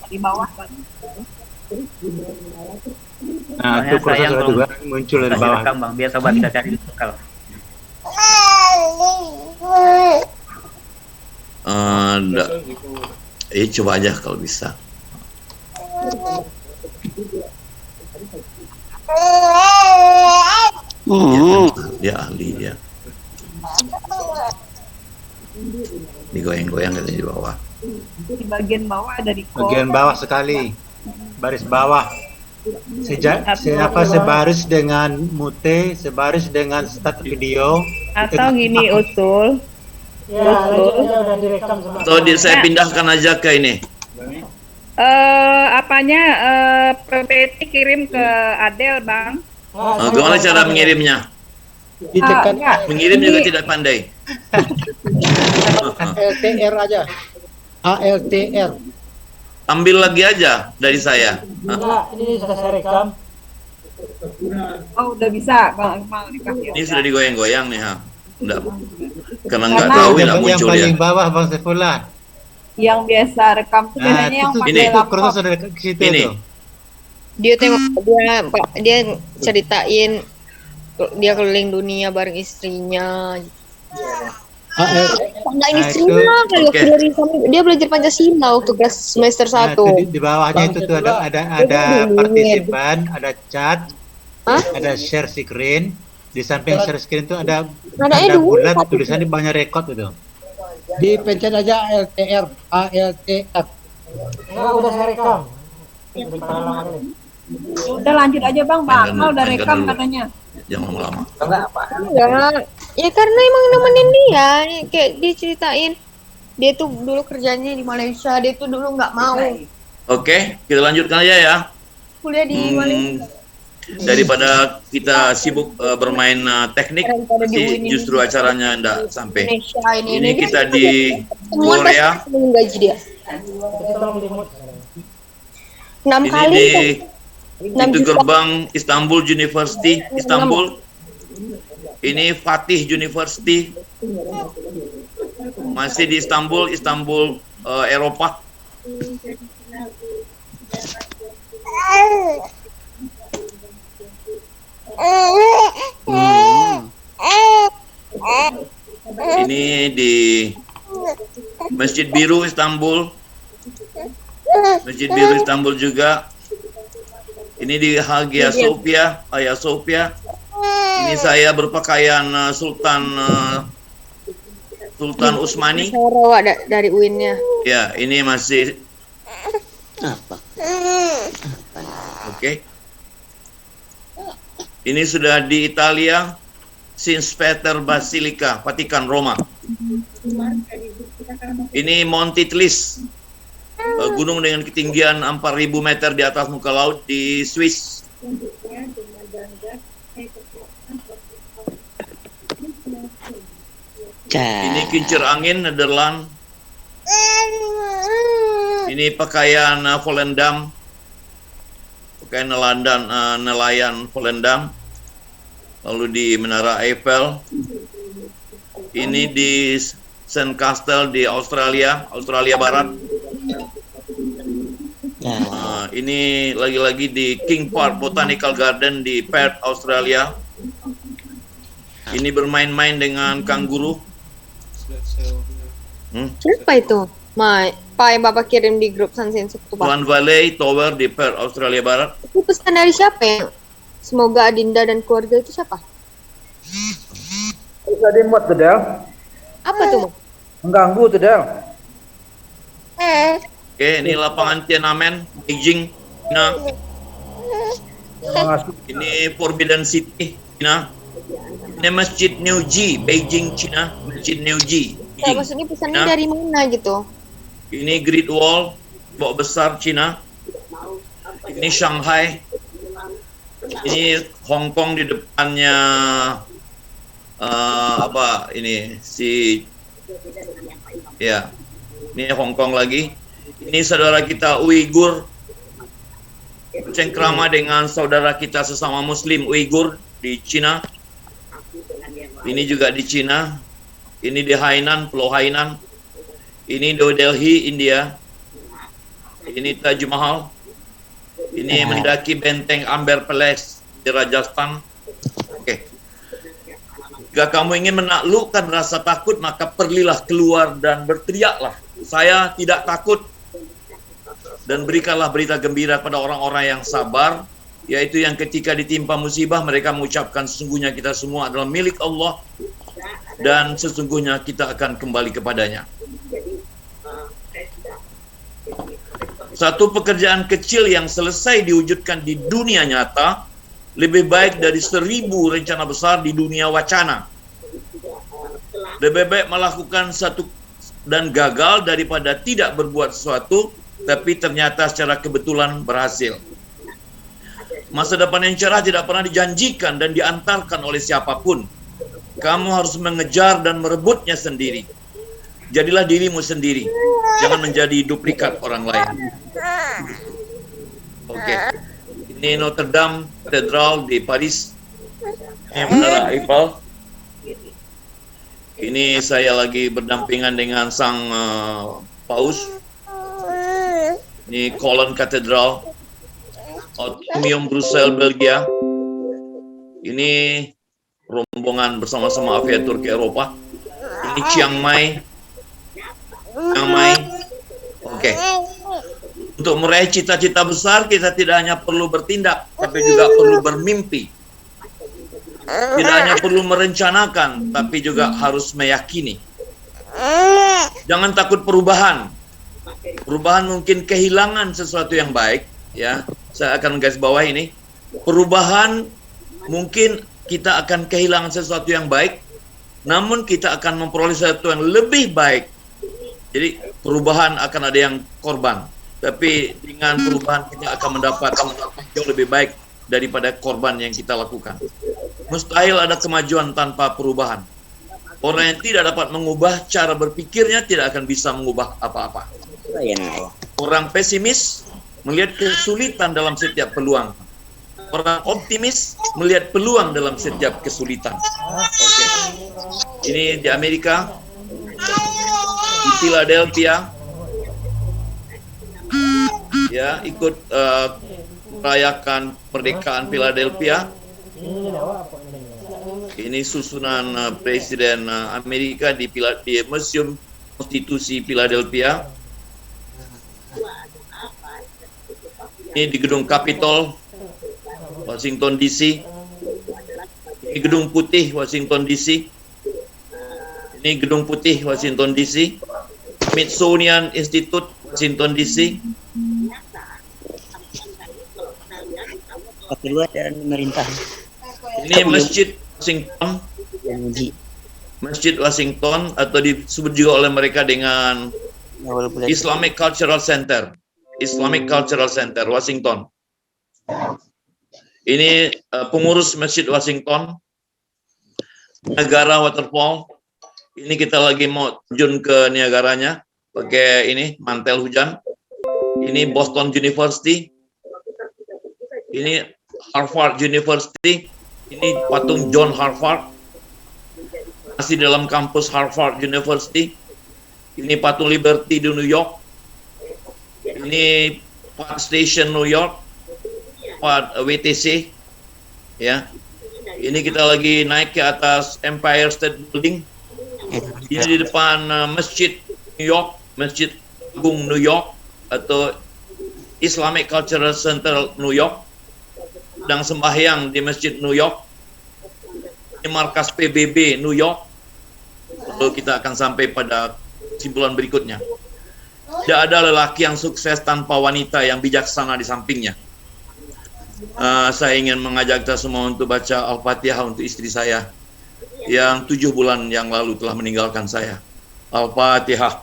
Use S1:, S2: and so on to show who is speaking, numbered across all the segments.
S1: Di bawah.
S2: Nah, itu proses juga muncul dari bawah.
S3: Rekam, Bang. Biar sobat bisa cari lokal.
S4: Coba aja kalau bisa. Dia ahli dia. Digoyang-goyang katanya di bawah.
S1: Di bagian bawah ada di
S2: Bagian bawah sekali, baris bawah. Sebaris dengan mute, sebaris dengan start video.
S5: Atau gini usul.
S6: Ya, udah direkam semua.
S4: Atau saya pindahkan aja ke ini.
S5: PPT kirim ke Adel, Bang.
S4: Gimana cara mengirimnya?
S6: Ditekan
S4: Mengirim juga tidak pandai.
S6: ALTR aja. ALTR.
S4: Ambil lagi aja dari saya.
S6: Enggak, ini sudah saya rekam.
S1: Oh, udah bisa, Bang.
S4: Ini sudah digoyang-goyang nih, ha. Enggak. Karena nggak tahu nggak muncul ya.
S2: Yang paling bawah Bang Saifullah.
S1: Yang biasa rekam tuh biasanya yang pakai laptop.
S2: Proses ada ke situ
S4: ini.
S2: Tuh.
S7: Dia tengok dia ceritain dia keliling dunia bareng istrinya. Enggak ini istrinya kalau dia belajar Pancasila waktu kelas semester 1.
S2: Di bawahnya itu tuh ada partisipan, ada chat, ada share screen. Di samping share screen itu ada bulat tulisan di bawahnya record itu.
S6: Dipencet aja ALTR. Enggak, udah saya rekam.
S1: Udah lanjut aja Bang, udah rekam katanya.
S4: Jangan lama-lama.
S7: Enggak. Ya karena emang nemenin dia, kayak dia ceritain dia tuh dulu kerjanya di Malaysia, dia tuh dulu nggak mau.
S4: Oke, kita lanjutkan aja ya.
S7: Kuliah di Malaysia.
S4: Daripada kita sibuk bermain teknik, justru acaranya enggak sampai. Ini kita di Korea.
S7: Gaji dia. 6 kali. Itu gerbang Istanbul University, Istanbul. Ini Fatih University. Masih di Istanbul, Eropa. Ini di Masjid Biru Istanbul. Masjid Biru Istanbul juga. Ini di Hagia Sophia, Ini saya berpakaian Sultan Utsmani. Dari UIN-nya.
S4: Ya, ini masih apa? Oke. Ini sudah di Italia, Saint Peter Basilica, Vatikan Roma. Ini Monte Tlis, gunung dengan ketinggian 4.000 meter di atas muka laut di Swiss. Ini kincir angin Nederland. Ini pakaian Volendam. Pakaian nelayan Volendam. Lalu di Menara Eiffel. Ini di Sandcastle di Australia Barat. Ini lagi-lagi di King Park Botanical Garden di Perth, Australia. Ini bermain-main dengan kanguru.
S7: Siapa itu? Pak yang Bapak kirim di grup Sunshine Sabtu, Pak.
S4: Swan Valley Tower di Perth, Australia Barat.
S7: Itu pesan dari siapa ya? Semoga Adinda dan keluarga itu siapa?
S3: Bisa dimuat tuh, Del.
S7: Apa tuh, Mas?
S3: Mengganggu tuh, Del.
S4: Oke, ini lapangan Tiananmen, Beijing, China. Ini Forbidden City, China. Ini Masjid Niuji, Beijing, China. Masjid Niuji.
S7: Ya, maksudnya pesannya dari mana gitu?
S4: Ini Great Wall, Bok Besar, China. Ini Shanghai. Ini Hong Kong di depannya ini Hong Kong lagi. Ini saudara kita Uighur, cengkrama dengan saudara kita sesama Muslim Uighur di Cina. Ini juga di Cina. Ini di Hainan, Pulau Hainan. Ini New Delhi, India. Ini Taj Mahal. Ini mendaki benteng Amber Palace di Rajasthan. Oke. Jika kamu ingin menaklukkan rasa takut, maka pergilah keluar dan berteriaklah, saya tidak takut. Dan berikanlah berita gembira pada orang-orang yang sabar, yaitu yang ketika ditimpa musibah, mereka mengucapkan sesungguhnya kita semua adalah milik Allah dan sesungguhnya kita akan kembali kepadanya. Satu pekerjaan kecil yang selesai diwujudkan di dunia nyata lebih baik dari 1000 rencana besar di dunia wacana. Lebih baik melakukan satu dan gagal daripada tidak berbuat sesuatu tapi ternyata secara kebetulan berhasil. Masa depan yang cerah tidak pernah dijanjikan dan diantarkan oleh siapapun. Kamu harus mengejar dan merebutnya sendiri. Jadilah dirimu sendiri. Jangan menjadi duplikat orang lain. Oke. Ini Notre Dame Katedral di Paris. Ini Menara Eiffel. Ini saya lagi berdampingan dengan sang Paus. Ini Cologne Katedral. Atrium Brussels, Belgia. Ini rombongan bersama-sama aviatur ke Eropa. Ini Chiang Mai. Oke. Untuk meraih cita-cita besar, kita tidak hanya perlu bertindak, tapi juga perlu bermimpi. Tidak hanya perlu merencanakan, tapi juga harus meyakini. Jangan takut perubahan. Perubahan mungkin kehilangan sesuatu yang baik, ya. Saya akan garis bawah ini. Perubahan mungkin kita akan kehilangan sesuatu yang baik, namun kita akan memperoleh sesuatu yang lebih baik. Jadi perubahan akan ada yang korban, tapi dengan perubahan kita akan mendapat jauh lebih baik daripada korban yang kita lakukan. Mustahil ada kemajuan tanpa perubahan. Orang yang tidak dapat mengubah cara berpikirnya tidak akan bisa mengubah apa-apa. Orang pesimis melihat kesulitan dalam setiap peluang. Orang optimis melihat peluang dalam setiap kesulitan. Oke. Ini di Amerika, di Philadelphia, ya, ikut merayakan kemerdekaan Philadelphia. Ini susunan Presiden Amerika di Museum Konstitusi Philadelphia. Ini di Gedung Capitol, Washington DC. Ini Gedung Putih, Washington DC. Ini Gedung Putih, Washington DC. Smithsonian Institute, Washington DC.
S8: Kedua dan pemerintah.
S4: Ini Masjid Washington. Masjid Washington atau disebut juga oleh mereka dengan Islamic Cultural Center. Islamic Cultural Center, Washington. Ini pengurus Masjid Washington. Niagara Waterfall. Ini kita lagi mau terjun ke Niagaranya pakai ini mantel hujan. Ini Boston University. Ini Harvard University. Ini patung John Harvard. Masih dalam kampus Harvard University. Ini patung Liberty di New York. Ini Park Station New York, Park WTC, ya. Ini kita lagi naik ke atas Empire State Building. Ini di depan Masjid New York, Masjid Agung New York atau Islamic Cultural Center New York. Sedang sembahyang di Masjid New York. Ini markas PBB New York. Lalu kita akan sampai pada kesimpulan berikutnya. Tidak ada lelaki yang sukses tanpa wanita yang bijaksana di sampingnya. Saya ingin mengajak kita semua untuk baca Al-Fatihah untuk istri saya yang 7 bulan yang lalu telah meninggalkan saya. Al-Fatihah.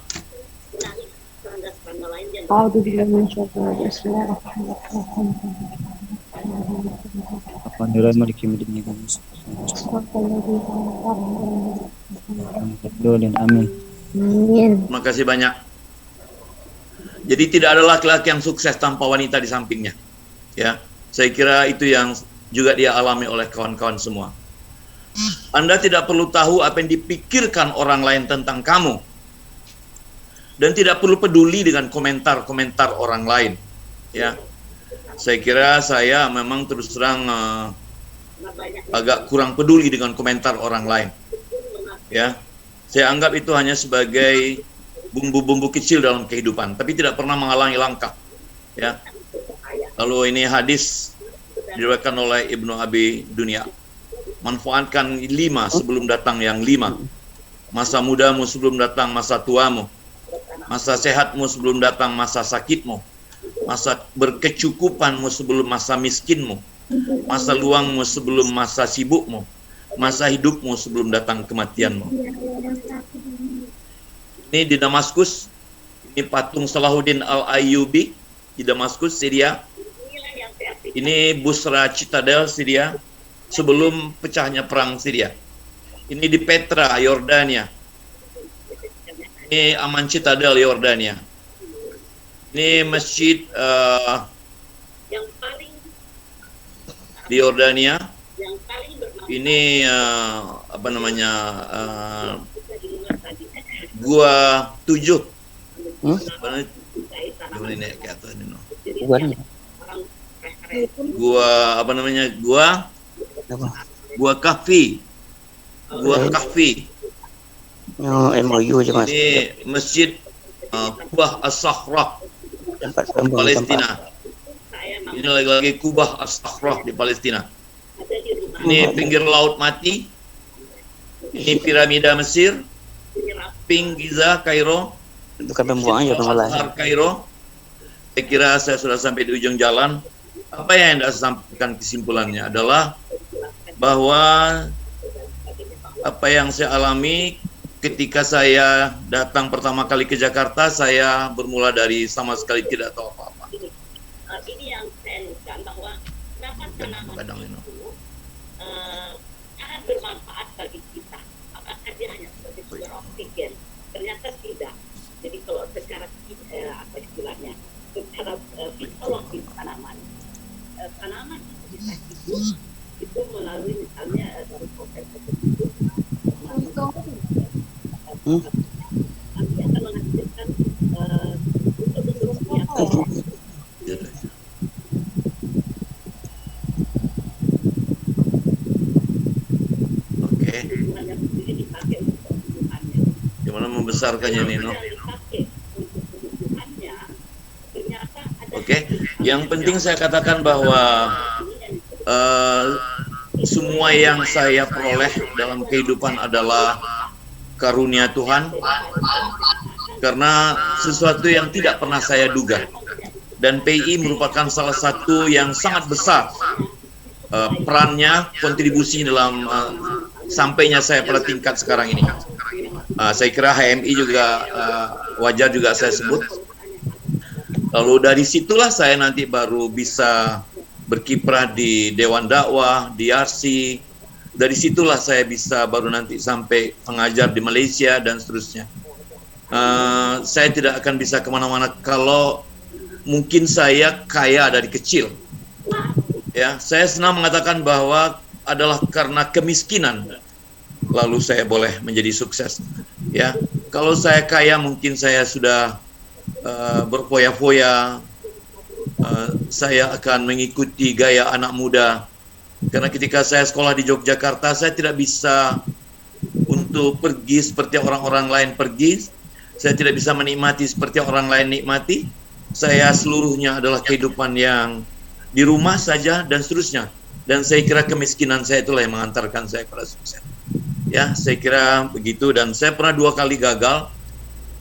S4: Terima kasih banyak. Jadi tidak ada laki-laki yang sukses tanpa wanita di sampingnya. Ya, saya kira itu yang juga dia alami oleh kawan-kawan semua. Anda tidak perlu tahu apa yang dipikirkan orang lain tentang kamu. dan tidak perlu peduli dengan komentar-komentar orang lain. Ya, saya kira saya memang terus terang agak kurang peduli dengan komentar orang lain. Ya, saya anggap itu hanya sebagai bumbu-bumbu kecil dalam kehidupan, tapi tidak pernah menghalangi langkah. Ya, lalu ini hadis diriwayatkan oleh Ibnu Abi Dunya. Manfaatkan 5 sebelum datang yang 5. Masa mudamu sebelum datang masa tuamu. Masa sehatmu sebelum datang masa sakitmu. Masa berkecukupanmu sebelum masa miskinmu. Masa luangmu sebelum masa sibukmu. Masa hidupmu sebelum datang kematianmu. Ini di Damaskus. Ini patung Salahuddin Al-Ayyubi di Damaskus, Syria. Ini Busra Citadel, Syria, sebelum pecahnya perang Syria. Ini di Petra, Yordania. Ini Aman Citadel, Yordania. Ini masjid di Yordania. Ini Gua 7. Gua Kahfi.
S8: MOU je Mas.
S4: Ini masjid Kubah As-Sakhrah Palestina. Ini lagi-lagi Kubah As-Sakhrah di Palestina. Ini pinggir laut mati. Ini piramida Mesir. Ping Giza Kairo.
S8: Bukan pembuangan ya pengolahan.
S4: Kairo. Saya kira saya sudah sampai di ujung jalan. Apa yang Anda sampaikan kesimpulannya adalah bahwa apa yang saya alami ketika saya datang pertama kali ke Jakarta, saya bermula dari sama sekali tidak tahu apa-apa.
S9: Ini yang saya inginkan bahwa dapat tanaman itu sangat bermanfaat bagi kita. Apakah dia hanya sebagai sumber oksigen? Ternyata tidak. Jadi kalau secara apa istilahnya, secara fisiologis tanaman itu bisa hidup itu melalui misalnya dari proses tersebut. Nanti akan menghasilkan untuk
S4: Oke. Gimana membesarkannya Nino? Oke. Yang penting saya katakan bahwa semua yang saya peroleh dalam kehidupan adalah karunia Tuhan, karena sesuatu yang tidak pernah saya duga. Dan PI merupakan salah satu yang sangat besar perannya, kontribusi dalam sampainya saya pada tingkat sekarang ini. Saya kira HMI juga wajar juga saya sebut. Lalu dari situlah saya nanti baru bisa berkiprah di Dewan Dakwah, di RC. Dari situlah saya bisa baru nanti sampai pengajar di Malaysia dan seterusnya. Saya tidak akan bisa kemana-mana kalau mungkin saya kaya dari kecil. Ya, saya senang mengatakan bahwa adalah karena kemiskinan lalu saya boleh menjadi sukses. Ya, kalau saya kaya mungkin saya sudah berfoya-foya. Saya akan mengikuti gaya anak muda. Karena ketika saya sekolah di Yogyakarta, saya tidak bisa untuk pergi seperti orang-orang lain pergi. Saya tidak bisa menikmati seperti orang lain nikmati. Saya seluruhnya adalah kehidupan yang di rumah saja dan seterusnya. Dan saya kira kemiskinan saya itulah yang mengantarkan saya pada sukses. Ya, saya kira begitu. Dan saya pernah 2 kali gagal.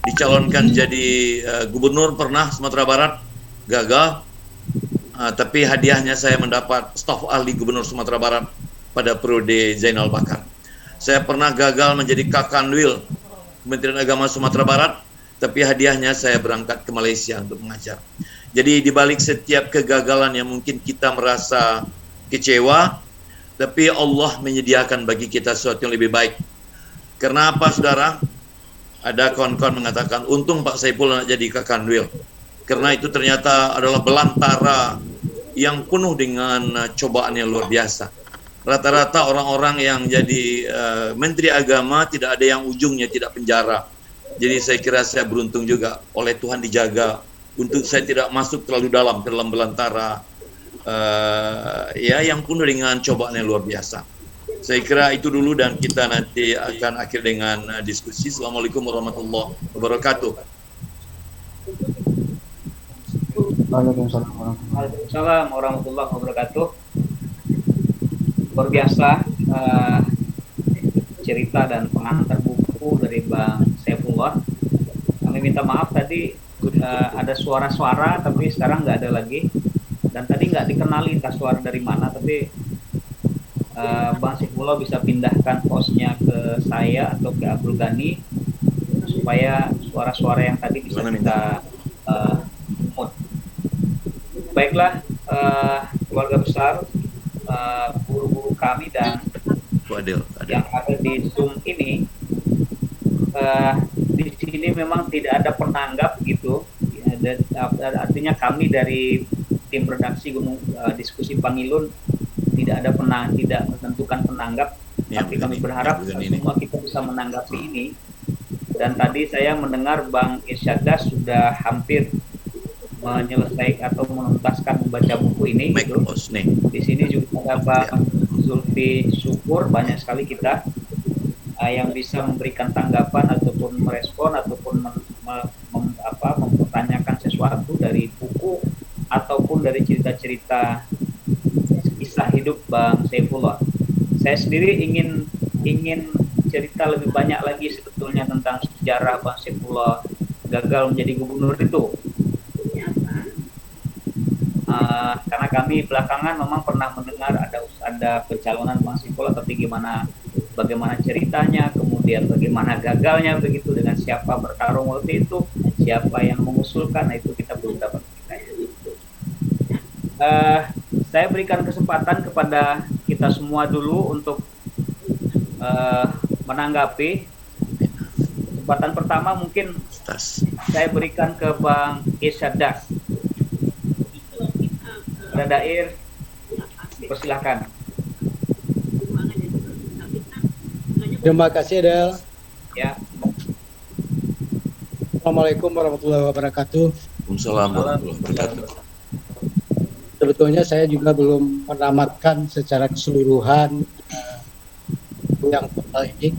S4: Dicalonkan jadi gubernur pernah Sumatera Barat, gagal. Tapi hadiahnya saya mendapat staf ahli gubernur Sumatera Barat pada periode Zainal Bakar. Saya pernah gagal menjadi Kakanwil Kementerian Agama Sumatera Barat, tapi hadiahnya saya berangkat ke Malaysia untuk mengajar. Jadi di balik setiap kegagalan yang mungkin kita merasa kecewa, tapi Allah menyediakan bagi kita sesuatu yang lebih baik. Karena apa, saudara? Ada kawan-kawan mengatakan, untung Pak Saiful nak jadi Kakanwil. Karena itu ternyata adalah belantara yang penuh dengan cobaan yang luar biasa. Rata-rata orang-orang yang jadi Menteri Agama tidak ada yang ujungnya tidak penjara. Jadi saya kira saya beruntung juga, oleh Tuhan dijaga untuk saya tidak masuk terlalu dalam ke dalam belantara ya yang penuh dengan cobaan yang luar biasa. Saya kira itu dulu dan kita nanti akan akhir dengan diskusi. Assalamualaikum warahmatullahi wabarakatuh.
S3: Waalaikumsalam warahmatullahi wabarakatuh. Luar biasa cerita dan pengantar buku dari Bang Saifullah. Kami minta maaf tadi ada suara-suara tapi sekarang nggak ada lagi. Dan tadi nggak dikenali entah suara dari mana, tapi Bang Saifullah bisa pindahkan hostnya ke saya atau ke Abdul Ghani supaya suara-suara yang tadi bisa kita mute. Baiklah, keluarga besar, guru-guru kami dan yang ada di Zoom ini, di sini memang tidak ada penanggap gitu. Artinya kami dari tim redaksi diskusi Pangilun tidak menentukan penanggap,
S4: Ya,
S3: tapi kami
S4: begini,
S3: berharap
S4: ya, begini.
S3: semua kita bisa menanggapi ini. Dan tadi saya mendengar Bang Irsyadas sudah hampir menyelesaikan atau menuntaskan membaca buku ini. Gitu. Di sini juga ada Bang Zulfi Syukur, banyak sekali kita yang bisa memberikan tanggapan ataupun merespon ataupun mempertanyakan sesuatu dari buku ataupun dari cerita-cerita kisah hidup Bang Saifullah. Saya sendiri ingin cerita lebih banyak lagi sebetulnya tentang sejarah Bang Saifullah gagal menjadi gubernur itu. Karena kami belakangan memang pernah mendengar ada pencalonan Bang Saifullah, tapi bagaimana ceritanya, kemudian bagaimana gagalnya begitu, dengan siapa bertarung waktu itu, siapa yang mengusulkan, nah itu kita belum dapat ceritanya. Saya berikan kesempatan kepada kita semua dulu untuk menanggapi. Kesempatan pertama mungkin saya berikan ke Bang Irsyadas. Dair, persilahkan.
S6: Terima kasih, Del.
S3: Ya.
S6: Assalamualaikum warahmatullahi wabarakatuh.
S4: Waalaikumsalam warahmatullahi wabarakatuh.
S6: Sebetulnya saya juga belum menamatkan secara keseluruhan yang total ini.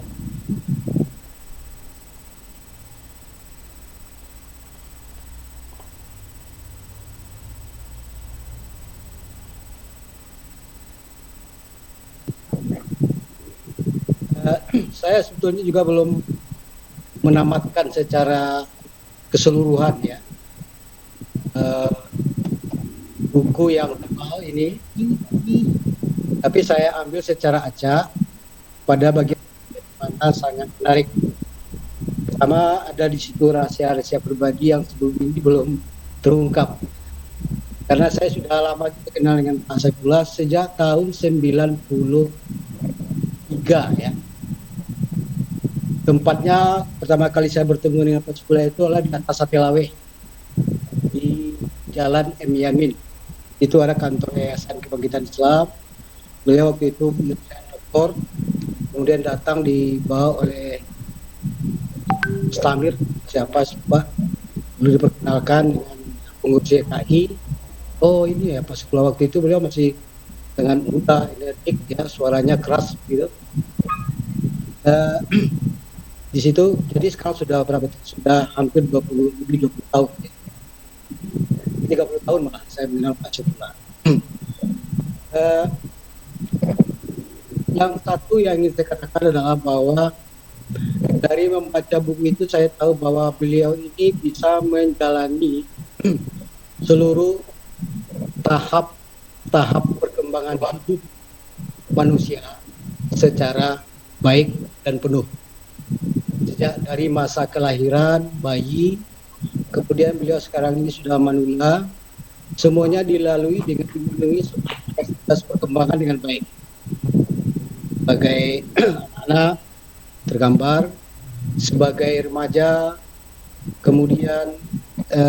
S6: Saya sebetulnya juga belum menamatkan secara keseluruhan ya buku yang tebal ini, tapi saya ambil secara acak pada bagian mana sangat menarik. Pertama, ada di situ rahasia-rahasia pribadi yang sebelum ini belum terungkap. Karena saya sudah lama kenal dengan Pak Saifullah sejak tahun 93 ya. Tempatnya pertama kali saya bertemu dengan Pak Saifullah itu adalah di atas Sapelawe di Jalan M. Yamin. Itu ada kantor Yayasan Kebangkitan Islam. Beliau waktu itu doktor, kemudian datang dibawa oleh Stamir, siapa lalu diperkenalkan dengan pengurus YKI. Oh ini ya Pak Saifullah, waktu itu beliau masih dengan muda, energetik ya, suaranya keras gitu. Di situ, jadi sekarang sudah berapa? Sudah hampir 20 tahun ya. 30 tahun malah saya mengenal Pak Saifullah. Yang satu yang ingin saya katakan adalah bahwa dari membaca buku itu saya tahu bahwa beliau ini bisa menjalani seluruh tahap perkembangan hidup manusia secara baik dan penuh. Sejak dari masa kelahiran bayi, kemudian beliau sekarang ini sudah manula, semuanya dilalui dengan dipenuhi proses perkembangan dengan baik. Sebagai anak tergambar, sebagai remaja, kemudian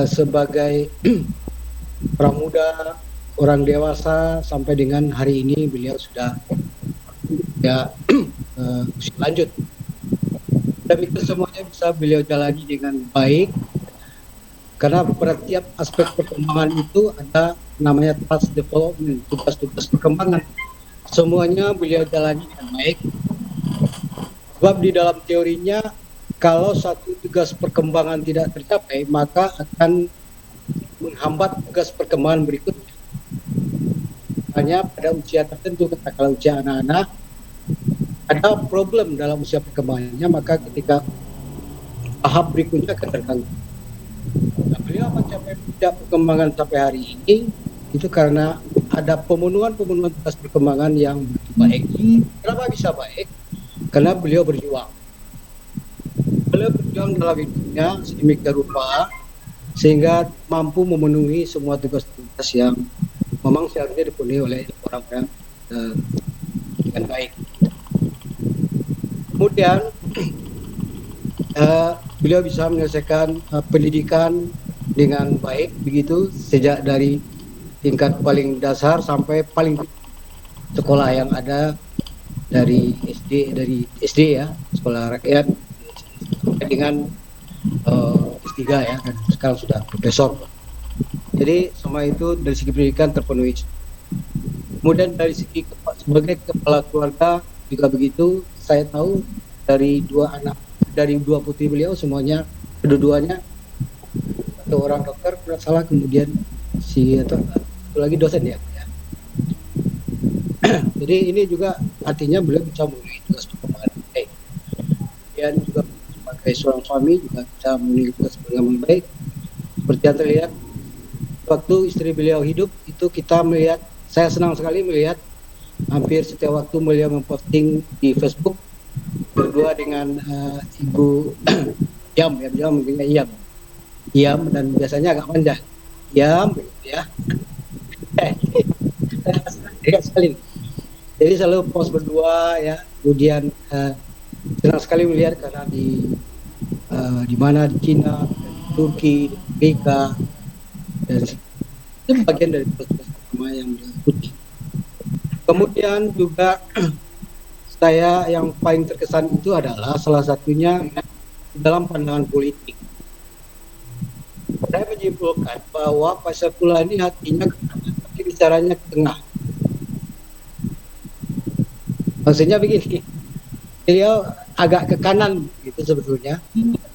S6: sebagai pramuda, orang dewasa, sampai dengan hari ini beliau sudah usia lanjut. Dan itu semuanya bisa beliau jalani dengan baik, karena pada tiap aspek perkembangan itu ada namanya task development, tugas-tugas perkembangan. Semuanya beliau jalani dengan baik. Sebab di dalam teorinya, kalau satu tugas perkembangan tidak tercapai, maka akan menghambat tugas perkembangan berikutnya. Hanya pada usia tertentu, katakanlah usia anak-anak, ada problem dalam usia perkembangannya, maka ketika tahap berikutnya akan terganggu. Nah, beliau mencapai puncak perkembangan sampai hari ini itu karena ada pemenuhan tugas perkembangan yang baik. Kenapa bisa baik? Karena beliau berjuang. Beliau berjuang dalam hidupnya sedemikian rupa sehingga mampu memenuhi semua tugas-tugas yang memang seharusnya dipenuhi oleh orang-orang dengan baik. Kemudian beliau bisa menyelesaikan pendidikan dengan baik begitu sejak dari tingkat paling dasar sampai paling sekolah yang ada dari SD ya, sekolah rakyat sampai dengan S3 ya, dan sekarang sudah profesor. Jadi semua itu dari segi pendidikan terpenuhi. Kemudian dari segi sebagai kepala keluarga juga begitu. Saya tahu dari dua putri beliau semuanya, kedua-duanya satu orang dokter tidak salah, kemudian satu lagi dosen ya. Jadi ini juga artinya beliau bisa memenuhi tugas perkembangan baik. Dan juga sebagai seorang suami juga bisa memenuhi tugas perkembangan baik. Seperti yang terlihat waktu istri beliau hidup itu kita melihat, saya senang sekali melihat hampir setiap waktu beliau memposting di Facebook berdua dengan Ibu Yam ya, beliau mungkinnya Yam dan biasanya agak panjang Yam ya. Sekali. Jadi selalu post berdua ya. Kemudian senang sekali melihat karena di mana di Cina, di Turki, di Amerika, dan itu bagian dari proses pertama yang diikuti. Kemudian juga saya yang paling terkesan itu adalah salah satunya dalam pandangan politik. Saya menyimpulkan bahwa Pak Saifullah ini hatinya ke kanan, tapi bicaranya ke tengah. Maksudnya begini, beliau agak ke kanan gitu sebetulnya.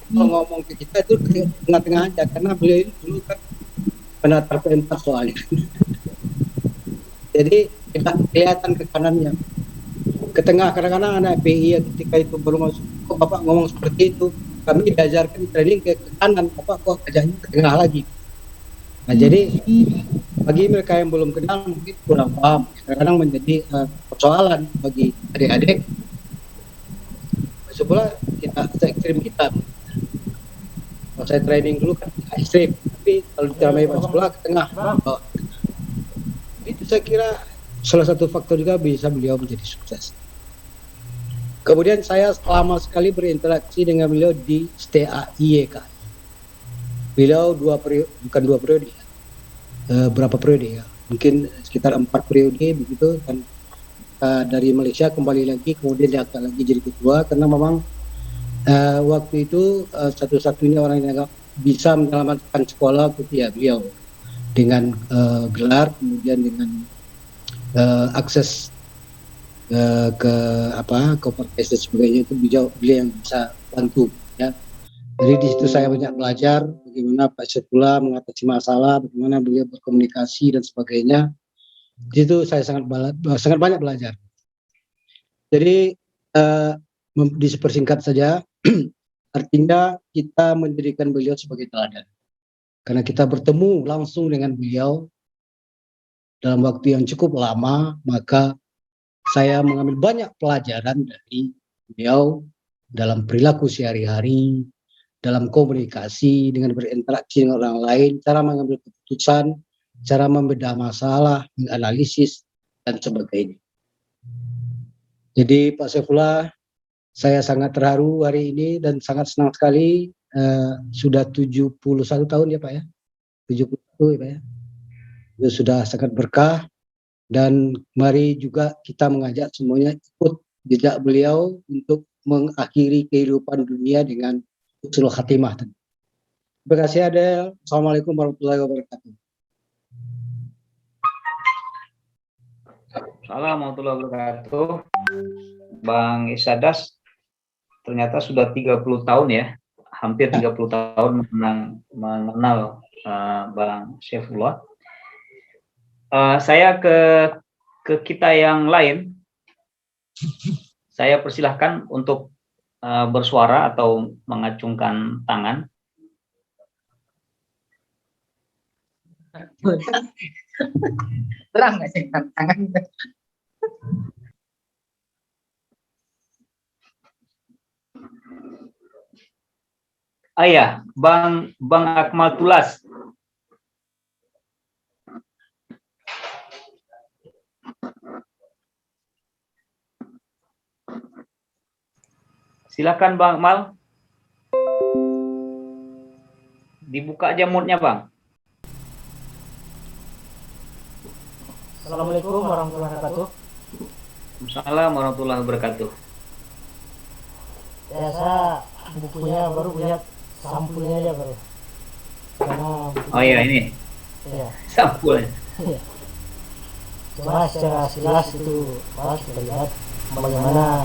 S6: Kalau ngomong ke kita itu ke tengah-tengah aja, karena beliau ini dulu kan penatar pentas soalnya. Jadi tidak kelihatan ke kanannya. Ke tengah, kadang-kadang anak PI yang ketika itu baru masuk, kok Bapak ngomong seperti itu? Kami diajarkan training ke kanan, Bapak kok kerjanya ke tengah lagi. Nah jadi bagi mereka yang belum kenal mungkin kurang paham, kadang-kadang menjadi persoalan bagi adik-adik. Sebelah kita ekstrim kita. Kalau saya training dulu kan ekstrim, tapi kalau diramai pas sebelah ke tengah. Itu saya kira salah satu faktor juga bisa beliau menjadi sukses. Kemudian saya lama sekali berinteraksi dengan beliau di STAIYK. Beliau bukan dua periode, berapa periode ya? Mungkin sekitar 4 periode begitu, dan dari Malaysia kembali lagi, kemudian dia akan lagi jadi ketua karena memang waktu itu satu-satunya orang yang bisa menyelamatkan sekolah itu ya beliau, dengan gelar, kemudian dengan akses ke kompetensi dan sebagainya, itu beliau yang bisa bantu ya. Jadi di situ saya banyak belajar bagaimana Pak Saifullah mengatasi masalah, bagaimana beliau berkomunikasi dan sebagainya. Di situ saya sangat banyak belajar. Jadi dipersingkat saja, artinya kita menjadikan beliau sebagai teladan. Karena kita bertemu langsung dengan beliau dalam waktu yang cukup lama, maka saya mengambil banyak pelajaran dari beliau dalam perilaku sehari-hari, dalam komunikasi, dengan berinteraksi dengan orang lain, cara mengambil keputusan, cara membedah masalah, menganalisis, dan sebagainya. Jadi Pak Saifullah, saya sangat terharu hari ini dan sangat senang sekali, sudah 71 tahun ya Pak ya, 71 ya Pak ya. Itu sudah sangat berkah, dan mari juga kita mengajak semuanya ikut jejak beliau untuk mengakhiri kehidupan dunia dengan husnul khatimah. Terima kasih Adel. Assalamualaikum warahmatullahi wabarakatuh.
S3: Assalamualaikum warahmatullahi wabarakatuh. Bang Isadas ternyata sudah 30 tahun ya, hampir 30 tahun mengenal Bang Saifullah. Saya ke kita yang lain, saya persilahkan untuk bersuara atau mengacungkan tangan.
S10: Terang nggak sih tangan?
S3: Ayah, Bang Akmal Tulas. Silakan Bang Akmal. Dibuka aja mute-nya, Bang.
S11: Assalamualaikum warahmatullahi wabarakatuh.
S3: Assalamualaikum warahmatullahi wabarakatuh.
S11: Ya, saya bukunya baru lihat sampulnya aja baru. Karena
S3: oh iya ini.
S11: Iya.
S3: Sampulnya.
S11: Iya. Cuma secara jelas itu Pak kita lihat bagaimana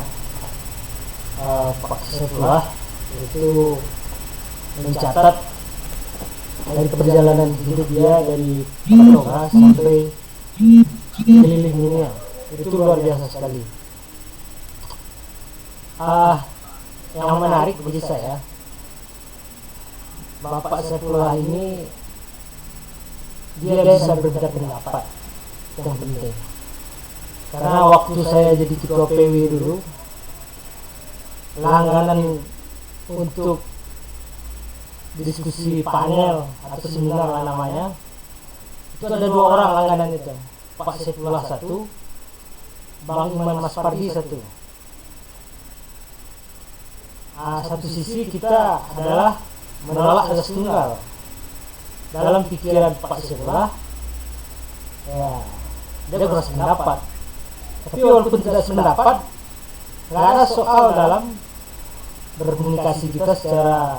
S11: Pak Saifullah itu mencatat dari perjalanan hidup dia dari Padang sampai keliling dunia. Itu luar biasa sekali. Yang menarik bagi saya, Bapak Saifullah ini dia bisa berbeda pendapat, yang penting. Karena waktu saya jadi ketua PW dulu, langganan untuk diskusi panel atau seminar lah namanya, itu ada 2 orang langganan itu, Pak Saifullah 1, Bang Iman Maspardi 1. Satu sisi kita adalah menolak asas tunggal. Dalam pikiran Pak Saifullah, ya dia keras pendapat. Tapi walaupun tidak sependapat, nggak ada soal dalam berkomunikasi kita secara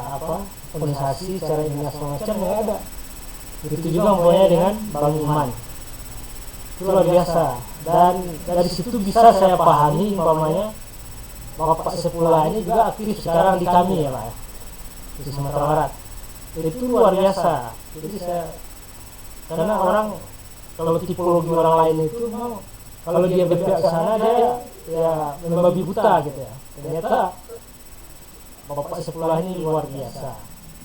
S11: organisasi, secara ini semacam nggak ada. Begitu juga umpamanya dengan Bang Iman. Itu luar biasa. Dan dari situ bisa saya pahami umpamanya Bapak Saifullah ini juga aktif sekarang di kami ya Pak ya, di Sumatera Barat. Itu luar biasa. Jadi karena orang kalau tipologi orang lain itu memang kalau dia berpihak ke sana dia ya membabi buta gitu ya. Ternyata Bapak Saifullah ini luar biasa.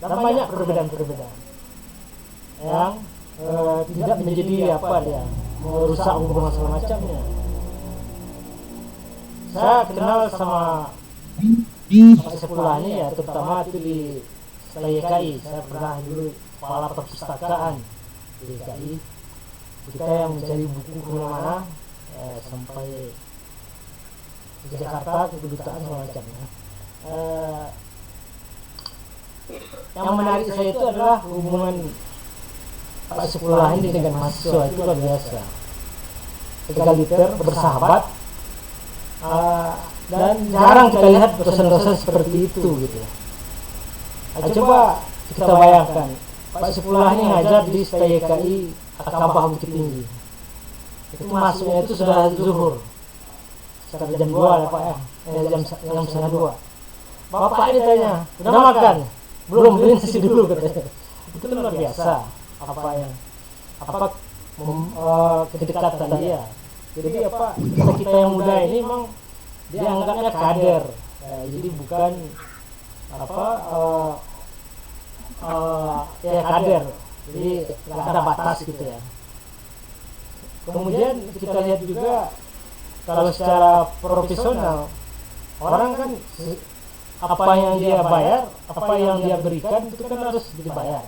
S11: Dan banyak perbedaan-perbedaan yang tidak menjadi dia merusak hubungan segala macamnya. Saya kenal sama Pak Saifullah ini ya, terutama itu di YKI. Saya pernah dulu kepala perpustakaan di YKI. Kita yang mencari buku kemana-mana sampai ke Jakarta, ke kedutaan segala macamnya. Yang menarik saya itu adalah hubungan Pak Saifullah ini dengan mahasiswa, itu luar biasa. Egaliter, bersahabat. Dan jarang kita lihat dosen-dosen seperti itu gitu. Coba kita bayangkan Pak Saifullah ini ngajar di YKI Akabah Bukit Tinggi. Itu masuknya itu sudah zuhur sekitar jam 2 ya Pak ya, jam setengah 2. Bapak ini tanya, udah makan? Belum, beli nasi dulu katanya. Itu luar biasa kedekatan dia. Jadi kita yang muda ini memang dia anggapnya kader, jadi bukan kader, jadi nggak ada batas gitu ya. Kemudian kita lihat juga kalau secara profesional orang kan apa yang dia bayar, apa yang dia berikan itu kan harus dibayar.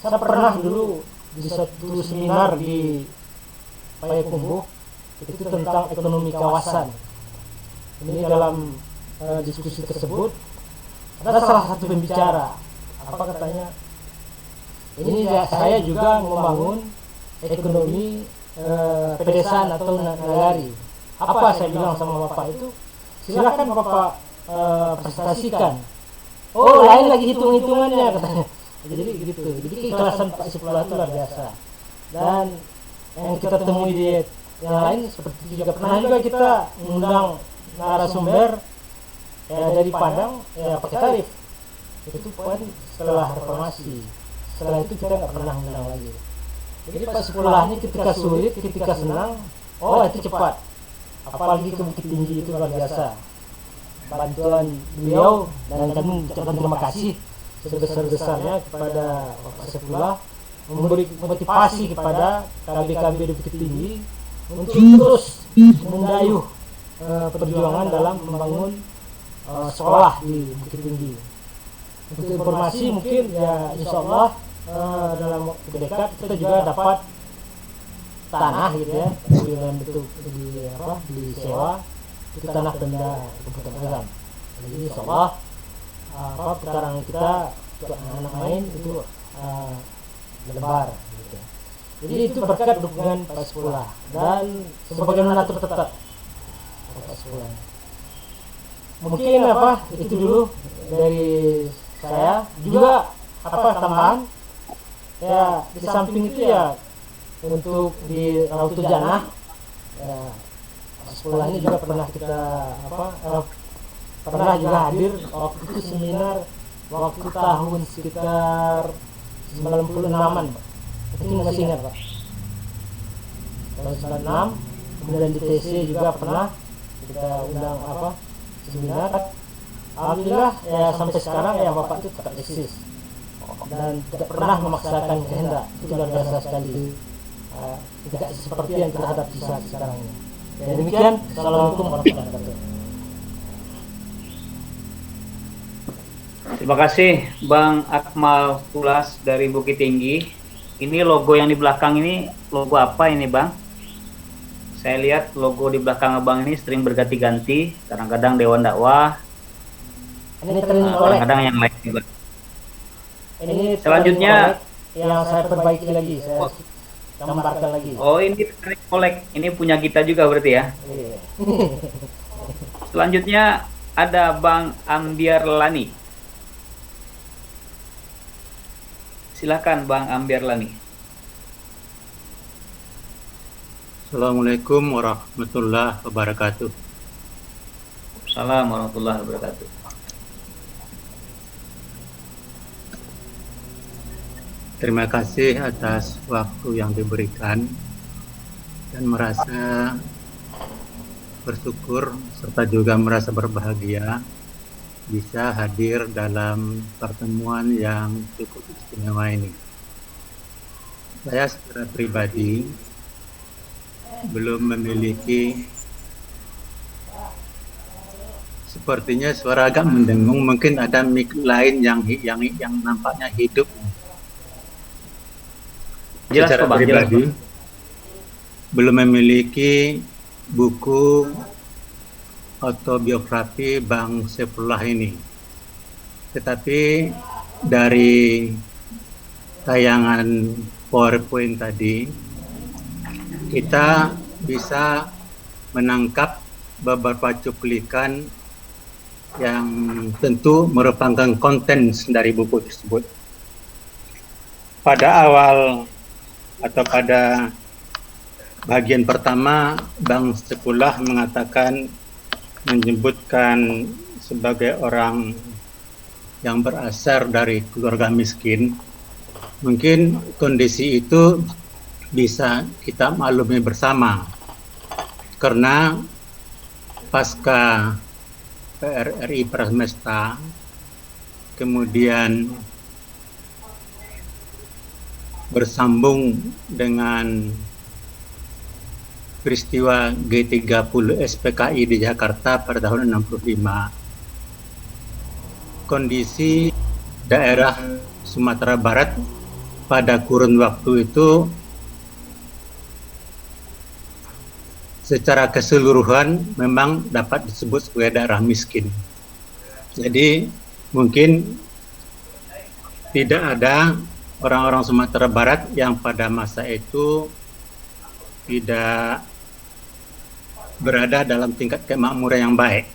S11: Saya pernah dulu di satu seminar di Payakumbuh itu tentang ekonomi kawasan. Ini dalam diskusi tersebut ada salah satu pembicara, katanya, ini saya juga membangun ekonomi pedesaan atau nagari. Apa saya bilang sama Bapak itu, silakan Bapak presentasikan. Oh, lain lagi hitung-hitungannya katanya. Jadi gitu. Jadi keikhlasan Pak Saifullah itu luar biasa. Dan yang kita temui di yang lain seperti juga pernah juga kita mengundang narasumber dari Padang pakai tarif. Itu pun setelah reformasi. Setelah itu kita nggak pernah mengundang lagi. Jadi Pak Saifullah ini ketika sulit, ketika senang, oh itu cepat. Apalagi ke Bukit Tinggi itu luar biasa. Bantuan beliau dan kami ucapkan terima kasih sebesar-besarnya kepada Bapak Saifullah, memberi motivasi kepada KB-KB di Bukit Tinggi untuk terus mendayuh perjuangan dalam membangun sekolah di Bukit Tinggi. Untuk informasi mungkin ya insya Allah dalam waktu dekat kita juga dapat tanah gitu ya, dalam bentuk disewa, itu tanah benda Kabupaten Agam. Jadi insya Allah pekarangan kita untuk anak main itu lebar gitu. Jadi itu berkat dukungan Pak Saifullah dan sebagaimana tertetap Pak Saifullah. Mungkin itu dulu dari saya. Juga tambahan ya, di samping itu ya untuk di Rautu Janah ya, Pak Saifullah ini juga pernah kita pernah juga hadir waktu itu seminar waktu tahun sekitar 96-an Pak. Itu masih ingat Pak, tahun 96. Kemudian di TC juga pernah kita undang seminar. Alhamdulillah ya sampai sekarang ya Bapak itu tetap eksis dan tidak pernah memaksakan kehendak. Itu luar biasa sekali. Tidak seperti yang kita hadapi saat sekarang ini. Ya, demikian. Assalamualaikum warahmatullahi wabarakatuh.
S3: Terima kasih Bang Akmal Tulas dari Bukit Tinggi. Ini logo yang di belakang ini logo apa ini Bang? Saya lihat logo di belakang Abang ini sering berganti-ganti. Kadang-kadang Dewan Dakwah, kadang-kadang yang lain juga.
S11: Ini
S3: selanjutnya
S11: yang saya perbaiki lagi, saya gambarkan lagi.
S3: Oh, ini kolek, ini punya kita juga berarti ya. Selanjutnya ada Bang Ambiar Lani. Silakan Bang Ambiar Lani.
S2: Assalamualaikum warahmatullahi wabarakatuh.
S3: Assalamualaikum warahmatullahi wabarakatuh.
S2: Terima kasih atas waktu yang diberikan dan merasa bersyukur serta juga merasa berbahagia bisa hadir dalam pertemuan yang cukup istimewa ini. Saya secara pribadi belum memiliki, sepertinya suara agak mendengung, mungkin ada mic lain yang nampaknya hidup.
S3: Jelas,
S2: secara
S3: Bang,
S2: pribadi
S3: jelas,
S2: belum memiliki buku autobiografi Bang Saifullah ini, tetapi dari tayangan PowerPoint tadi kita bisa menangkap beberapa cuplikan yang tentu merupakan konten dari buku tersebut. Pada awal atau pada bagian pertama, Bang Saifullah menyebutkan sebagai orang yang berasal dari keluarga miskin. Mungkin kondisi itu bisa kita maklumi bersama, karena pasca PRRI Prasmesta, kemudian bersambung dengan peristiwa G30 SPKI di Jakarta pada tahun 65, kondisi daerah Sumatera Barat pada kurun waktu itu secara keseluruhan memang dapat disebut sebagai daerah miskin. Jadi mungkin tidak ada orang-orang Sumatera Barat yang pada masa itu tidak berada dalam tingkat kemakmuran yang baik.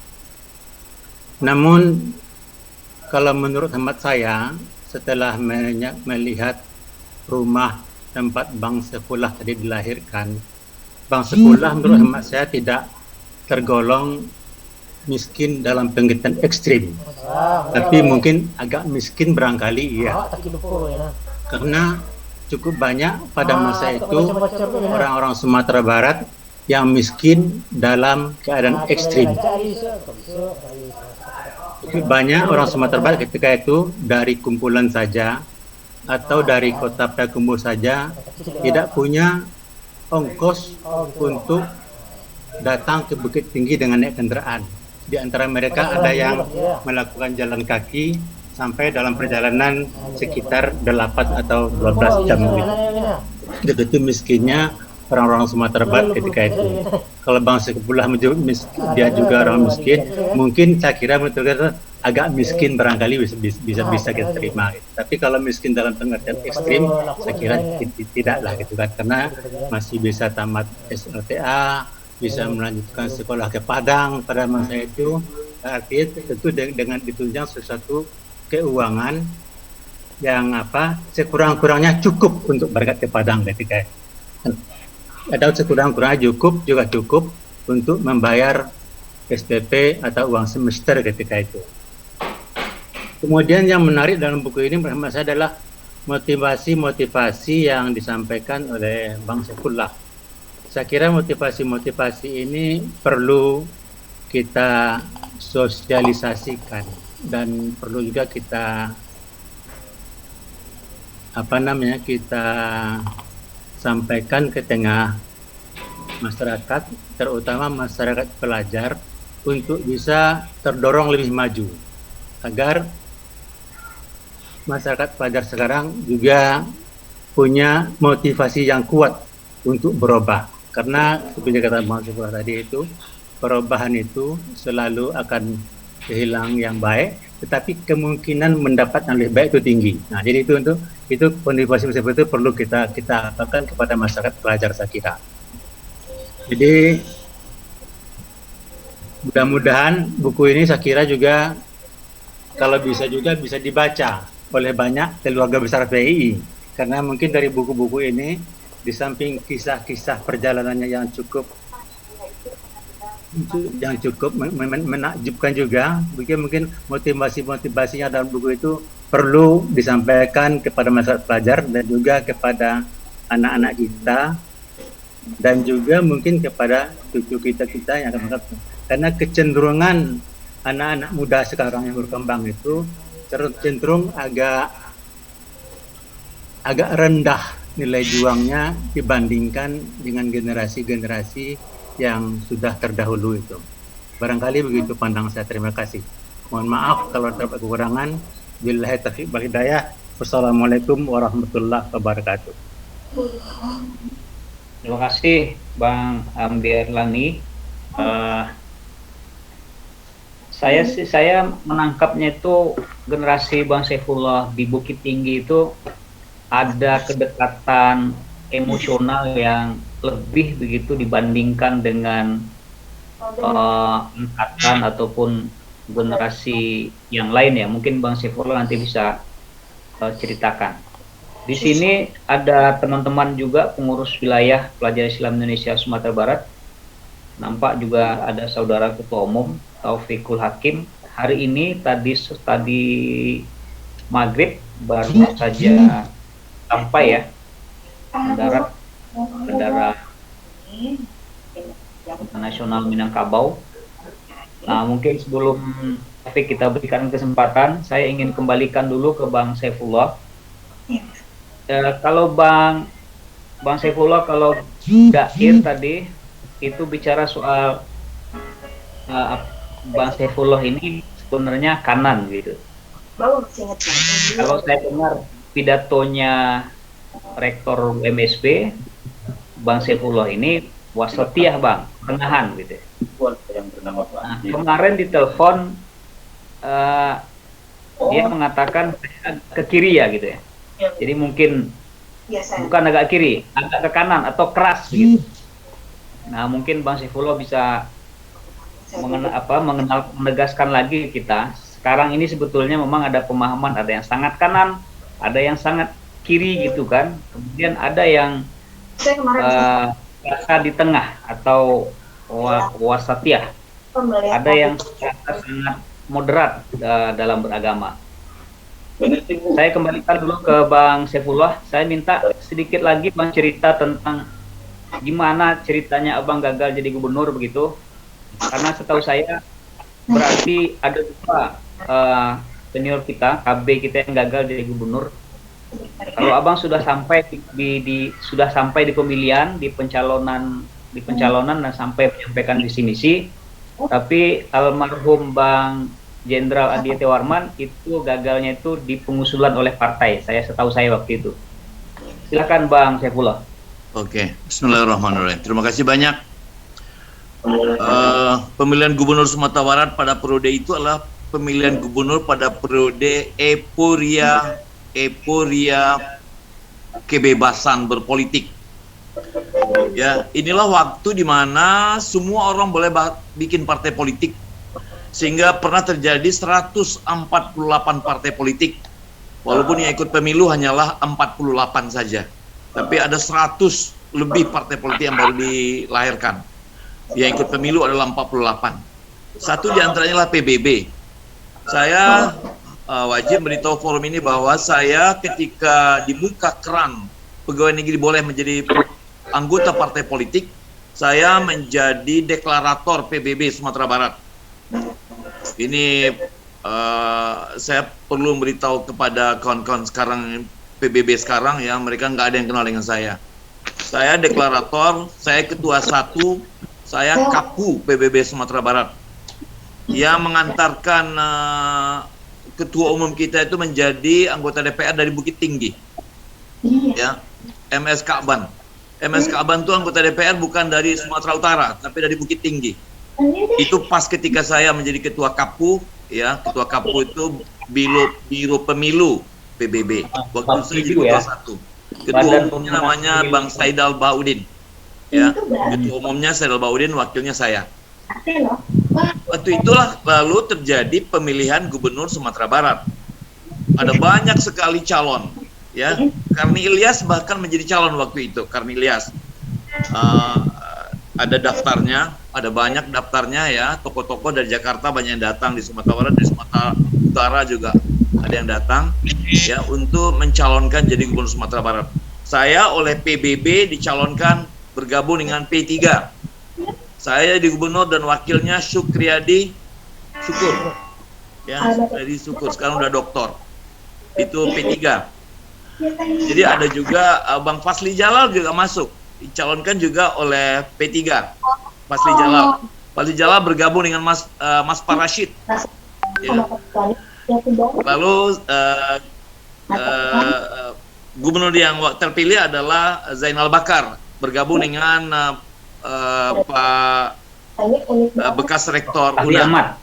S2: Namun kalau menurut hemat saya, setelah melihat rumah tempat Bang Saifullah tadi dilahirkan, Bang Saifullah menurut hemat saya tidak tergolong miskin dalam pengertian ekstrim, tapi mungkin agak miskin barangkali iya, karena cukup banyak pada masa itu orang-orang Sumatera Barat yang miskin dalam keadaan ekstrim. Banyak orang Sumatera Barat ketika itu dari kumpulan saja atau dari kota Payakumbuh saja tidak punya ongkos untuk datang ke Bukit Tinggi dengan naik kendaraan. Di antara mereka ada yang melakukan jalan kaki sampai dalam perjalanan sekitar 8 atau 12 jam. Itu miskinnya orang-orang Sumatera Barat ketika itu. Kalau Bang Saifullah dia juga orang miskin, mungkin saya kira agak miskin barangkali bisa kita terima. Tapi kalau miskin dalam pengertian ekstrim, saya kira tidaklah gitu kan, karena masih bisa tamat SLTA, bisa melanjutkan sekolah ke Padang pada masa itu. Artinya tentu dengan ditunjang sesuatu keuangan yang sekurang-kurangnya cukup untuk berangkat ke Padang ketika itu. Atau sekurang-kurangnya cukup untuk membayar SPP atau uang semester ketika itu. Kemudian yang menarik dalam buku ini menurut saya adalah motivasi-motivasi yang disampaikan oleh Bang Saifullah. Saya kira motivasi-motivasi ini perlu kita sosialisasikan dan perlu juga kita kita sampaikan ke tengah masyarakat, terutama masyarakat pelajar, untuk bisa terdorong lebih maju agar masyarakat pelajar sekarang juga punya motivasi yang kuat untuk berubah. Karena seperti kata Bang Saifullah tadi itu, perubahan itu selalu akan kehilangan yang baik, tetapi kemungkinan mendapat yang lebih baik itu tinggi. Nah, jadi itu motivasi seperti itu perlu kita apakan kepada masyarakat pelajar saya kira. Jadi mudah-mudahan buku ini saya kira juga kalau bisa dibaca oleh banyak keluarga besar PII, karena mungkin dari buku-buku ini di samping kisah-kisah perjalanannya yang cukup menakjubkan juga, mungkin motivasinya dalam buku itu perlu disampaikan kepada masyarakat pelajar dan juga kepada anak-anak kita dan juga mungkin kepada cucu kita yang akan datang. Karena kecenderungan anak-anak muda sekarang yang berkembang itu cenderung agak rendah nilai juangnya dibandingkan dengan generasi-generasi yang sudah terdahulu itu. Barangkali begitu pandang saya. Terima kasih. Mohon maaf kalau terdapat kekurangan. Billahi taufiq wal hidayah. Wassalamualaikum warahmatullahi wabarakatuh.
S3: Terima kasih Bang Amdi Erlani. Saya menangkapnya itu generasi Bang Saifullah di Bukit Tinggi itu ada kedekatan emosional yang lebih begitu dibandingkan dengan angkatan ataupun generasi yang lain ya. Mungkin Bang Saifullah nanti bisa ceritakan. Di sini ada teman-teman juga pengurus wilayah Pelajar Islam Indonesia Sumatera Barat. Nampak juga ada saudara Ketua Umum Taufikul Hakim. Hari ini tadi maghrib baru saja sampai ya mendarat Bandara Internasional Minangkabau. Nah, mungkin sebelum kita berikan kesempatan, saya ingin kembalikan dulu ke Bang Saifullah. Kalau Bang Saifullah, kalau Dair tadi itu bicara soal Bang Saifullah ini sebenarnya kanan gitu. Kalau saya dengar pidatonya Rektor MSB, Bang Saifullah ini wasatiyah Bang, tengahan gitu. Nah, kemarin di telepon dia mengatakan ke kiri ya gitu ya. Jadi mungkin bukan agak kiri, agak ke kanan atau keras gitu. Nah, mungkin Bang Saifullah bisa menegaskan lagi kita. Sekarang ini sebetulnya memang ada pemahaman, ada yang sangat kanan, ada yang sangat kiri gitu kan. Kemudian ada yang rasa di tengah atau wasatiyah. Ada yang sangat moderat dalam beragama. Saya kembalikan dulu ke Bang Saifullah. Saya minta sedikit lagi Bang cerita tentang gimana ceritanya Abang gagal jadi gubernur begitu. Karena setahu saya berarti ada dua senior kita, KB kita yang gagal jadi gubernur. Kalau Abang sudah sampai sudah sampai di pemilihan, di pencalonan dan sampai menyampaikan visi misi, tapi almarhum Bang Jenderal Adi Tewarman itu gagalnya itu di pengusulan oleh partai. Setahu saya waktu itu. Silakan Bang Saifullah.
S4: Oke, Bismillahirrahmanirrahim. Terima kasih banyak. Pemilihan gubernur Sumatera Barat pada periode itu adalah pemilihan gubernur pada periode euforia kebebasan berpolitik. Ya, inilah waktu di mana semua orang boleh bikin partai politik, sehingga pernah terjadi 148 partai politik, walaupun yang ikut pemilu hanyalah 48 saja, tapi ada 100 lebih partai politik yang baru dilahirkan. Yang ikut pemilu adalah 48. Satu di antaranya adalah PBB. Saya wajib memberitahu forum ini bahwa saya ketika dibuka keran pegawai negeri boleh menjadi anggota partai politik, saya menjadi deklarator PBB Sumatera Barat. Ini saya perlu memberitahu kepada kawan-kawan sekarang PBB sekarang ya, mereka nggak ada yang kenal dengan saya. Saya deklarator, saya ketua 1, saya Kapu PBB Sumatera Barat, yang mengantarkan ketua umum kita itu menjadi anggota DPR dari Bukit Tinggi, ya, MS Ka'ban. MS Ka'ban itu anggota DPR bukan dari Sumatera Utara, tapi dari Bukit Tinggi. Itu pas ketika saya menjadi ketua Kapu, ya, ketua Kapu itu biro pemilu PBB. Waktu saya jadi ketua 1. Ketua umumnya namanya Bang Saidal Baudin. Ya, ketua umumnya Saidal Baudin, wakilnya saya. Waktu itulah lalu terjadi pemilihan gubernur Sumatera Barat. Ada banyak sekali calon, ya. Karni Ilyas bahkan menjadi calon waktu itu. Karni Ilyas ada daftarnya, ada banyak daftarnya ya. Tokoh-tokoh dari Jakarta banyak yang datang, di Sumatera Barat, di Sumatera Utara juga ada yang datang, ya, untuk mencalonkan jadi gubernur Sumatera Barat. Saya oleh PBB dicalonkan bergabung dengan P3. Saya di gubernur dan wakilnya Syukriyadi Syukur. Ya, Syukriyadi Syukur, sekarang udah doktor. Itu P3. Jadi ada juga Bang Fasli Jalal juga masuk, dicalonkan juga oleh P3. Fasli Jalal. Fasli Jalal bergabung dengan Mas Parashid. Ya. Lalu gubernur yang terpilih adalah Zainal Bakar, bergabung dengan Pak bekas rektor UNA.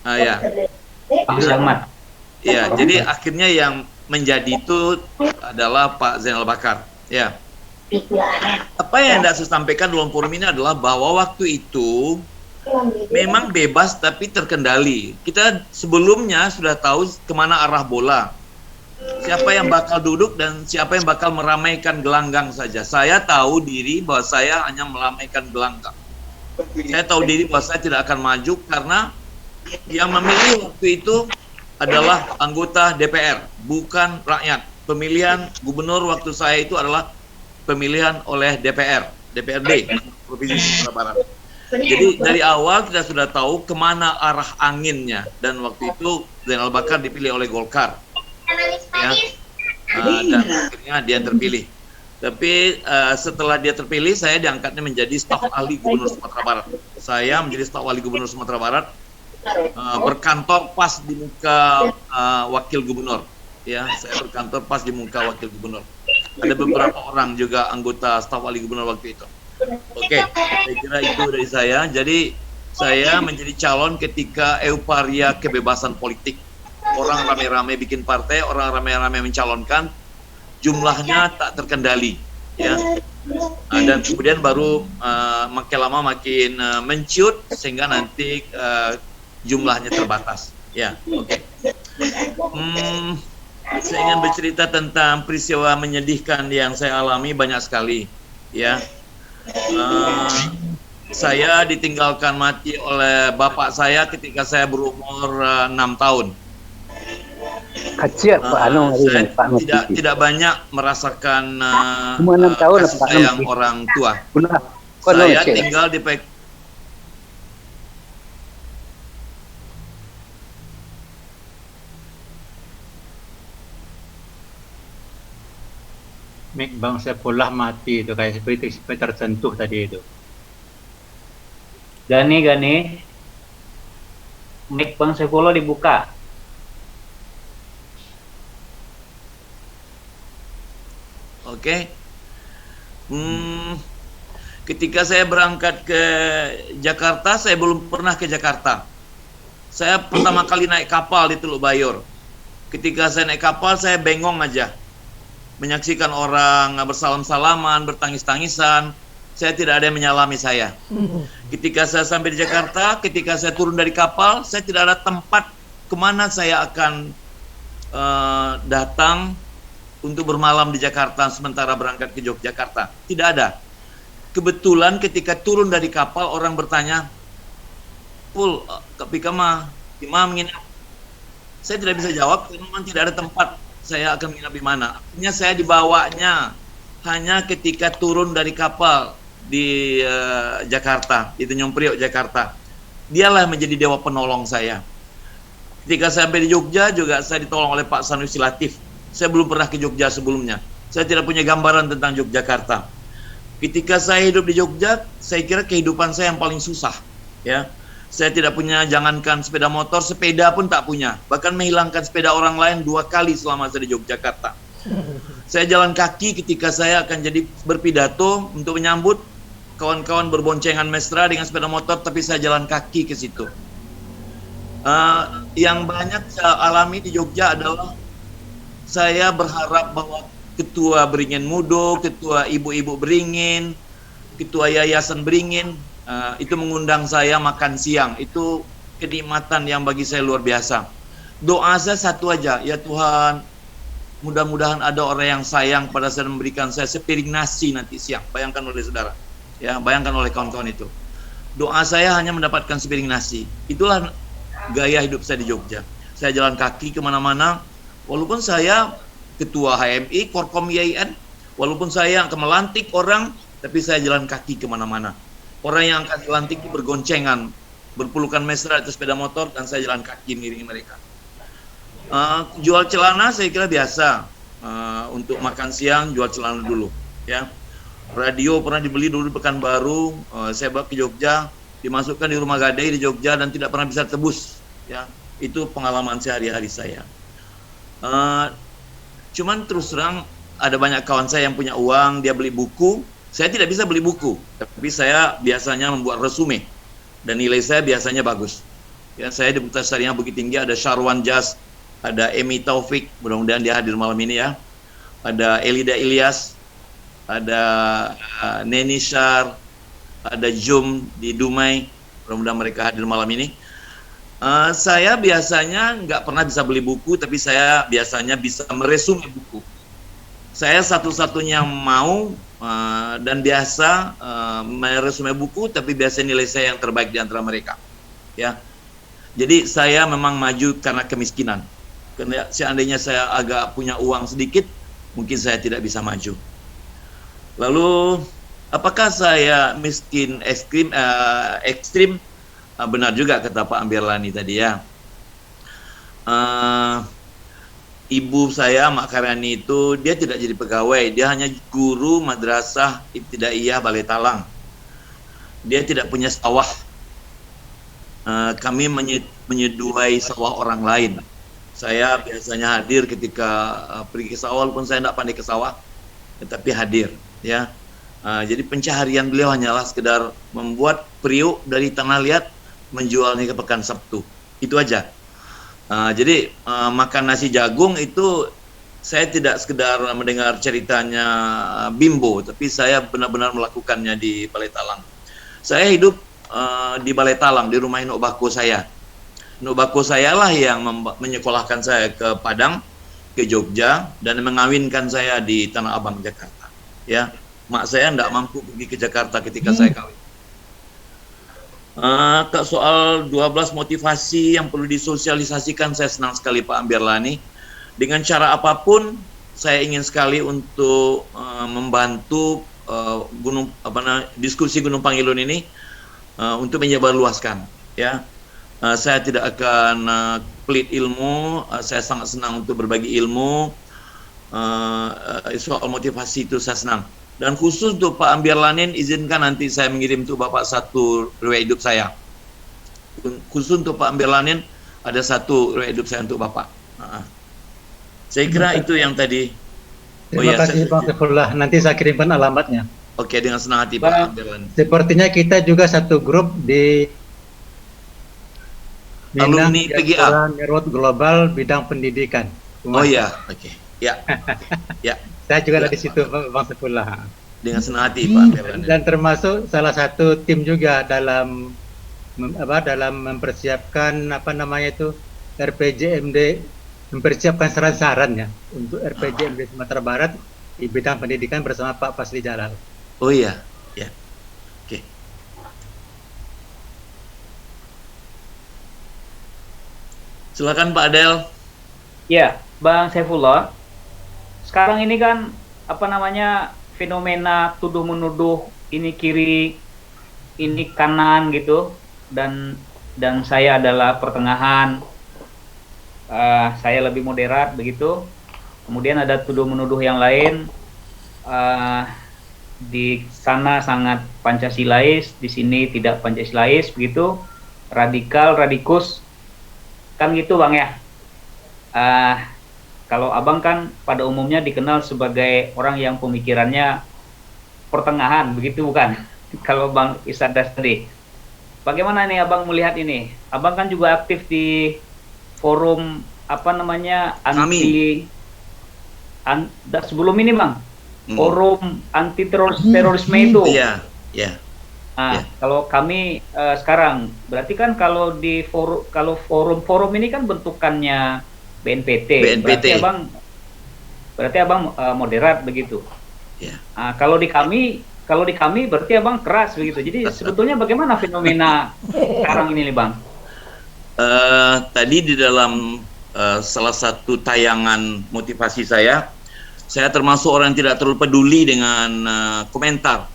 S4: Ya. Ya, jadi akhirnya yang menjadi itu adalah Pak Zainal Bakar. Ya. Apa yang saya sampaikan dalam forum ini adalah bahwa waktu itu memang bebas tapi terkendali. Kita sebelumnya sudah tahu kemana arah bola, siapa yang bakal duduk dan siapa yang bakal meramaikan gelanggang saja. Saya tahu diri bahwa saya hanya meramaikan gelanggang. Saya tahu diri bahwa saya tidak akan maju karena yang memilih waktu itu adalah anggota DPR, bukan rakyat. Pemilihan gubernur waktu saya itu adalah pemilihan oleh DPRD Provinsi Sumatera Barat. Jadi dari awal kita sudah tahu kemana arah anginnya, dan waktu itu Zainal Bakar dipilih oleh Golkar, ya, dan akhirnya dia terpilih. Tapi setelah dia terpilih, saya diangkatnya menjadi staf ahli gubernur Sumatera Barat. Saya menjadi staf ahli gubernur Sumatera Barat, berkantor pas di muka wakil gubernur. Ya, saya berkantor pas di muka wakil gubernur. Ada beberapa orang juga anggota staf ahli gubernur waktu itu. Oke, saya kira itu dari saya. Jadi saya menjadi calon ketika euforia kebebasan politik. Orang rame-rame bikin partai, orang rame-rame mencalonkan, jumlahnya tak terkendali. Ya, dan kemudian baru makin lama makin menciut sehingga nanti jumlahnya terbatas. Ya, oke. Saya ingin bercerita tentang peristiwa menyedihkan yang saya alami banyak sekali. Ya, saya ditinggalkan mati oleh bapak saya ketika saya berumur 6 tahun.
S8: Kecil
S4: Saya tidak banyak merasakan
S8: Cuma 6 tahun,
S4: kasih
S8: Pak.
S4: sayang orang tua.
S8: Benar.
S4: Saya tinggal di
S2: Mik Bang Saifullah mati itu kayak seperti tersentuh tadi itu.
S3: Gani, mic Bang Saifullah dibuka.
S4: Oke. Ketika saya berangkat ke Jakarta, saya belum pernah ke Jakarta. Saya pertama kali naik kapal di Teluk Bayor. Ketika saya naik kapal, saya bengong aja. Menyaksikan orang bersalam-salaman, bertangis-tangisan. Saya tidak ada yang menyalami saya. Ketika saya sampai di Jakarta, ketika saya turun dari kapal, saya tidak ada tempat kemana saya akan datang untuk bermalam di Jakarta sementara berangkat ke Yogyakarta. Tidak ada. Kebetulan ketika turun dari kapal, orang bertanya, "Pul, kapika mah, di mana menginap?" Saya tidak bisa jawab karena memang tidak ada tempat saya akan menginap di mana. Akhirnya saya dibawanya hanya ketika turun dari kapal di Jakarta, di Tanjung Priok, Jakarta. Dialah menjadi dewa penolong saya. Ketika sampai di Jogja juga saya ditolong oleh Pak Sanusi Latif. Saya belum pernah ke Jogja sebelumnya. Saya tidak punya gambaran tentang Yogyakarta. Ketika saya hidup di Jogja, saya kira kehidupan saya yang paling susah. Ya, saya tidak punya, jangankan sepeda motor, sepeda pun tak punya. Bahkan menghilangkan sepeda orang lain 2 kali selama saya di Yogyakarta. Saya jalan kaki ketika saya akan jadi berpidato untuk menyambut kawan-kawan berboncengan mesra dengan sepeda motor, tapi saya jalan kaki ke situ. Yang banyak saya alami di Jogja adalah saya berharap bahwa ketua Beringin Mudo, ketua ibu-ibu Beringin, ketua yayasan Beringin itu mengundang saya makan siang. Itu kenikmatan yang bagi saya luar biasa. Doa saya satu aja, ya Tuhan, mudah-mudahan ada orang yang sayang pada saya, memberikan saya sepiring nasi nanti siang. Bayangkan oleh saudara, ya, bayangkan oleh kawan-kawan itu. Doa saya hanya mendapatkan sepiring nasi. Itulah gaya hidup saya di Jogja. Saya jalan kaki kemana-mana. Walaupun saya ketua HMI, Korkom IAIN, walaupun saya akan melantik orang, tapi saya jalan kaki kemana-mana. Orang yang akan dilantik itu bergoncengan, berpelukan mesra atas sepeda motor, dan saya jalan kaki mengiringi mereka. Jual celana saya kira biasa. Untuk makan siang jual celana dulu. Ya, radio pernah dibeli dulu di Pekanbaru. Saya bawa ke Jogja, dimasukkan di rumah gadai di Jogja dan tidak pernah bisa tebus. Ya, itu pengalaman sehari-hari saya. Cuman terus terang ada banyak kawan saya yang punya uang, dia beli buku. Saya tidak bisa beli buku, tapi saya biasanya membuat resume dan nilai saya biasanya bagus. Ya, saya di Buta Syariah Bukit Tinggi ada Syarwan Jas, ada Emi Taufik, mudah-mudahan dia hadir malam ini ya. Ada Elida Ilyas, ada Neni Syar, ada Jum di Dumai, mudah-mudahan mereka hadir malam ini. Saya biasanya nggak pernah bisa beli buku, tapi saya biasanya bisa meresume buku. Saya satu-satunya yang mau dan biasa meresume buku, tapi biasanya nilai saya yang terbaik di antara mereka. Ya, jadi saya memang maju karena kemiskinan. Karena seandainya saya agak punya uang sedikit, mungkin saya tidak bisa maju. Lalu, apakah saya miskin ekstrim? Benar juga kata Pak Ambirlani tadi ya. Ibu saya, Mak Karyani itu, dia tidak jadi pegawai, dia hanya guru madrasah ibtidaiyah Balai Talang. Dia tidak punya sawah. Kami menyeduai sawah orang lain. Saya biasanya hadir ketika pergi ke sawah, walaupun saya tidak pandai ke sawah, tetapi hadir. Ya. Jadi pencaharian beliau hanyalah sekedar membuat periuk dari tanah liat, menjualnya ke Pekan Sabtu. Itu aja. Jadi makan nasi jagung itu saya tidak sekedar mendengar ceritanya Bimbo, tapi saya benar-benar melakukannya di Balai Talang. Saya hidup di Balai Talang, di rumah Induk Bako saya. Induk Bako saya lah yang menyekolahkan saya ke Padang, ke Jogja, dan mengawinkan saya di Tanah Abang, Jakarta. Ya, mak saya tidak mampu pergi ke Jakarta ketika saya kawin. Ke soal 12 motivasi yang perlu disosialisasikan, saya senang sekali Pak Ambiarlani. Dengan cara apapun, saya ingin sekali untuk membantu diskusi Gunung Pangilun ini untuk menyebarluaskan. Ya, saya tidak akan pelit ilmu. Saya sangat senang untuk berbagi ilmu. Soal motivasi itu saya senang. Dan khusus untuk Pak Ambiarlanin, izinkan nanti saya mengirim untuk Bapak satu riwayat hidup saya. Khusus untuk Pak Ambiarlanin, ada satu riwayat hidup saya untuk Bapak. Saya kira itu yang tadi.
S2: Terima kasih Bang Saifullah. Nanti saya kirimkan alamatnya.
S4: Oke, dengan senang hati Pak Ambiarlanin.
S2: Sepertinya kita juga satu grup di
S4: Alumni PGA
S2: Merot Global bidang pendidikan.
S4: Oh ya, oke. Ya. Ya.
S2: Saya juga ada di situ Bang Saifullah.
S4: Dengan senang hati Pak Ambiarlanin.
S2: Dan termasuk salah satu tim juga dalam mempersiapkan RPJMD, mempersiapkan saran-sarannya untuk RPJMD Sumatera Barat di bidang pendidikan bersama Pak Fasli Jalal.
S4: Oh iya, ya. Oke. Silakan Pak Adel.
S3: Ya, Bang Saifullah. Sekarang ini kan fenomena tuduh menuduh, ini kiri, ini kanan gitu, dan saya adalah pertengahan. Saya lebih moderat begitu. Kemudian ada tuduh menuduh yang lain, di sana sangat Pancasilais, di sini tidak Pancasilais begitu, radikal, radikus, kan gitu Bang ya. Kalau Abang kan pada umumnya dikenal sebagai orang yang pemikirannya pertengahan begitu bukan? Kalau Bang Isadas tadi, bagaimana nih Abang melihat ini? Abang kan juga aktif di forum sebelum ini Bang, forum anti terorisme itu.
S4: Iya, iya.
S3: Kalau kami sekarang berarti kan kalau di forum ini kan bentukannya BNPT. Berarti abang moderat begitu.
S4: Yeah.
S3: Kalau di kami berarti abang keras begitu. Jadi sebetulnya bagaimana fenomena sekarang ini nih Bang?
S4: Tadi di dalam salah satu tayangan motivasi saya termasuk orang yang tidak terlalu peduli dengan komentar.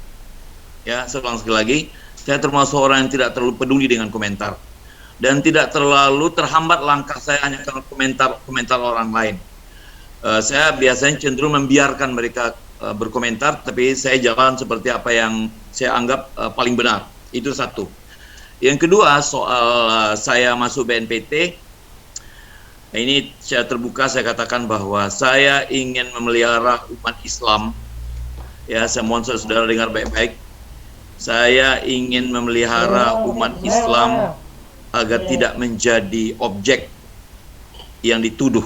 S4: Ya, saya ulang sekali lagi, saya termasuk orang yang tidak terlalu peduli dengan komentar dan tidak terlalu terhambat langkah saya hanya karena komentar orang lain. Saya biasanya cenderung membiarkan mereka berkomentar, tapi saya jalan seperti apa yang saya anggap paling benar. Itu satu. Yang kedua, soal saya masuk BNPT, ini saya terbuka, saya katakan bahwa saya ingin memelihara umat Islam. Ya, saya mohon saudara dengar baik-baik. Saya ingin memelihara umat Islam agar tidak menjadi objek yang dituduh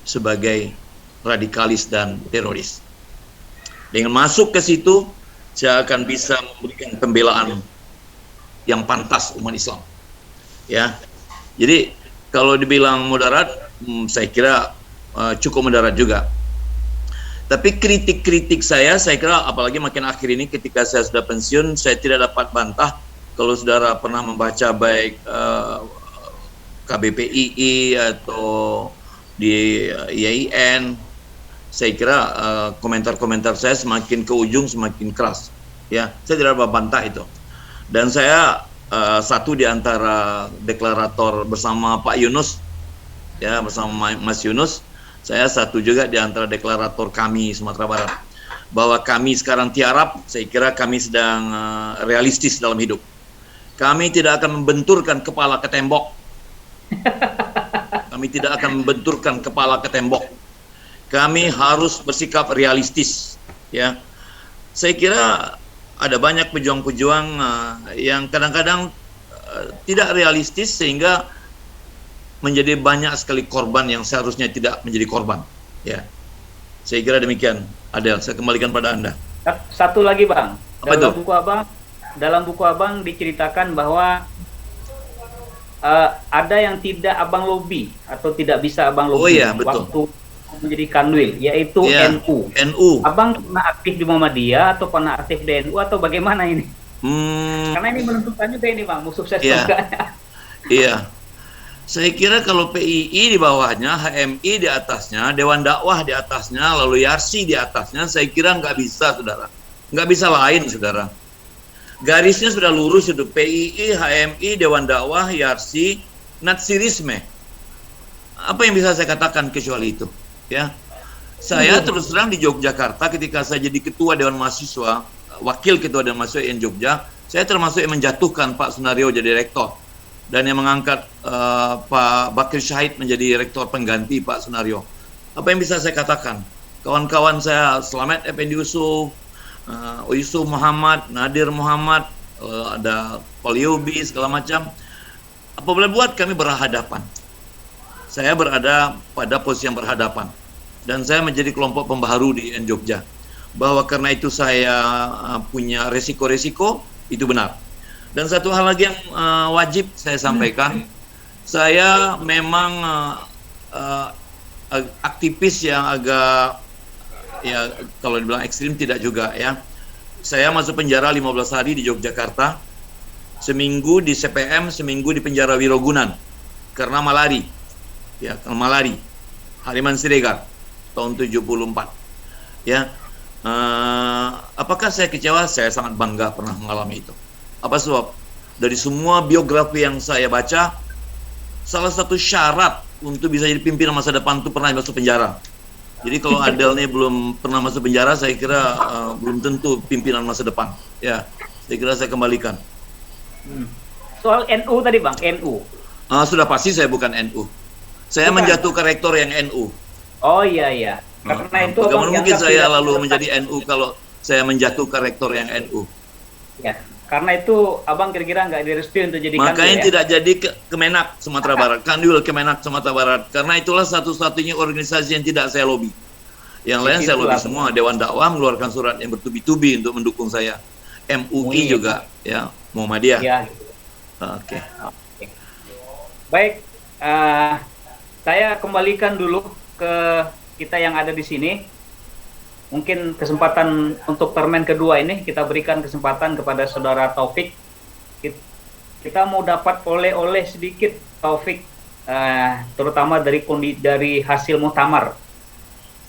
S4: sebagai radikalis dan teroris. Dengan masuk ke situ, saya akan bisa memberikan pembelaan yang pantas umat Islam. Ya, jadi kalau dibilang moderat, saya kira cukup moderat juga. Tapi kritik-kritik saya kira apalagi makin akhir ini ketika saya sudah pensiun, saya tidak dapat bantah kalau saudara pernah membaca baik KBPII atau di IAIN, saya kira komentar-komentar saya semakin ke ujung semakin keras. Ya, saya tidak dapat bantah itu. Dan saya satu di antara deklarator bersama Pak Yunus, ya bersama Mas Yunus. Saya satu juga di antara deklarator kami Sumatera Barat. Bahwa kami sekarang tiarap, saya kira kami sedang realistis dalam hidup. Kami tidak akan membenturkan kepala ke tembok. Kami tidak akan membenturkan kepala ke tembok. Kami harus bersikap realistis. Ya, saya kira ada banyak pejuang-pejuang yang kadang-kadang tidak realistis sehingga menjadi banyak sekali korban yang seharusnya tidak menjadi korban. Ya, saya kira demikian. Adel, saya kembalikan pada Anda.
S3: Satu lagi Bang,
S4: Apa
S3: dalam
S4: itu?
S3: buku abang diceritakan bahwa ada yang tidak abang lobby atau tidak bisa abang lobby
S4: Oh iya, betul.
S3: waktu menjadi kanwil, yaitu
S4: Iya,
S3: NU.
S4: NU.
S3: Abang pernah aktif di Muhammadiyah atau pernah aktif di NU atau bagaimana ini? Karena ini menentukan juga ini Bang, sukses
S4: Iya.
S3: enggaknya.
S4: Iya. Saya kira kalau PII di bawahnya, HMI di atasnya, Dewan Dakwah di atasnya, lalu YARSI di atasnya, saya kira nggak bisa, saudara. Nggak bisa lain, saudara. Garisnya sudah lurus itu, PII, HMI, Dewan Dakwah, YARSI, Natsirisme. Apa yang bisa saya katakan kecuali itu? Ya, saya terus terang di Yogyakarta ketika saya jadi ketua Dewan Mahasiswa, wakil ketua Dewan Mahasiswa yang Jogja, saya termasuk yang menjatuhkan Pak Sunario jadi rektor dan yang mengangkat Pak Bakir Syahid menjadi rektor pengganti Pak Sunario. Apa yang bisa saya katakan? Kawan-kawan saya, Slamet Effendi Yusuf, Yusuf Muhammad, Nadir Muhammad, ada Polyubi, segala macam. Apa boleh buat kami berhadapan. Saya berada pada posisi yang berhadapan. Dan saya menjadi kelompok pembaharu di Jogja. Bahwa karena itu saya punya resiko-resiko, itu benar. Dan satu hal lagi yang wajib saya sampaikan, saya memang aktivis yang agak, ya kalau dibilang ekstrim tidak juga ya. Saya masuk penjara 15 hari di Yogyakarta, seminggu di CPM, seminggu di penjara Wirogunan karena malari, ya karena malari, Hariman Siregar tahun 74, ya. Apakah saya kecewa? Saya sangat bangga pernah mengalami itu. Apa sebab? Dari semua biografi yang saya baca, salah satu syarat untuk bisa jadi pimpinan masa depan itu pernah masuk penjara. Jadi kalau Adel nih belum pernah masuk penjara, saya kira belum tentu pimpinan masa depan. Ya, saya kira saya kembalikan.
S3: Soal NU tadi Bang, NU.
S4: Sudah pasti saya bukan NU. Saya menjatuhkan rektor yang NU.
S3: Oh iya. Karena itu
S4: bagaimana
S3: Abang
S4: mungkin
S3: dianggap
S4: saya
S3: tidak
S4: lalu
S3: berlepas.
S4: menjadi NU kalau saya menjatuhkan rektor yang NU?
S3: Ya, karena itu Abang kira-kira nggak direstui untuk jadi kanwil
S4: Makanya
S3: ya?
S4: tidak jadi Kemenak Sumatera Barat, Kanwil Kemenak Sumatera Barat. Karena itulah satu-satunya organisasi yang tidak saya lobby. Yang lain saya lobby semua. Dewan Dakwah mengeluarkan surat yang bertubi-tubi untuk mendukung saya. MUI juga, ya, Muhammadiyah.
S3: Ya.
S4: Oke.
S3: Baik, saya kembalikan dulu ke kita yang ada di sini. Mungkin kesempatan untuk termen kedua ini kita berikan kesempatan kepada saudara Taufik. Kita mau dapat oleh-oleh sedikit Taufik, terutama dari hasil muktamar.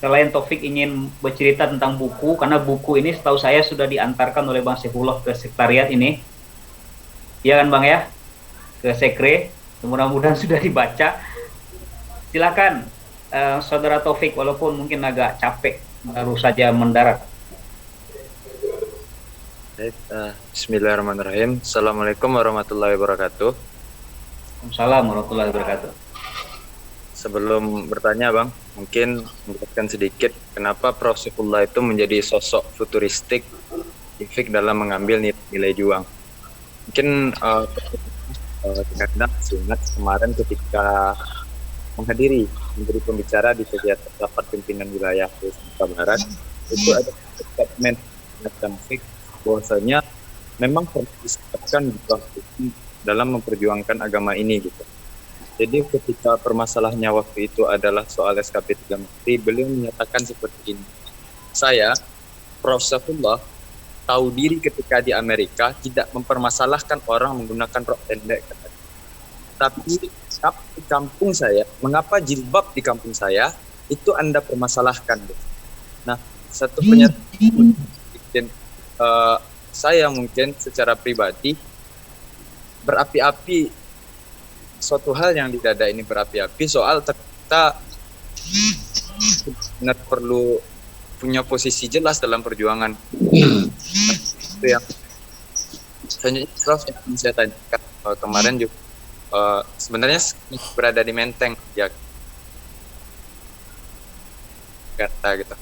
S3: Selain Taufik ingin bercerita tentang buku, karena buku ini setahu saya sudah diantarkan oleh Bang Saifullah ke sekretariat ini, ya kan Bang ya, ke sekre. Mudah-mudahan sudah dibaca. Silakan saudara Taufik, walaupun mungkin agak capek baru saja mendarat.
S12: Baik, bismillahirrahmanirrahim. Assalamualaikum warahmatullahi wabarakatuh.
S3: Waalaikumsalam warahmatullahi wabarakatuh.
S12: Sebelum bertanya Bang, mungkin menjelaskan sedikit kenapa Prof. Saifullah itu menjadi sosok futuristik dalam mengambil nilai juang. Mungkin karena ingat kemarin ketika menjadi pembicara di kegiatan rapat pimpinan wilayah Sumatera Barat, itu ada statement Taufik bahwasanya memang perlu disebutkan dalam memperjuangkan agama ini gitu. Jadi ketika permasalahannya waktu itu adalah soal SKP 3 Menteri, beliau menyatakan seperti ini. Saya, Prof. Saifullah, tahu diri ketika di Amerika tidak mempermasalahkan orang menggunakan rok pendek. Tapi di kampung saya, mengapa jilbab di kampung saya itu Anda permasalahkan? Nah, satu pernyataan saya mungkin secara pribadi berapi-api, suatu hal yang di dada ini berapi-api soal kita benar perlu punya posisi jelas dalam perjuangan. Itu yang selanjutnya Prof yang saya tanyakan kemarin juga sebenarnya berada di Menteng ya kata gitu.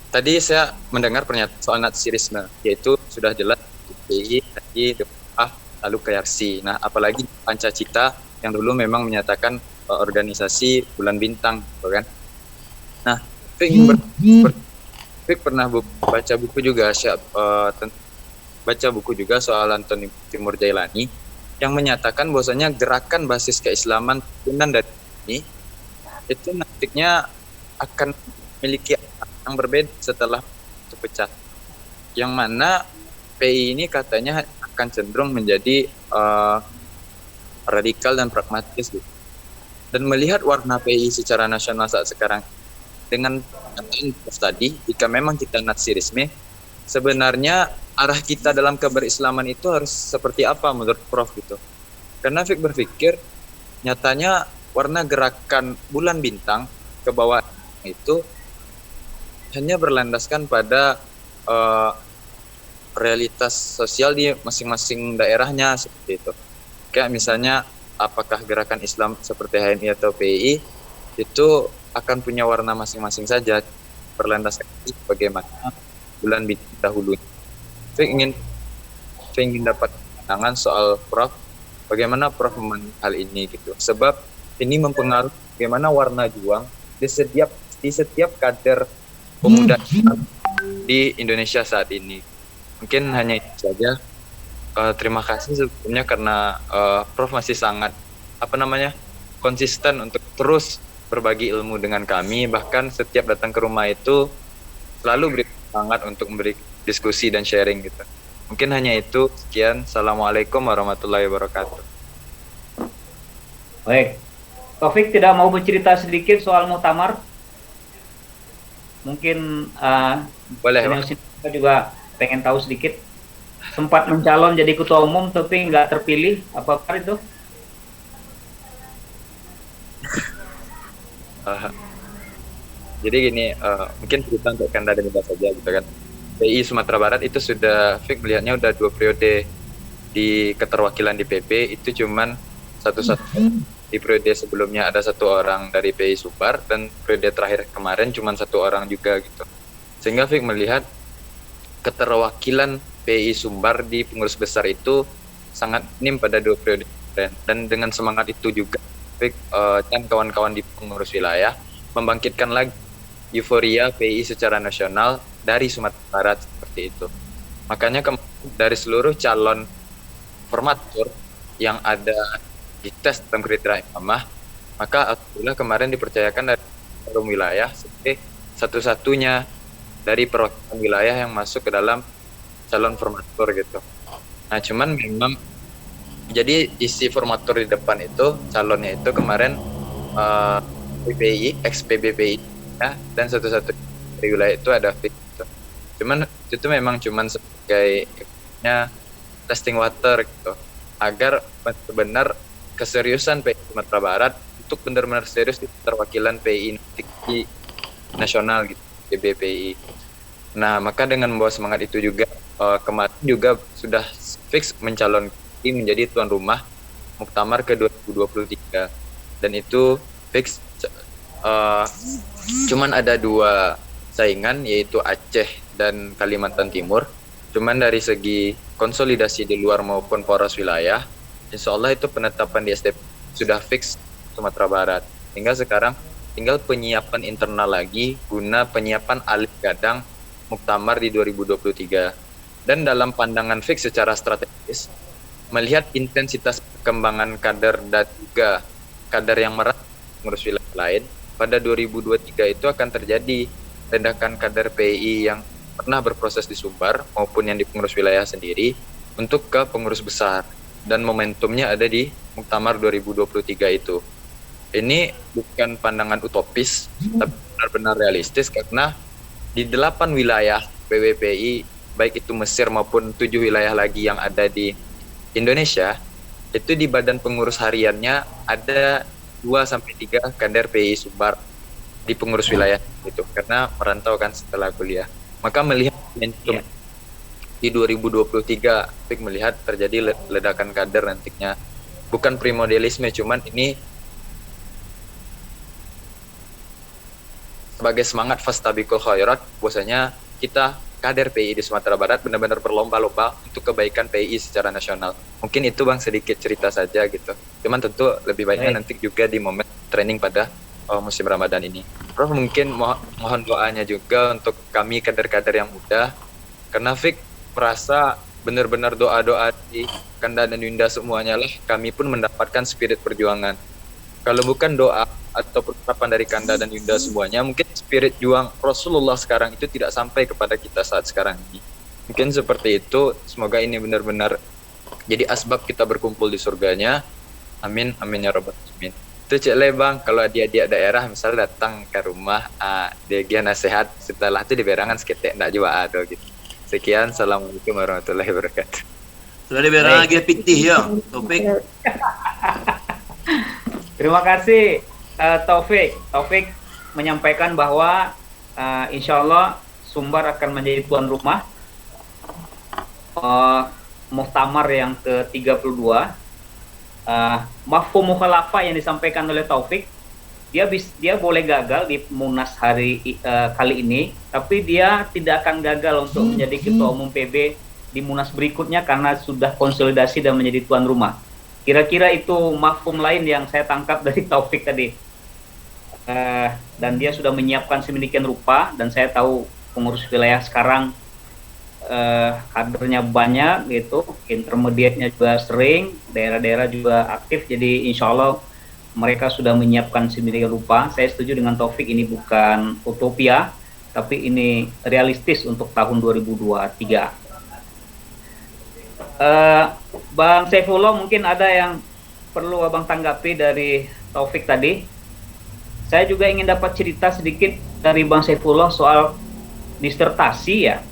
S12: Tadi saya mendengar pernyataan soal natsirisme, yaitu sudah jelas PI, lalu ke YARSI. Nah, apalagi Pancacita yang dulu memang menyatakan organisasi bulan bintang, gitu kan. Nah, Fik pernah baca buku juga baca buku juga soal Antoni Timur Jailani yang menyatakan bahwasanya gerakan basis keislaman turunan dari ini itu nantinya akan memiliki yang berbeda setelah pecah, yang mana PI ini katanya akan cenderung menjadi radikal dan pragmatis gitu. Dan melihat warna PI secara nasional saat sekarang dengan tadi, jika memang kita natsirisme, sebenarnya arah kita dalam keberislaman itu harus seperti apa menurut Prof gitu. Karena Fik berpikir nyatanya warna gerakan bulan bintang ke bawah itu hanya berlandaskan pada realitas sosial di masing-masing daerahnya seperti itu. Kayak misalnya apakah gerakan Islam seperti HMI atau PII itu akan punya warna masing-masing saja, berlandaskan bagaimana bulan bintang dahulu. Saya ingin dapat pandangan soal Prof, bagaimana Prof memandang hal ini gitu. Sebab ini mempengaruhi bagaimana warna juang di setiap kader pemuda di Indonesia saat ini. Mungkin hanya itu saja. Terima kasih sebelumnya karena Prof masih sangat konsisten untuk terus berbagi ilmu dengan kami. Bahkan setiap datang ke rumah itu selalu beri semangat untuk memberi diskusi dan sharing gitu. Mungkin hanya itu. Sekian. Assalamualaikum warahmatullahi wabarakatuh.
S3: Baik, Taufik tidak mau bercerita sedikit soal muktamar? Mungkin
S12: boleh,
S3: kita juga pengen tahu sedikit. Sempat mencalon jadi ketua umum tapi nggak terpilih, apa itu?
S12: Jadi gini, mungkin cerita untuk Kanda dan Mbak saja gitu kan. PI Sumatera Barat itu sudah Fik melihatnya udah 2 periode di keterwakilan di PP, itu cuman satu-satu. Di periode sebelumnya ada 1 orang dari PI Sumbar, dan periode terakhir kemarin cuma 1 orang juga gitu. Sehingga Fik melihat keterwakilan PI Sumbar di pengurus besar itu sangat minim pada 2 periode kemarin. Dan dengan semangat itu juga Fik dan kawan-kawan di pengurus wilayah membangkitkan lagi euforia PI secara nasional dari Sumatera Barat seperti itu. Makanya dari seluruh calon formatur yang ada di tes dalam kriteria imamah, maka alhamdulillah kemarin dipercayakan dari forum wilayah sebagai satu-satunya dari perwakilan wilayah yang masuk ke dalam calon formatur gitu. Nah cuman memang jadi isi formatur di depan itu calonnya itu kemarin PPI, ex-PBPI ya, dan satu-satu dari wilayah itu ada Fik gitu. Cuman itu memang cuman sebagai testing water gitu, agar benar-benar keseriusan PI Sumatera Barat untuk benar-benar serius di perwakilan PI nasional gitu, PBPI. Nah, maka dengan membawa semangat itu juga kemarin juga sudah fix mencalon menjadi tuan rumah Muktamar ke 2023, dan itu fix cuman ada 2 saingan, yaitu Aceh dan Kalimantan Timur. Cuman dari segi konsolidasi di luar maupun poros wilayah, insya Allah itu penetapan di SDP sudah fix Sumatera Barat. Hingga sekarang tinggal penyiapan internal lagi guna penyiapan alif gadang Muktamar di 2023. Dan dalam pandangan fix secara strategis, melihat intensitas perkembangan kader dan juga kader yang merata mengurus wilayah lain, pada 2023 itu akan terjadi ledakan kader PI yang pernah berproses di Sumbar maupun yang di pengurus wilayah sendiri untuk ke pengurus besar. Dan momentumnya ada di Muktamar 2023 itu. Ini bukan pandangan utopis, tapi benar-benar realistis, karena di 8 wilayah PWPI, baik itu Mesir maupun 7 wilayah lagi yang ada di Indonesia, itu di badan pengurus hariannya ada 2-3 kader PI Sumbar di pengurus wilayah itu, karena merantau kan setelah kuliah. Maka melihat momentum di 2023, Fik melihat terjadi ledakan kader nantinya. Bukan primodelisme, cuman ini sebagai semangat fastabiqul khairat, bahwasanya kita kader PI di Sumatera Barat benar-benar berlomba-lomba untuk kebaikan PI secara nasional. Mungkin itu Bang sedikit cerita saja gitu. Cuman tentu lebih baiknya nanti juga di momen training pada musim Ramadan ini. Prof mungkin mohon doanya juga untuk kami kader-kader yang muda, karena Fik merasa benar-benar doa-doa di Kanda dan Yunda semuanya lah kami pun mendapatkan spirit perjuangan. Kalau bukan doa atau perharapan dari Kanda dan Yunda semuanya, mungkin spirit juang Rasulullah sekarang itu tidak sampai kepada kita saat sekarang ini. Mungkin seperti itu. Semoga ini benar-benar jadi asbab kita berkumpul di surganya. Amin, amin ya rabbal alamin. Itu Cik Le Bang, kalau adik-adik daerah misal datang ke rumah, dia nasihat setelah itu diberangan seketek, enggak juga ada gitu. Sekian, assalamualaikum warahmatullahi wabarakatuh.
S4: Sudah diberangan lagi pitih ya, Taufik.
S3: Terima kasih Taufik. Taufik menyampaikan bahwa insya Allah Sumbar akan menjadi tuan rumah Muktamar yang ke-32. Mafhum mukhalafah yang disampaikan oleh Taufik, dia boleh gagal di Munas kali ini, tapi dia tidak akan gagal untuk menjadi ketua umum PB di Munas berikutnya karena sudah konsolidasi dan menjadi tuan rumah. Kira-kira itu mafhum lain yang saya tangkap dari Taufik tadi. Dan dia sudah menyiapkan sedemikian rupa, dan saya tahu pengurus wilayah sekarang kadernya banyak gitu, intermediate-nya juga sering, daerah-daerah juga aktif, jadi insya Allah mereka sudah menyiapkan sedemikian rupa. Saya setuju dengan Taufik, ini bukan utopia, tapi ini realistis untuk tahun 2023. Bang Saifullah, mungkin ada yang perlu Abang tanggapi dari Taufik tadi. Saya juga ingin dapat cerita sedikit dari Bang Saifullah soal disertasi ya.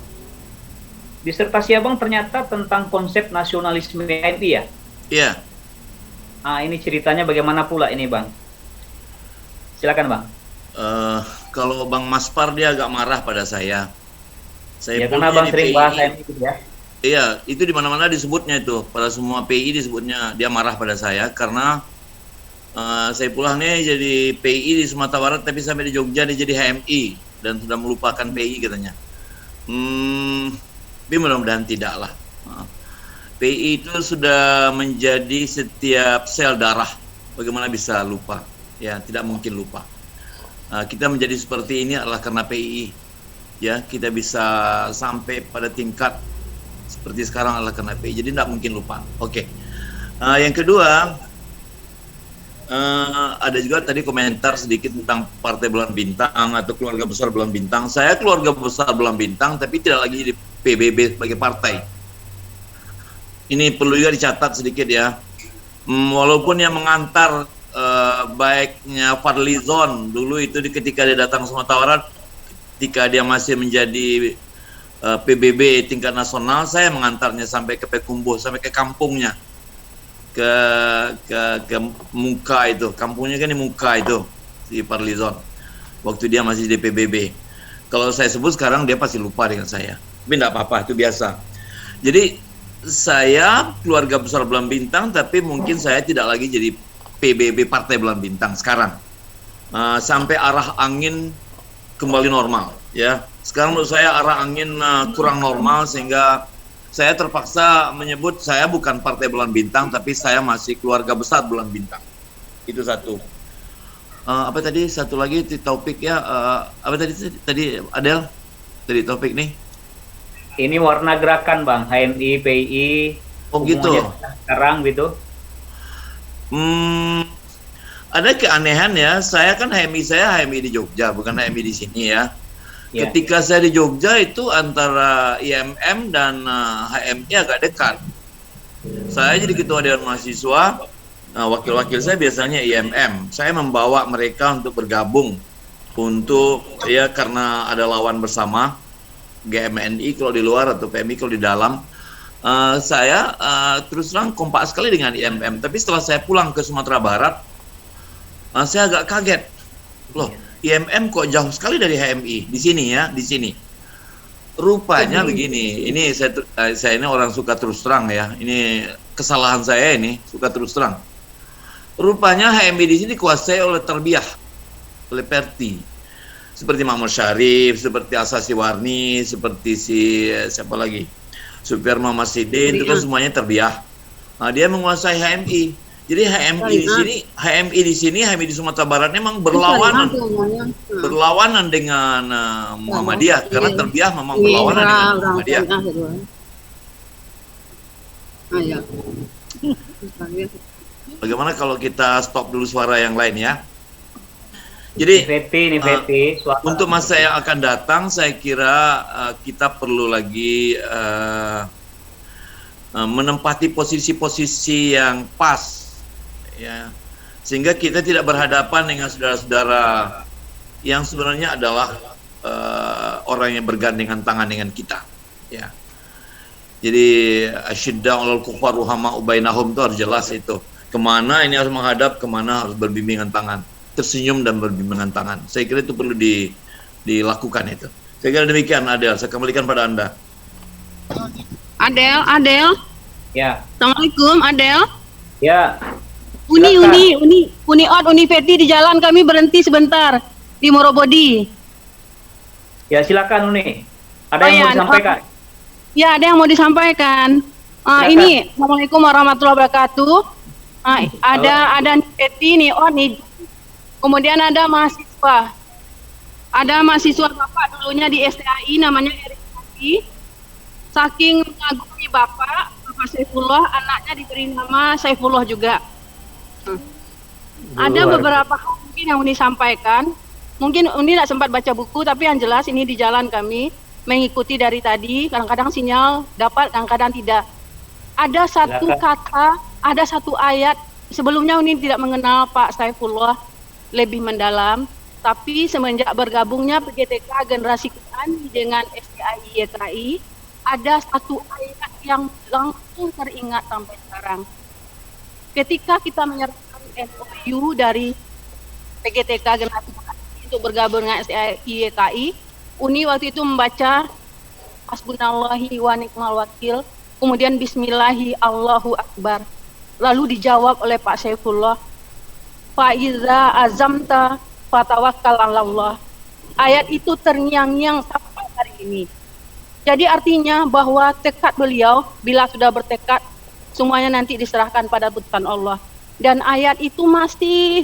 S3: Disertasi Abang ternyata tentang konsep nasionalisme HMI ya? Iya. Ini ceritanya bagaimana pula ini Bang? Silakan Bang.
S4: Kalau Bang Maspar dia agak marah pada saya.
S3: Ya karena Bang sering bahas HMI gitu ya.
S4: Iya, itu di mana-mana disebutnya itu. Pada semua PI disebutnya, dia marah pada saya karena saya pulang nih jadi PI di Sumatera Barat, tapi sampai di Jogja dia jadi HMI dan sudah melupakan PI katanya. Tapi mudah-mudahan tidak lah. PI itu sudah menjadi setiap sel darah. Bagaimana bisa lupa? Ya, tidak mungkin lupa. Kita menjadi seperti ini adalah karena PI. Ya, kita bisa sampai pada tingkat seperti sekarang adalah karena PI. Jadi tidak mungkin lupa. Oke. Yang kedua, ada juga tadi komentar sedikit tentang Partai Bulan Bintang atau keluarga besar Bulan Bintang. Saya keluarga besar Bulan Bintang, tapi tidak lagi di PBB sebagai partai. Ini perlu juga dicatat sedikit ya. Walaupun yang mengantar baiknya Fadlizon dulu itu ketika dia datang ke Sumatera Barat, ketika dia masih menjadi PBB tingkat nasional, saya mengantarnya sampai ke Pekumbuh, sampai ke kampungnya, ke Muka itu, kampungnya kan di Muka itu, si Fadlizon, waktu dia masih di PBB. Kalau saya sebut sekarang dia pasti lupa dengan saya, tapi tidak apa-apa, itu biasa. Jadi saya keluarga besar Bulan Bintang, tapi mungkin saya tidak lagi jadi PBB Partai Bulan Bintang sekarang, sampai arah angin kembali normal ya. Sekarang menurut saya arah angin kurang normal, sehingga saya terpaksa menyebut saya bukan Partai Bulan Bintang, tapi saya masih keluarga besar Bulan Bintang. Itu satu. Apa tadi satu lagi topik ya, apa tadi Adel, tadi topik nih.
S3: Ini warna gerakan Bang, HMI, PI.
S4: Oh gitu.
S3: Sekarang gitu.
S4: Ada keanehan ya. Saya kan HMI di Jogja, bukan HMI di sini ya. Ketika saya di Jogja itu antara IMM dan HMI agak dekat. Saya jadi ketua Dewan Mahasiswa, wakil-wakil saya biasanya IMM. Saya membawa mereka untuk bergabung untuk ya karena ada lawan bersama. GMNI kalau di luar atau PMI kalau di dalam. Saya terus terang kompak sekali dengan IMM. Tapi setelah saya pulang ke Sumatera Barat, saya agak kaget. Loh, IMM kok jauh sekali dari HMI di sini ya, di sini. Rupanya begini. Ini saya ini orang suka terus terang ya. Ini kesalahan saya ini, suka terus terang. Rupanya HMI di sini dikuasai oleh Terbiah, oleh Perti. Seperti Mahmud Syarif, seperti Asasi Warni, seperti siapa lagi? Supir Muhammad Sidin, itu kan semuanya Terbiah. Dia menguasai HMI. Jadi HMI di Sumatera Barat memang berlawanan dengan Muhammadiyah, karena Terbiah memang berlawanan dengan Muhammadiyah. Bagaimana kalau kita stop dulu suara yang lain ya? Jadi untuk masa yang akan datang, saya kira kita perlu lagi menempati posisi-posisi yang pas, ya, sehingga kita tidak berhadapan dengan saudara-saudara yang sebenarnya adalah orang yang bergandengan tangan dengan kita, ya. Jadi asyidda 'alal kuffar ruhama'u bainahum itu harus jelas itu. Kemana ini harus menghadap, kemana harus berbimbingan tangan, tersenyum dan berbimbingan tangan. Saya kira itu perlu dilakukan itu. Saya kira demikian, Adel. Saya kembalikan pada Anda.
S13: Adel.
S3: Ya.
S13: Assalamualaikum, Adel.
S3: Ya.
S13: Uni Feti di jalan, kami berhenti sebentar di Morobodi.
S3: Ya, silakan Uni. Ada yang mau disampaikan?
S13: Ya, ada yang mau disampaikan. Ini, Assalamualaikum warahmatullahi wabarakatuh. Ada Feti nih, kemudian ada mahasiswa. Ada mahasiswa Bapak dulunya di STAI, namanya Erik Feti. Saking mengagumi Bapak Saifullah, anaknya diberi nama Saifullah juga. Ada beberapa hal mungkin yang Uni sampaikan. Mungkin Uni tidak sempat baca buku, tapi yang jelas ini di jalan kami mengikuti dari tadi. Kadang-kadang sinyal dapat, kadang-kadang tidak. Ada satu kata, ada satu ayat. Sebelumnya Uni tidak mengenal Pak Saifullah lebih mendalam, tapi semenjak bergabungnya PGTK Generasi Kami dengan STAI YKI, ada satu ayat yang langsung teringat sampai sekarang. Ketika kita menyerahkan MOU dari PGTK Generasi Kami untuk bergabung dengan STAI YKI, Uni waktu itu membaca Hasbunallahi wa ni'mal wakil, kemudian Bismillahi Allahu Akbar. Lalu dijawab oleh Pak Saifullah, Fa'iza azamta fatawakkal 'alallah. Ayat itu terngiang-ngiang sampai hari ini. Jadi artinya bahwa tekad beliau, bila sudah bertekad, semuanya nanti diserahkan pada putusan Allah. Dan ayat itu masih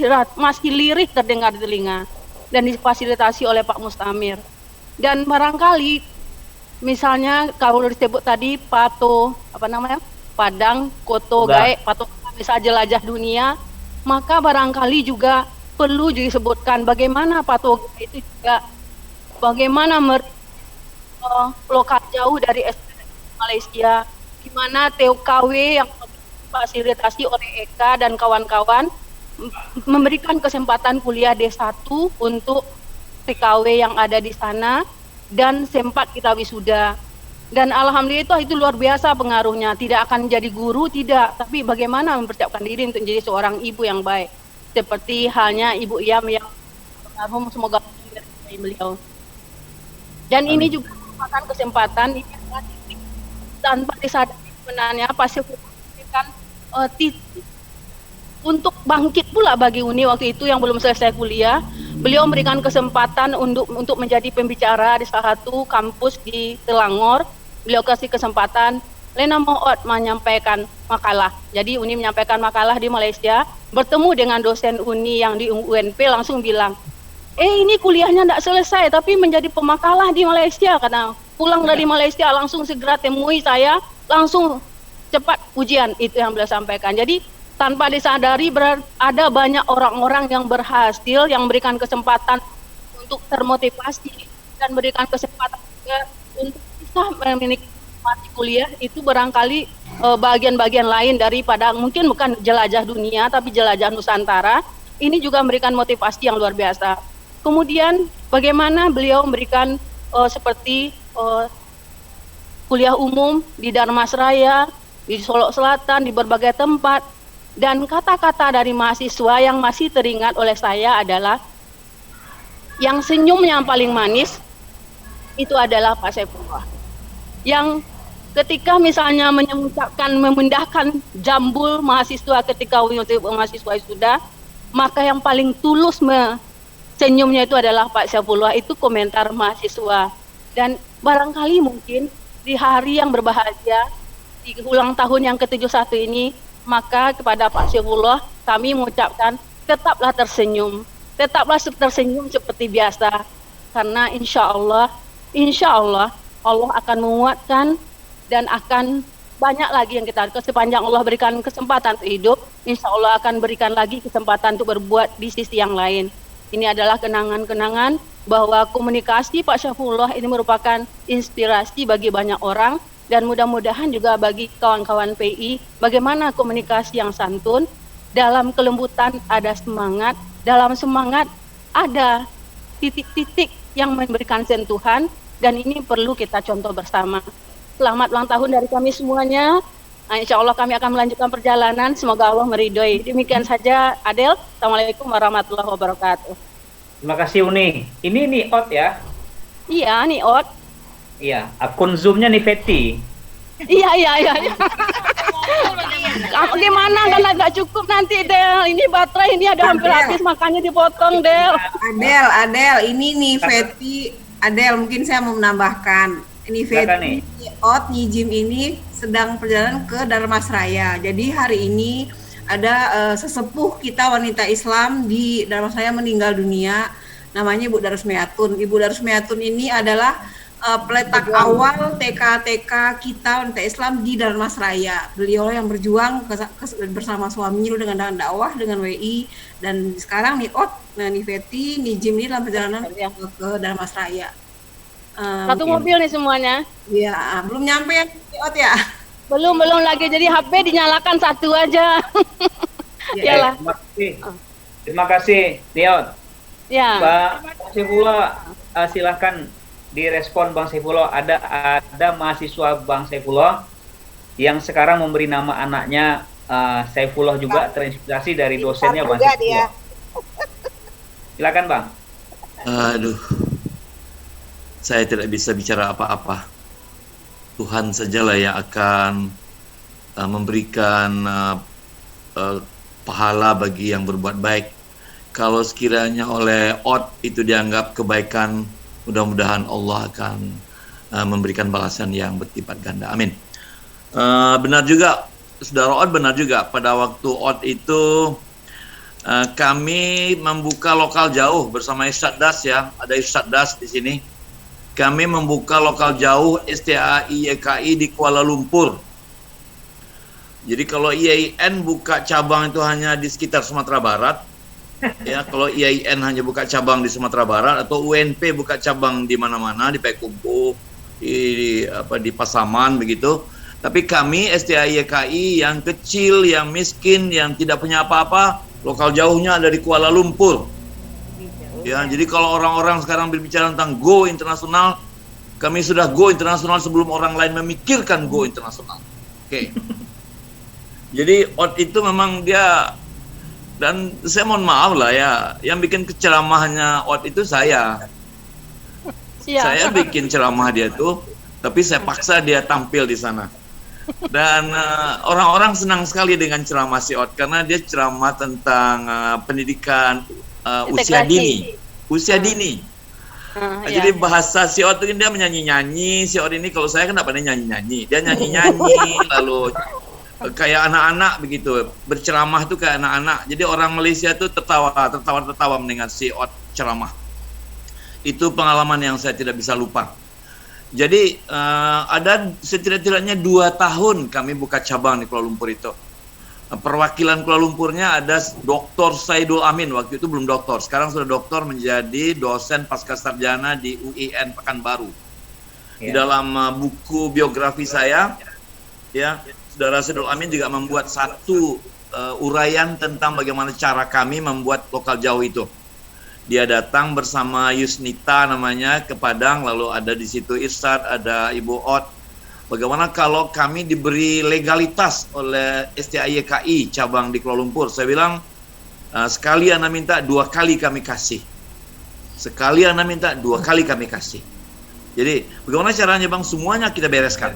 S13: lirik terdengar di telinga dan difasilitasi oleh Pak Mustamir. Dan barangkali misalnya kalau disebut tadi Padang, Koto, Gaek, Pato bisa jelajah dunia, maka barangkali juga perlu disebutkan bagaimana Pato Gaek itu juga bagaimana lokal jauh dari Malaysia, di mana TOKW yang difasilitasi oleh Eka dan kawan-kawan memberikan kesempatan kuliah D1 untuk TKW yang ada di sana, dan sempat kita wisuda. Dan alhamdulillah itu luar biasa pengaruhnya. Tidak akan jadi guru, tidak, tapi bagaimana mempersiapkan diri untuk menjadi seorang ibu yang baik, seperti halnya Ibu Iyam yang almarhum, semoga dari beliau. Dan ini juga merupakan kesempatan ini adalah titik tanpa disadari sebenarnya pasti memberikan titik untuk bangkit pula bagi Uni waktu itu yang belum selesai kuliah. Beliau memberikan kesempatan untuk menjadi pembicara di salah satu kampus di Selangor. Beliau kasih kesempatan, Lena Moot menyampaikan makalah. Jadi Uni menyampaikan makalah di Malaysia, bertemu dengan dosen Uni yang di UNP, langsung bilang, ini kuliahnya tidak selesai tapi menjadi pemakalah di Malaysia. Karena pulang dari Malaysia langsung segera temui saya, langsung cepat ujian. Itu yang beliau sampaikan. Jadi tanpa disadari ada banyak orang-orang yang berhasil, yang memberikan kesempatan untuk termotivasi dan berikan kesempatan juga untuk bisa menikmati kuliah. Itu barangkali bagian-bagian lain daripada mungkin bukan jelajah dunia tapi jelajah Nusantara. Ini juga memberikan motivasi yang luar biasa. Kemudian bagaimana beliau memberikan seperti kuliah umum di Dharmasraya, di Solok Selatan, di berbagai tempat. Dan kata-kata dari mahasiswa yang masih teringat oleh saya adalah yang senyum yang paling manis itu adalah Pak Saifullah. Yang ketika misalnya memindahkan jambul mahasiswa ketika mahasiswa sudah, maka yang paling tulus senyumnya itu adalah Pak Saifullah. Itu komentar mahasiswa. Dan barangkali mungkin di hari yang berbahagia, di ulang tahun yang ke-71 ini, Maka kepada Pak Saifullah kami mengucapkan tetaplah tersenyum seperti biasa, karena insya Allah Allah akan menguatkan dan akan banyak lagi yang kita sepanjang Allah berikan kesempatan untuk hidup, insya Allah akan berikan lagi kesempatan untuk berbuat di sisi yang lain. Ini adalah kenangan-kenangan bahwa komunikasi Pak Saifullah ini merupakan inspirasi bagi banyak orang, dan mudah-mudahan juga bagi kawan-kawan PI bagaimana komunikasi yang santun, dalam kelembutan ada semangat, dalam semangat ada titik-titik yang memberikan sentuhan, dan ini perlu kita contoh bersama. Selamat ulang tahun dari kami semuanya. Insya Allah kami akan melanjutkan perjalanan, semoga Allah meridhoi. Demikian saja Adel. Assalamualaikum warahmatullahi wabarakatuh.
S3: Terima kasih Uni. Ini Niot ya?
S13: Iya, Niot.
S3: Iya, akun Zoom-nya nih Feti.
S13: Iya. Gimana kan agak cukup nanti Del. Ini baterai ini ada hampir habis, makanya dipotong Del.
S1: Adel, ini nih Feti. Adel, mungkin saya mau menambahkan. Ini Feti, Nijim ini sedang perjalanan ke Dharmasraya. Jadi hari ini ada sesepuh kita wanita Islam di Dharmasraya meninggal dunia. Namanya Ibu Darusmiatun. Ibu Darusmiatun ini adalah peletak awal TK kita wanita Islam di Dharmasraya. Beliau yang berjuang bersama suaminya dengan dakwah dengan WI, dan sekarang Feti, Nijim ini dalam perjalanan ke Dharmasraya.
S13: Satu mobil nih semuanya.
S1: Iya, belum nyampe ya Niot ya?
S13: Belum lagi, jadi HP dinyalakan satu aja. Iyalah.
S3: Terima kasih Niot.
S13: Ya.
S3: Bang Saifullah, silahkan direspon Bang Saifullah. Ada mahasiswa Bang Saifullah yang sekarang memberi nama anaknya Saifullah juga, terinspirasi dari dosennya Bang Saifullah. Silakan Bang.
S4: Aduh, saya tidak bisa bicara apa-apa. Tuhan sajalah yang akan memberikan pahala bagi yang berbuat baik. Kalau sekiranya oleh Ot itu dianggap kebaikan, mudah-mudahan Allah akan memberikan balasan yang berlipat ganda. Amin. Benar juga, Saudara Ot, benar juga. Pada waktu Ot itu kami membuka lokal jauh bersama Ustadz Das ya. Ada Ustadz Das di sini. Kami membuka lokal jauh STA IYKI di Kuala Lumpur. Jadi kalau IAIN buka cabang itu hanya di sekitar Sumatera Barat. Ya, kalau IAIN hanya buka cabang di Sumatera Barat, atau UNP buka cabang di mana-mana, di Payakumbuh, di Pasaman begitu. Tapi kami STA IYKI yang kecil, yang miskin, yang tidak punya apa-apa, lokal jauhnya ada di Kuala Lumpur. Ya, jadi kalau orang-orang sekarang berbicara tentang go internasional, kami sudah go internasional sebelum orang lain memikirkan go internasional. Oke. Jadi Ot itu memang dia, dan saya mohon maaf lah ya, yang bikin ceramahnya Ot itu saya. Saya bikin ceramah dia tuh, tapi saya paksa dia tampil di sana. Dan orang-orang senang sekali dengan ceramah si Ot, karena dia ceramah tentang pendidikan usia dini. Jadi bahasa si Ot itu dia menyanyi-nyanyi. Si Ot ini, kalau saya kan tidak pandai nyanyi-nyanyi, dia nyanyi-nyanyi lalu kayak anak-anak begitu, berceramah itu kayak anak-anak. Jadi orang Malaysia itu tertawa mendengar si Ot ceramah. Itu pengalaman yang saya tidak bisa lupa. Jadi ada setidak-tidaknya 2 tahun kami buka cabang di Kuala Lumpur itu. Perwakilan Kuala Lumpurnya ada Dr. Saidul Amin, waktu itu belum doktor, sekarang sudah doktor, menjadi dosen pasca sarjana di UIN Pekanbaru. Di dalam buku biografi saya, ya, Saudara Saidul Amin juga membuat satu uraian tentang bagaimana cara kami membuat lokal jauh itu. Dia datang bersama Yusnita namanya ke Padang, lalu ada di situ Irsyad, ada Ibu Ot. Bagaimana kalau kami diberi legalitas oleh STA IYKI cabang di Kuala Lumpur? Saya bilang, sekali Anda minta 2 kali kami kasih. Sekali Anda minta 2 kali kami kasih. Jadi bagaimana caranya Bang? Semuanya kita bereskan.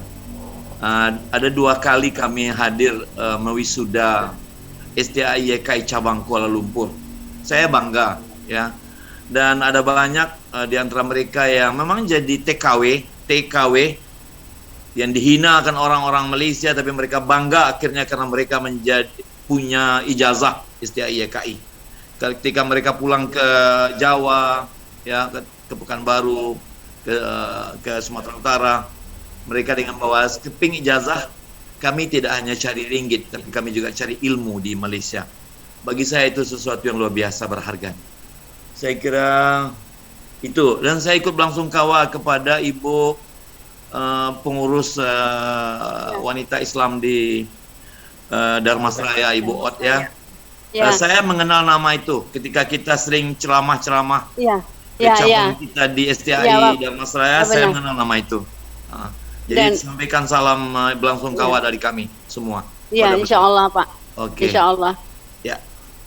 S4: Ada 2 kali kami hadir mewisuda STA IYKI cabang Kuala Lumpur. Saya bangga ya. Dan ada banyak di antara mereka yang memang jadi TKW yang dihinakan orang-orang Malaysia, tapi mereka bangga akhirnya karena mereka punya ijazah STI YKI. Ketika mereka pulang ke Jawa, ya ke Pekanbaru, ke Sumatera Utara, mereka dengan bawa keping ijazah, kami tidak hanya cari ringgit, tapi kami juga cari ilmu di Malaysia. Bagi saya itu sesuatu yang luar biasa berharga. Saya kira itu, dan saya ikut langsung kawal kepada Ibu pengurus wanita Islam di Dharmasraya, Ibu Ot ya. Saya mengenal nama itu ketika kita sering ceramah-ceramah kita di STI Dharmasraya, saya mengenal nama itu. Jadi sampaikan salam langsung kawal dari kami semua.
S13: Iya, insya Allah Pak.
S4: Oke.
S13: Insya Allah.
S4: Ya,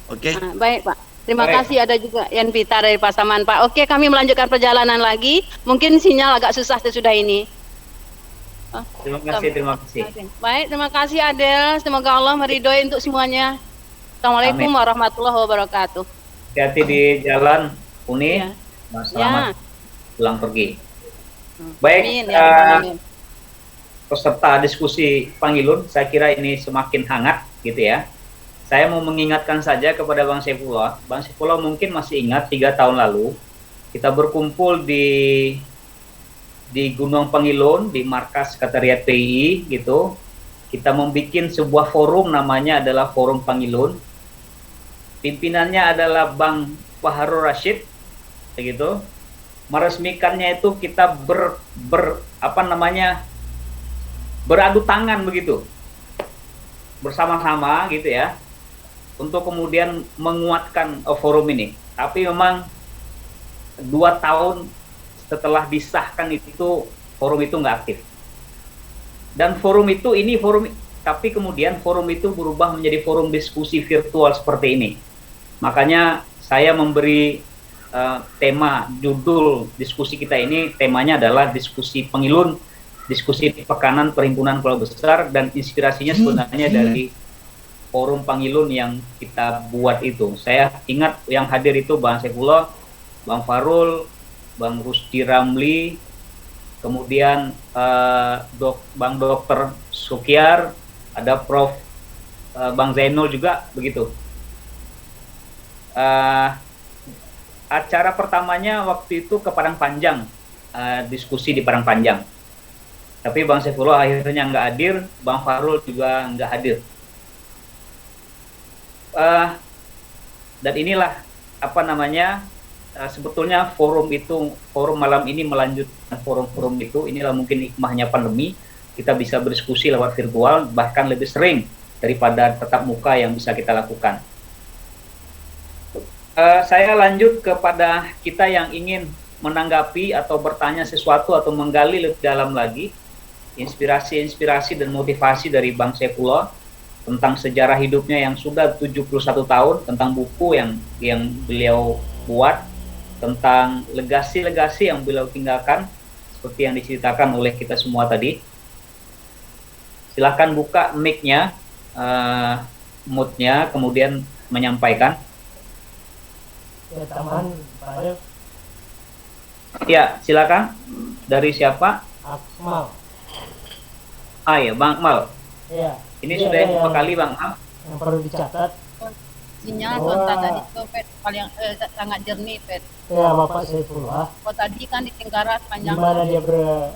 S4: oke.
S13: Baik Pak. Terima kasih, ada juga Yan Pita dari Pasaman Pak. Oke, kami melanjutkan perjalanan lagi. Mungkin sinyal agak susah sesudah ini.
S3: Terima kasih.
S13: Baik, terima kasih Adel. Semoga Allah meridhoi untuk semuanya. Assalamualaikum warahmatullahi wabarakatuh.
S3: Hati-hati di jalan, Uni. Selamat pulang pergi. Baik, peserta diskusi Pangilun, saya kira ini semakin hangat gitu ya. Saya mau mengingatkan saja kepada Bang Saifullah. Bang Saifullah mungkin masih ingat 3 tahun lalu kita berkumpul di Gunung Pangilun, di markas sekretariat PII gitu. Kita membuat sebuah forum, namanya adalah Forum Pangilun. Pimpinannya adalah Bang Fahrul Rashid begitu. Meresmikannya itu kita beradu tangan begitu. Bersama-sama gitu ya. Untuk kemudian menguatkan forum ini. Tapi memang 2 tahun setelah disahkan itu, forum itu nggak aktif. Dan tapi kemudian forum itu berubah menjadi forum diskusi virtual seperti ini. Makanya saya memberi tema, judul diskusi kita ini, temanya adalah diskusi Pangilun, diskusi pekanan Perhimpunan Pulau Besar, dan inspirasinya sebenarnya dari Forum Pangilun yang kita buat itu. Saya ingat yang hadir itu Bang Saifullah, Bang Farul, Bang Rusdi Ramli, kemudian Bang Dr. Sukiar, ada Prof. Bang Zainul juga begitu. Acara pertamanya waktu itu ke Padang Panjang, diskusi di Padang Panjang. Tapi Bang Saifullah akhirnya nggak hadir, Bang Farul juga nggak hadir. Dan inilah sebetulnya forum malam ini melanjutkan forum-forum itu. Inilah mungkin hikmahnya pandemi, kita bisa berdiskusi lewat virtual, bahkan lebih sering daripada tatap muka yang bisa kita lakukan. Saya lanjut kepada kita yang ingin menanggapi atau bertanya sesuatu atau menggali lebih dalam lagi inspirasi dan motivasi dari Bang Saifullah tentang sejarah hidupnya yang sudah 71 tahun, tentang buku yang beliau buat, tentang legasi-legasi yang beliau tinggalkan seperti yang diceritakan oleh kita semua tadi. Silakan buka mic-nya, mood-nya, kemudian menyampaikan.
S11: Ya, Taman, Pak.
S3: Ya, silakan. Dari siapa?
S11: Akmal.
S3: Ya, Bang Akmal.
S11: Ya.
S3: Ini sudah yang berapa kali Bang Akmal?
S11: Yang perlu dicatat.
S14: Sinyal kontak tadi itu paling sangat jernih, Pet.
S11: Ya, Bapak Saifullah.
S14: Tadi kan di Tingkarat panjang.
S11: Di mana dia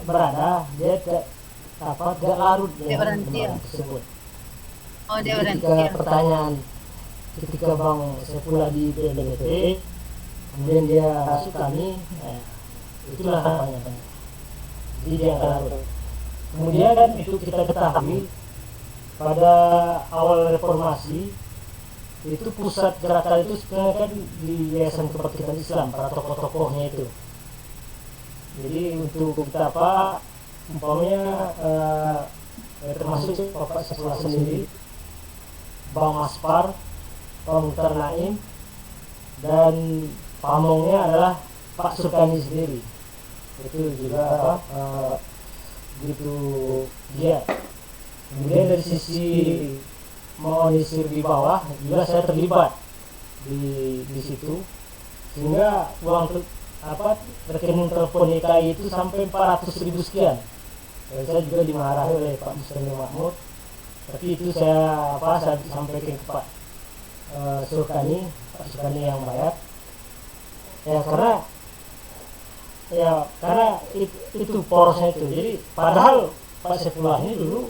S11: berada, dia dia larut
S14: dia berhenti
S11: tersebut.
S14: Oh, dia berhenti.
S11: Ketika Bang Saifullah di PLDP, kemudian dia masuk kami, itulah namanya. Jadi dia larut. Kemudian itu kita ketahui pada awal reformasi itu pusat gerakan itu sebenarnya kan di Yayasan Kebangkitan Islam, para tokoh-tokohnya itu. Jadi untuk kita umpamanya termasuk Bapak Saifullah sendiri, Bang Aspar, Pak Mukhtar Naim, dan pamongnya adalah Pak Surkani sendiri. Itu juga gitu dia. Kemudian dari sisi monisir di bawah juga saya terlibat di situ, sehingga uang rekening telepon YKI itu sampai 400.000 sekian Saya juga dimarahi oleh Pak Muslim Mahmud, tapi itu saya sampaikan ke Pak Sulkani, Pak Sulkani yang bayar. Ya karena itu porosnya itu. Jadi padahal Pak Saifullah ini dulu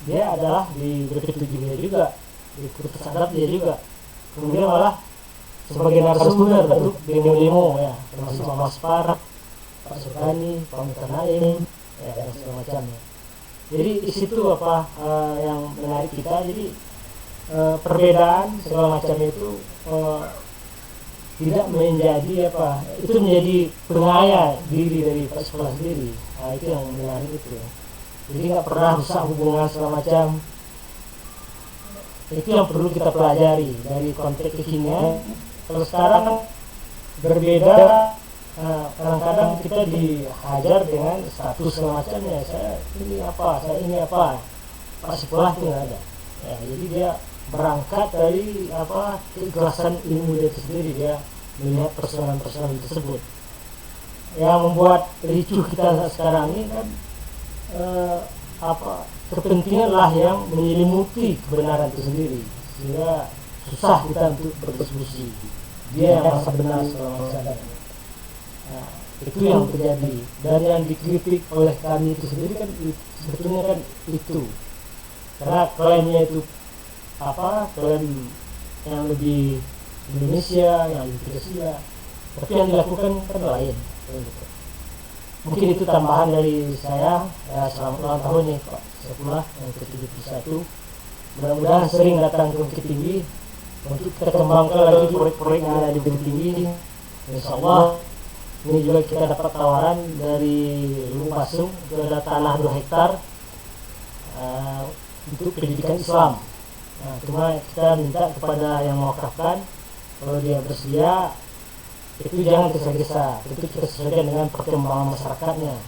S11: dia adalah di BP7 dia juga, di Putus Adab dia juga. Kemudian malah sebagai narasumber untuk demo-demo ya, termasuk Mas Parah, Pak Sulkani, Pak Mutanaim, ya dan segala macamnya. Jadi di situ yang menarik kita. Jadi perbedaan segala macam itu tidak menjadi itu menjadi pengaya diri dari Pak Sekolah sendiri. Nah, itu yang menarik itu. Jadi nggak pernah rusak hubungan segala macam. Itu yang perlu kita pelajari dari konteks kekinian. Kalau sekarang berbeda, kadang-kadang kita dihajar dengan status segala macamnya. Saya ini apa. Pak Sekolah itu nggak ada. Ya, jadi dia berangkat dari keikhlasan ilmu dia sendiri, dia melihat persoalan-persoalan tersebut. Yang membuat ricuh kita sekarang ini kan kepentingan lah yang menyelimuti kebenaran itu sendiri, sehingga susah kita untuk berdiskusi. Dia yang merasa benar segala macam. Nah, itu yang terjadi, dan yang dikritik oleh kami itu sendiri kan sebetulnya kan itu, karena klaimnya itu klaim yang lebih Indonesia, yang lebih Pancasila, tapi yang dilakukan kan lain. Mungkin itu tambahan dari saya. Ya, selamat ulang tahun nih Pak Saifullah yang ke-71. Mudah-mudahan sering datang ke Bukit Tinggi untuk kita kembangkan lagi proyek-proyek yang ada di Bukit Tinggi. Insya Allah ini juga kita dapat tawaran dari Lubuk Pasung, itu ada tanah 2 hektar untuk pendidikan Islam. Nah, cuma kita minta kepada yang mewakafkan, kalau dia bersedia itu jangan tergesa-gesa, itu kita sesuaikan dengan perkembangan masyarakatnya.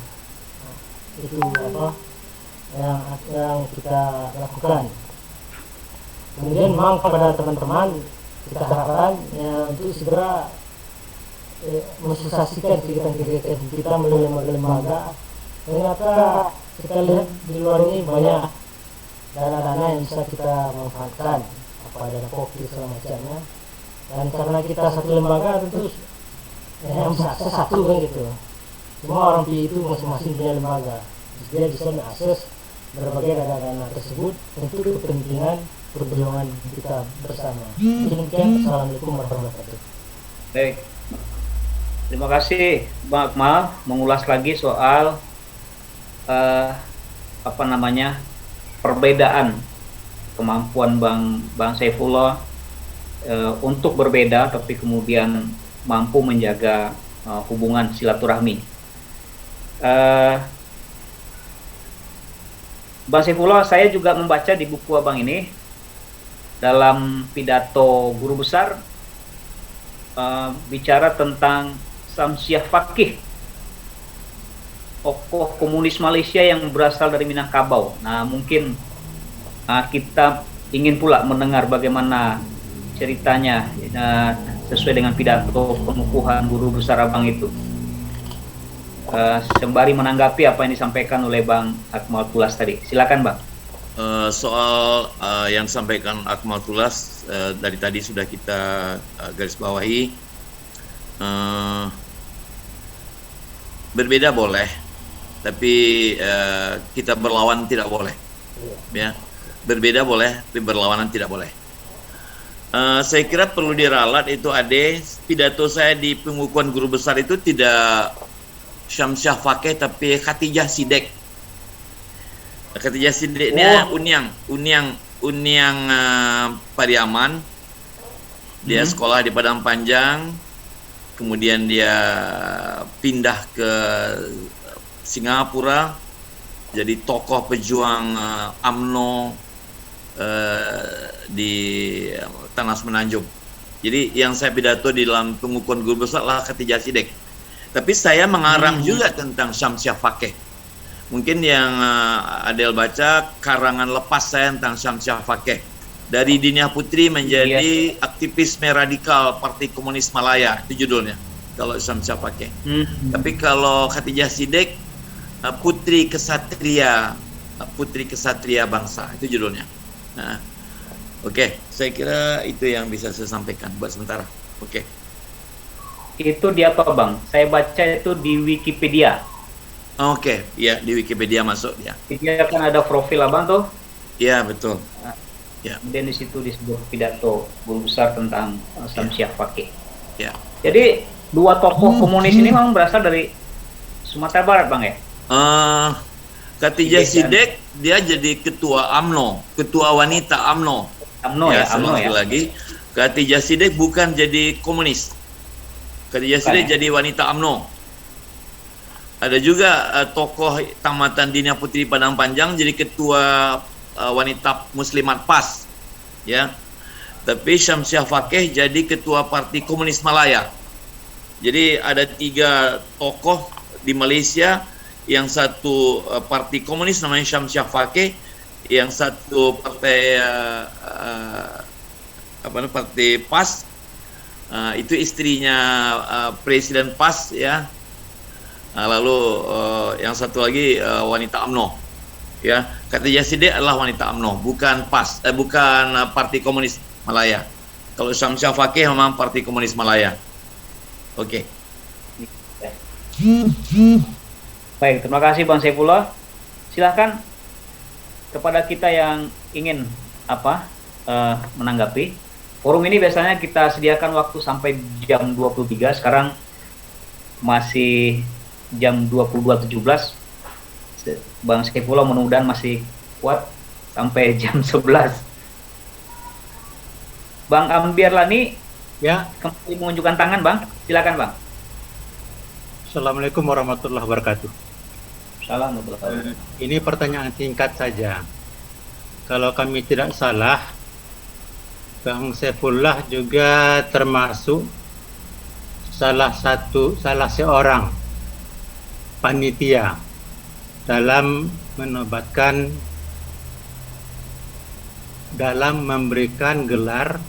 S11: Nah, itu yang kita lakukan. Kemudian memang kepada teman-teman kita harapkan ya, untuk segera mensosialisasikan kegiatan-kegiatan kita melalui lembaga. Ternyata kita lihat di luar ini banyak dana-dana yang bisa kita manfaatkan, dana kopi segala macamnya. Dan karena kita satu lembaga, tentu yang bisa akses satu kan gitu. Semua orang PI itu masing-masing punya lembaga, dia bisa mengakses berbagai dana-dana tersebut untuk kepentingan perjuangan kita bersama. Demikian, assalamualaikum warahmatullahi wabarakatuh.
S3: Baik, terima kasih Bang Akmal mengulas lagi soal perbedaan kemampuan Bang Saifullah untuk berbeda tapi kemudian mampu menjaga hubungan silaturahmi. Bang Saifullah, saya juga membaca di buku Abang ini dalam pidato guru besar bicara tentang Syamsiah Fakih, tokoh komunis Malaysia yang berasal dari Minangkabau. Nah, mungkin kita ingin pula mendengar bagaimana ceritanya sesuai dengan pidato pengukuhan guru besar Abang itu. Sembari menanggapi apa yang disampaikan oleh Bang Akmal Tulas tadi. Silakan Bang.
S4: Soal yang disampaikan Akmal Tulas dari tadi sudah kita garis bawahi. Berbeda boleh, tapi kita berlawan tidak boleh. Ya, berbeda boleh, tapi berlawanan tidak boleh. Saya kira perlu diralat itu pidato saya di pengukuhan guru besar itu tidak Syamsiah Fakih tapi Khatijah Sidek. Khatijah Sidek ini Uniang Pariaman. Dia sekolah di Padang Panjang, kemudian dia pindah ke Singapura jadi tokoh pejuang UMNO di Tanah Semenanjung. Jadi yang saya pidato di dalam pengukuhan guru besar adalah Khatijah Sidek. Tapi saya mengarang juga tentang Syamsiah Fakih. Mungkin yang Adel baca karangan lepas saya tentang Syamsiah Fakih. Dari Dinia Putri menjadi aktivis radikal Parti Komunis Malaya, itu judulnya kalau Syamsiah Fakih. Tapi kalau Khatijah Sidek Putri Kesatria Bangsa, itu judulnya. Nah, oke, saya kira itu yang bisa saya sampaikan buat sementara. Oke.
S3: Itu di apa Bang? Saya baca itu di Wikipedia.
S4: Oke, ya di Wikipedia masuk ya.
S3: Dia kan ada profil Abang tuh.
S4: Iya betul.
S3: Ya. Kemudian di situ disebut pidato guru besar tentang Syamsiah Fakih.
S4: Ya.
S3: Jadi dua tokoh komunis ini memang berasal dari Sumatera Barat Bang ya?
S4: Khatijah Sidek dia jadi ketua AMNO, ketua wanita AMNO.
S3: AMNO ya, AMNO ya.
S4: Lagi Khatijah Sidek bukan jadi komunis. Khatijah Sidek jadi wanita AMNO. Ada juga tokoh Tamatan Dinia Putri Padang Panjang jadi ketua wanita Muslimat PAS, ya. Tapi Syamsiah Fakih jadi ketua Parti Komunis Malaya. Jadi ada 3 tokoh di Malaysia, yang satu Parti Komunis namanya Syamsiah Fakih, yang satu partai Parti PAS, itu istrinya Presiden PAS, ya. Lalu yang satu lagi wanita AMNO. Ya, Khatijah Sidek adalah wanita AMNO, bukan PAS, bukan Parti Komunis Malaya. Kalau Syamsiah Fakih memang Parti Komunis Malaya. Oke.
S3: Baik, terima kasih Bang Saifullah. Silahkan kepada kita yang ingin menanggapi. Forum ini biasanya kita sediakan waktu sampai jam 23. Sekarang masih jam 22.17. Bang Saifullah mudah-mudahan masih kuat sampai jam 11. Bang Ambiar Lani,
S2: ya,
S3: kembali menunjukkan tangan Bang. Silakan Bang.
S2: Assalamualaikum warahmatullahi wabarakatuh.
S3: Assalamualaikum.
S2: Ini pertanyaan singkat saja. Kalau kami tidak salah, Bang Saifullah juga termasuk salah seorang panitia dalam memberikan gelar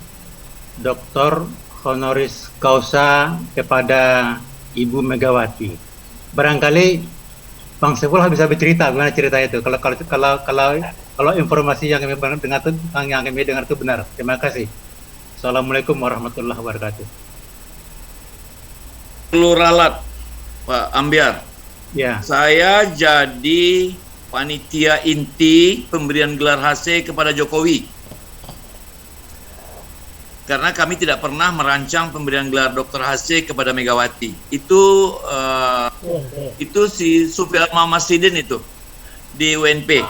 S2: Dr. Honoris Causa kepada Ibu Megawati. Barangkali Bang Saifullah bisa bercerita bagaimana cerita itu. Kalau informasi yang kami dengar itu benar. Terima kasih. Assalamualaikum warahmatullahi wabarakatuh.
S4: Pluralat, Pak Ambiar.
S2: Ya.
S4: Saya jadi panitia inti pemberian gelar HC kepada Jokowi. Karena kami tidak pernah merancang pemberian gelar Dr. HC kepada Megawati. Itu si Supir Muhammad Sidin itu di UNP.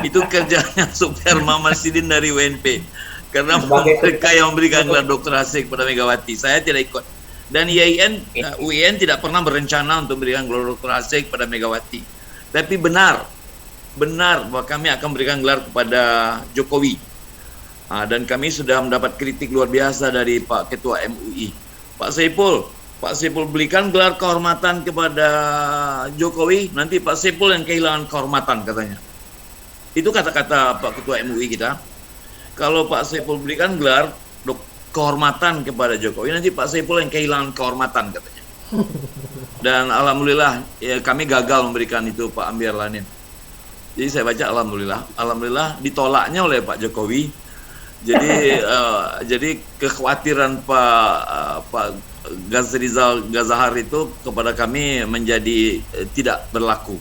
S4: Itu kerjanya Supir Muhammad Sidin dari UNP. Karena mereka yang memberikan gelar Dr. HC kepada Megawati. Saya tidak ikut. Dan UIN tidak pernah berencana untuk memberikan gelar Dr. HC kepada Megawati. Tapi benar bahwa kami akan memberikan gelar kepada Jokowi. Dan kami sudah mendapat kritik luar biasa dari Pak Ketua MUI. Pak Saiful berikan gelar kehormatan kepada Jokowi, nanti Pak Saiful yang kehilangan kehormatan katanya. Itu kata-kata Pak Ketua MUI kita. Kalau Pak Saiful berikan gelar kehormatan kepada Jokowi, nanti Pak Saiful yang kehilangan kehormatan katanya. Dan alhamdulillah ya, kami gagal memberikan itu Pak Ambiar Lanin. Jadi saya baca alhamdulillah ditolaknya oleh Pak Jokowi. Jadi kekhawatiran Pak Ghazrizal Ghazahar itu kepada kami menjadi tidak berlaku.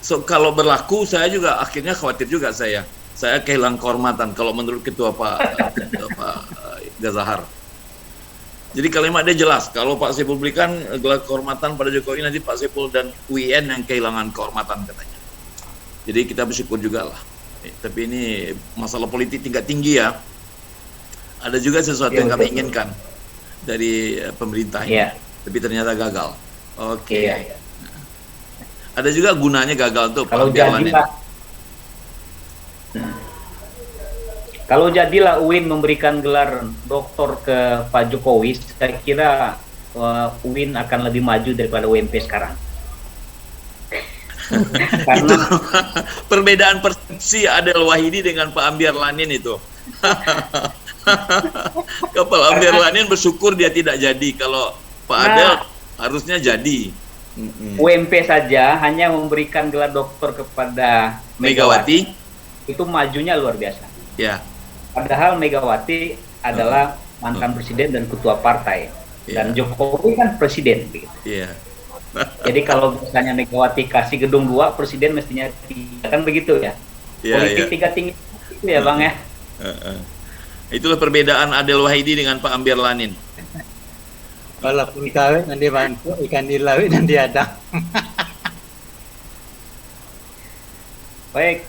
S4: So kalau berlaku saya juga akhirnya khawatir juga saya kehilangan kehormatan kalau menurut Ketua Pak Ghazahar. Jadi kalimat dia jelas, kalau Pak Saiful berikan gelar kehormatan pada Jokowi, nanti Pak Saiful dan UIN yang kehilangan kehormatan katanya. Jadi kita bersyukur juga lah. Tapi ini masalah politik tingkat tinggi ya. Ada juga sesuatu yang kami inginkan dari pemerintah ini, tapi ternyata gagal. Oke. Ada juga gunanya gagal tuh.
S3: Kalau jadilah UIN memberikan gelar doktor ke Pak Jokowi, saya kira UIN akan lebih maju daripada UMP sekarang.
S4: Itu perbedaan persepsi Adel Wahidi dengan Pak Ambiar Lanin itu. Kalau Ambiar Lanin bersyukur dia tidak jadi, kalau Pak Adel harusnya jadi.
S3: UMP saja hanya memberikan gelar doktor kepada
S4: Megawati,
S3: itu majunya luar biasa.
S4: ya.
S3: Padahal Megawati adalah mantan presiden dan ketua partai, dan Jokowi kan presiden. Gitu.
S4: Iya.
S3: Jadi kalau misalnya Megawati kasih gedung 2, presiden mestinya 3, kan begitu ya? Politik 3 tinggi itu ya Bang ya.
S4: Itulah perbedaan Adel Wahidi dengan Pak Amir Lanin.
S2: Walaupun kawin nanti bantu ikan di laut nanti ada.
S3: Baik,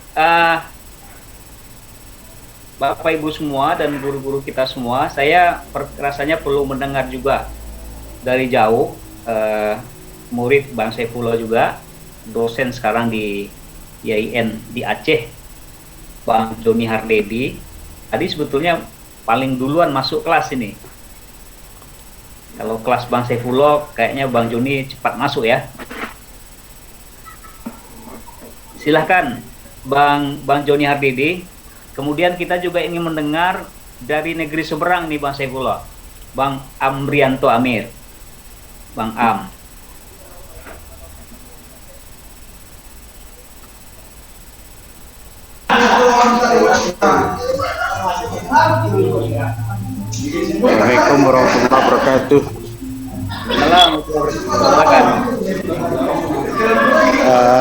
S3: Bapak Ibu semua dan guru-guru kita semua, saya rasanya perlu mendengar juga dari jauh, murid Bang Saifullah juga, dosen sekarang di IAIN di Aceh, Bang Joni Hardedi. Tadi sebetulnya paling duluan masuk kelas ini. Kalau kelas Bang Saifullah, kayaknya Bang Joni cepat masuk ya. Silahkan Bang Joni Hardedi. Kemudian kita juga ingin mendengar dari negeri seberang nih Bang Saifullah, Bang Amrianto Amir, Bang Am.
S15: Assalamualaikum warahmatullahi wabarakatuh.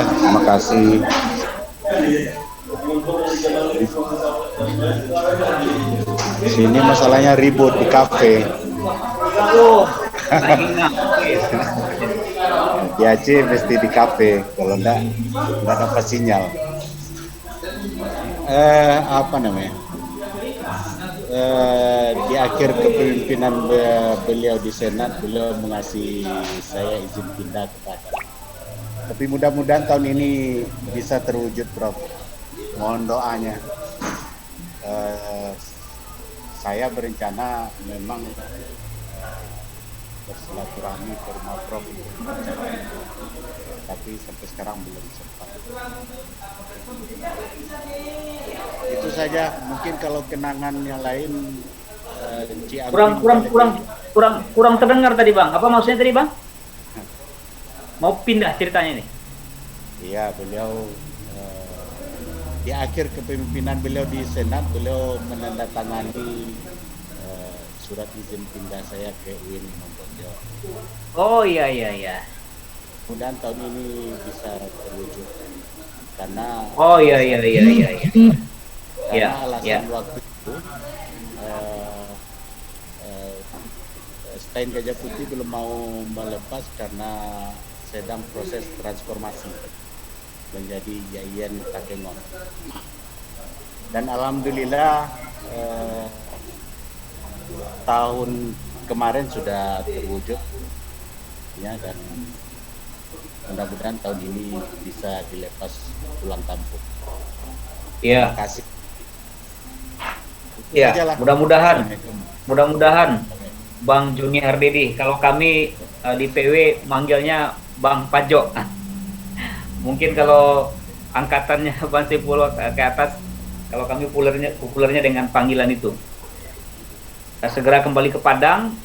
S15: Terima kasih. Sini masalahnya ribut di kafe. Di Aceh mesti di kafe, kalau enggak dapat sinyal. Apa namanya? Di akhir kepemimpinan beliau di Senat, beliau mengasih saya izin pindah ke Padang. Tapi mudah-mudahan tahun ini bisa terwujud, Prof. Mohon doanya. Saya berencana memang bersilaturahmi ke rumah Prof untuk bicara, tapi sampai sekarang belum sempat. Itu saja. Mungkin kalau kenangan yang lain
S3: kurang terdengar tadi Bang. Apa maksudnya tadi Bang? Mau pindah ceritanya nih?
S15: Iya, beliau di akhir kepemimpinan beliau di Senat, beliau menandatangani surat izin pindah saya ke UIN Mongojo.
S3: Oh iya.
S15: Mudah-mudahan tahun ini bisa terwujud. Karena karena alasan waktu itu Stein Gajah Putih belum mau melepas karena sedang proses transformasi menjadi IAIN Takengon. Dan alhamdulillah tahun kemarin sudah terwujud ya, dan mudah-mudahan tahun ini bisa dilepas pulang kampung.
S3: Iya.
S15: Terima kasih.
S3: Ya, mudah-mudahan Bang Joni Hardedi. Kalau kami di PW manggilnya Bang Pajo. Mungkin kalau angkatannya Bang Saifullah ke atas, kalau kami populernya dengan panggilan itu. Segera kembali ke Padang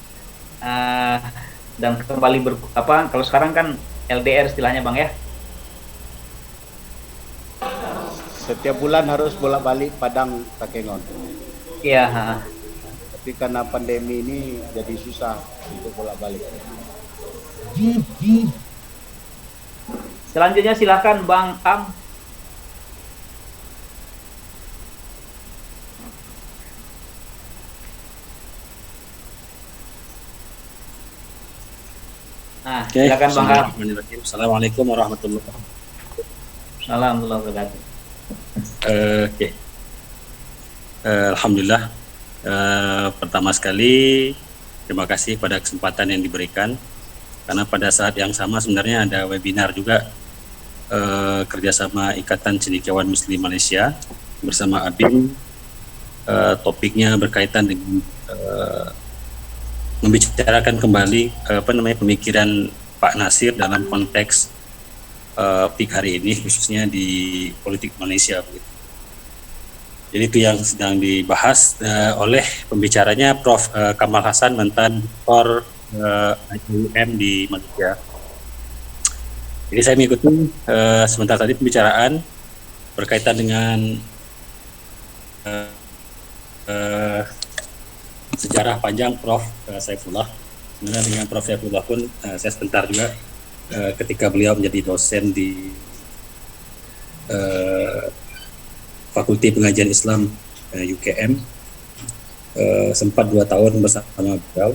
S3: dan kembali kalau sekarang kan LDR istilahnya Bang ya.
S15: Setiap bulan harus bolak-balik Padang Takengon.
S3: Iya.
S15: Tapi karena pandemi ini jadi susah untuk bolak-balik.
S3: Selanjutnya silakan Bang Am. Nah, silakan Bang Am.
S16: Assalamualaikum warahmatullahi wabarakatuh.
S3: Assalamualaikum.
S16: Oke. Alhamdulillah. Pertama sekali terima kasih pada kesempatan yang diberikan, karena pada saat yang sama sebenarnya ada webinar juga kerjasama Ikatan Cendekiawan Muslim Malaysia bersama ABIN. Topiknya berkaitan dengan membicarakan kembali pemikiran Pak Nasir dalam konteks PIK hari ini, khususnya di politik Malaysia. Jadi itu yang sedang dibahas oleh pembicaranya Prof. Kamal Hasan, mantan Rektor IUM di Malaysia. Jadi saya mengikuti sebentar tadi pembicaraan berkaitan dengan sejarah panjang Prof. Saifullah. Sebenarnya dengan Prof. Saifullah pun saya sebentar juga ketika beliau menjadi dosen di Fakulti Pengajian Islam UKM, sempat 2 tahun bersama beliau.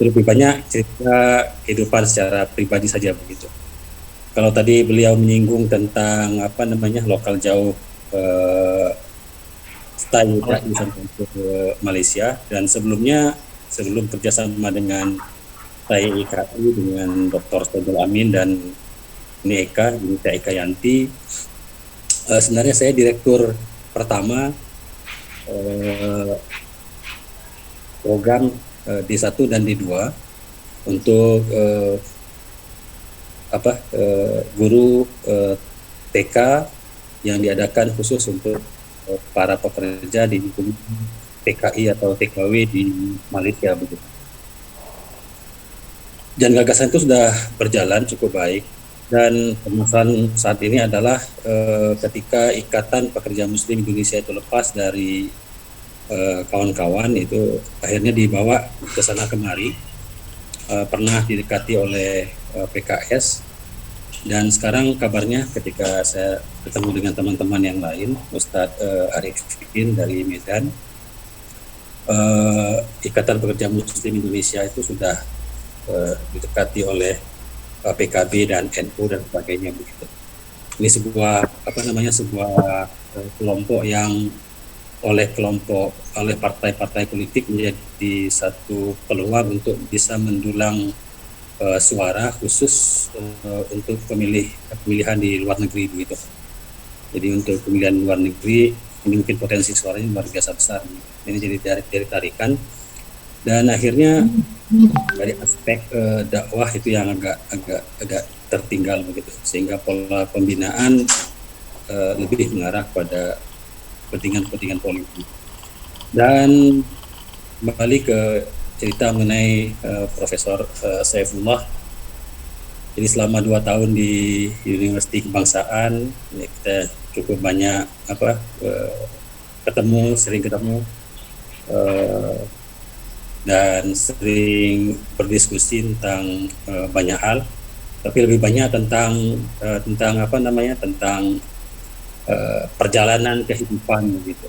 S16: Lebih banyak cerita kehidupan secara pribadi saja begitu. Kalau tadi beliau menyinggung tentang lokal jauh style dari sampai ke Malaysia, dan sebelum kerjasama dengan saya IKI dengan Dr. Stojul Amin dan ini Dinita Eka Yanti, sebenarnya saya direktur pertama program D1 dan D2 untuk guru TK yang diadakan khusus untuk para pekerja di TKI atau TKW di Malaysia begitu. Dan gagasan itu sudah berjalan cukup baik, dan permasalahan saat ini adalah ketika Ikatan Pekerja Muslim Indonesia itu lepas dari kawan-kawan, itu akhirnya dibawa ke sana kemari, pernah didekati oleh PKS, dan sekarang kabarnya ketika saya ketemu dengan teman-teman yang lain, Ustadz Arifin dari Medan, Ikatan Pekerja Muslim Indonesia itu sudah didekati oleh PKB dan NU dan sebagainya begitu. Ini sebuah kelompok yang oleh partai-partai politik menjadi satu peluang untuk bisa mendulang suara khusus untuk pemilihan di luar negeri begitu. Jadi untuk pemilihan luar negeri ini mungkin potensi suaranya luar biasa besar. Ini jadi tarikan, dan akhirnya dari aspek dakwah itu yang agak tertinggal begitu, sehingga pola pembinaan lebih mengarah pada kepentingan politik. Dan kembali ke cerita mengenai Profesor Saifullah. Jadi selama 2 tahun di Universiti Kebangsaan ya, kita cukup banyak sering ketemu dan sering berdiskusi tentang banyak hal, tapi lebih banyak tentang perjalanan kehidupan gitu.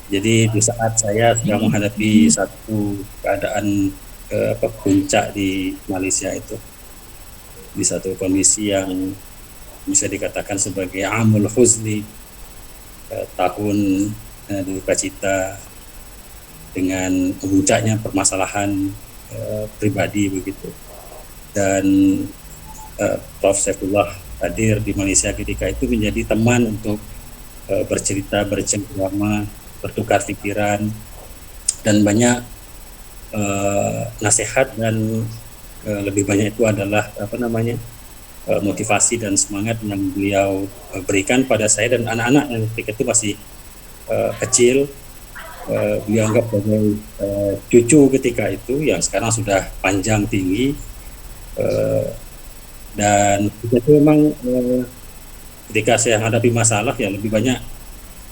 S16: Jadi di saat saya sedang menghadapi satu keadaan puncak di Malaysia itu, di satu kondisi yang bisa dikatakan sebagai amul huzni, tahun duka cita dengan puncaknya permasalahan pribadi begitu. Dan Prof. Saifullah hadir di Malaysia ketika itu menjadi teman untuk bercerita, bercengkrama, bertukar pikiran, dan banyak nasihat, dan lebih banyak itu adalah motivasi dan semangat yang beliau berikan pada saya dan anak-anak yang ketika itu masih kecil. Beliau anggap sebagai cucu ketika itu, yang sekarang sudah panjang tinggi, dan itu memang ketika saya hadapi masalah ya lebih banyak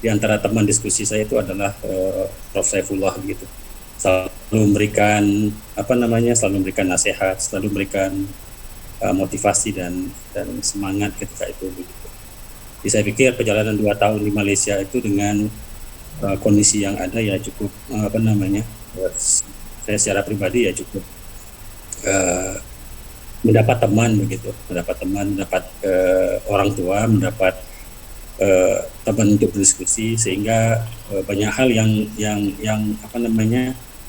S16: di antara teman diskusi saya itu adalah Prof. Saifullah gitu. Selalu memberikan nasihat, selalu memberikan motivasi dan semangat ketika itu begitu. Jadi saya pikir perjalanan 2 tahun di Malaysia itu dengan kondisi yang ada ya cukup saya secara pribadi ya cukup mendapat teman begitu, mendapat orang tua, mendapat teman untuk berdiskusi, sehingga banyak hal yang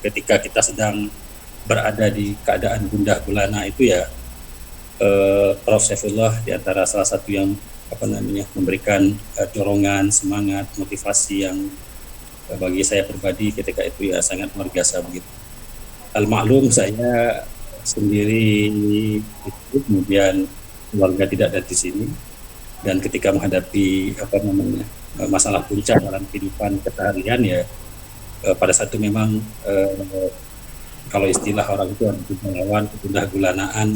S16: ketika kita sedang berada di keadaan gundah gulana itu ya Prof. Saifullah di antara salah satu yang memberikan dorongan, semangat, motivasi yang bagi saya pribadi ketika itu ya sangat luar biasa begitu. Al-maklum saya sendiri itu kemudian keluarga tidak ada di sini, dan ketika menghadapi masalah puncak dalam kehidupan keseharian ya pada saat itu memang kalau istilah orang itu ada kegundahan, kegundah gulanaan,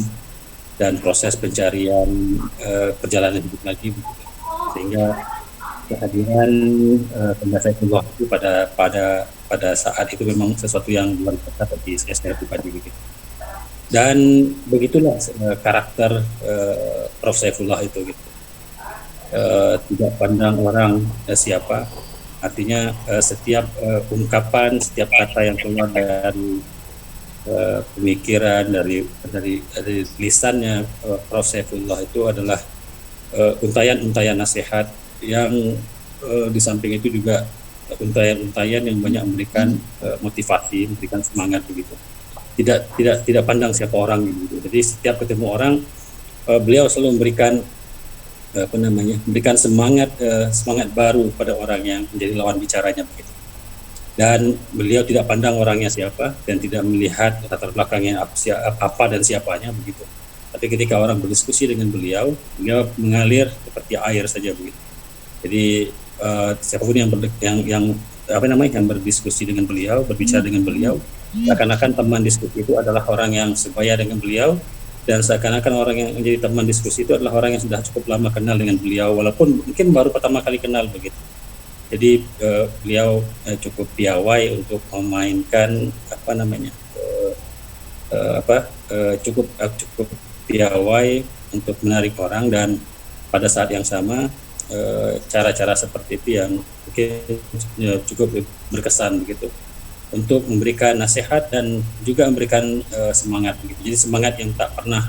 S16: dan proses pencarian perjalanan hidup lagi begitu. Sehingga kehadiran Bunda Saifullah itu pada saat itu memang sesuatu yang luar biasa bagi saya pribadi begitu. Dan begitulah karakter Prof. Saifullah itu gitu. Tidak pandang orang siapa, artinya setiap ungkapan, setiap kata yang keluar dari pemikiran dari lisannya Prof. Saifullah itu adalah untayan-untayan nasihat yang di samping itu juga untayan-untayan yang banyak memberikan motivasi, memberikan semangat begitu. Tidak pandang siapa orang gitu. Jadi setiap ketemu orang beliau selalu memberikan memberikan semangat baru pada orang yang menjadi lawan bicaranya begitu. Dan beliau tidak pandang orangnya siapa dan tidak melihat latar belakangnya apa dan siapanya begitu. Tapi ketika orang berdiskusi dengan beliau mengalir seperti air saja begitu. Jadi siapapun yang berdiskusi dengan beliau, berbicara dengan beliau, seakan-akan teman diskusi itu adalah orang yang sebaya dengan beliau, dan seakan-akan orang yang menjadi teman diskusi itu adalah orang yang sudah cukup lama kenal dengan beliau, walaupun mungkin baru pertama kali kenal begitu. Jadi beliau cukup piawai untuk memainkan cukup piawai untuk menarik orang, dan pada saat yang sama cara-cara seperti itu yang mungkin cukup berkesan begitu untuk memberikan nasihat dan juga memberikan semangat begitu. Jadi semangat yang tak pernah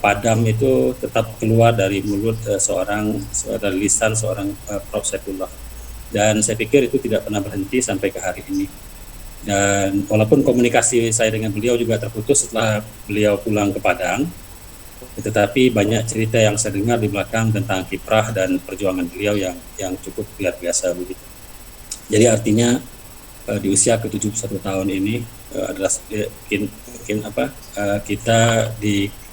S16: padam itu tetap keluar dari mulut dari lisan seorang Prof. Saifullah, dan saya pikir itu tidak pernah berhenti sampai ke hari ini. Dan walaupun komunikasi saya dengan beliau juga terputus setelah beliau pulang ke Padang, tetapi banyak cerita yang saya dengar di belakang tentang kiprah dan perjuangan beliau yang cukup luar biasa begitu. Jadi artinya di usia ke-71 tahun ini adalah kita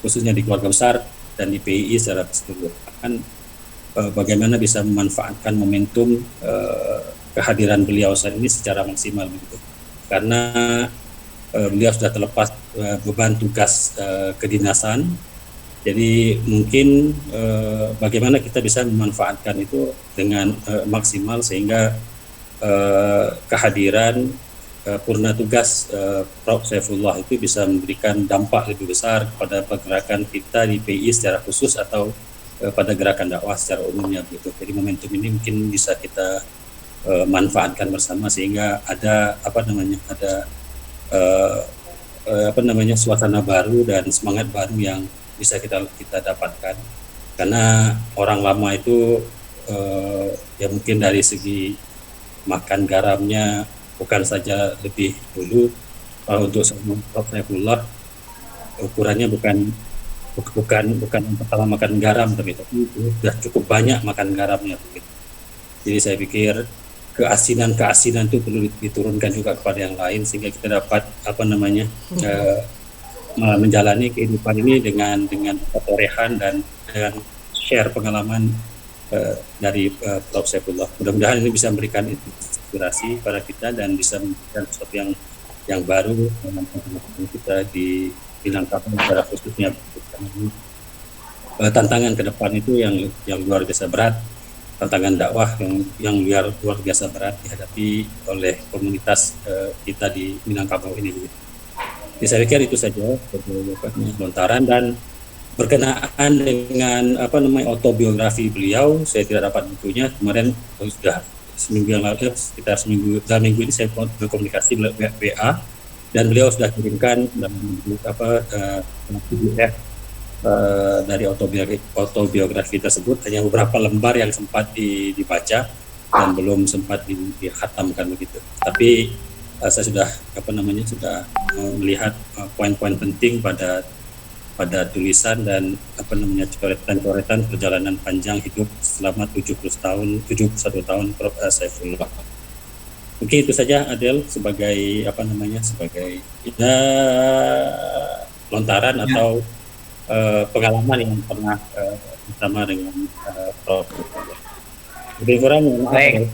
S16: khususnya di keluarga besar dan di PII secara keseluruhan bagaimana bisa memanfaatkan momentum kehadiran beliau saat ini secara maksimal begitu. Karena beliau sudah terlepas beban tugas kedinasan. Jadi mungkin bagaimana kita bisa memanfaatkan itu dengan maksimal sehingga kehadiran purna tugas Prof. Saifullah itu bisa memberikan dampak lebih besar kepada pergerakan kita di PI secara khusus atau pada gerakan dakwah secara umumnya gitu. Jadi momentum ini mungkin bisa kita manfaatkan bersama sehingga ada suasana baru dan semangat baru yang bisa kita dapatkan, karena orang lama itu ya mungkin dari segi makan garamnya bukan saja lebih dulu untuk Prof. Saifullah ukurannya bukan pertama makan garam, tapi sudah cukup banyak makan garamnya begitu. Jadi saya pikir keasinan itu perlu diturunkan juga kepada yang lain sehingga kita dapat menjalani kehidupan ini dengan ketorehan dan dengan share pengalaman dari Prof. Saifullah. Mudah-mudahan ini bisa memberikan inspirasi pada kita dan bisa memberikan sesuatu yang baru dalam kita di Minangkabau secara khususnya. Tantangan ke depan itu yang luar biasa berat, tantangan dakwah yang luar biasa berat dihadapi oleh komunitas kita di Minangkabau ini. Jadi saya pikir itu saja lontaran, dan berkenaan dengan autobiografi beliau, saya tidak dapat bukunya kemarin, sudah seminggu yang lalu, sekitar dalam minggu ini saya berkomunikasi WA dan beliau sudah kirimkan dalam bentuk PDF dari autobiografi tersebut, hanya beberapa lembar yang sempat dibaca dan belum sempat dikhatamkan begitu. Tapi saya sudah melihat poin-poin penting pada tulisan dan coretan perjalanan panjang hidup selama 71 tahun Prof. Saifullah. Mungkin itu saja Adel sebagai lontaran atau pengalaman yang pernah bersama dengan Prof. Lebih kurang, Assalamualaikum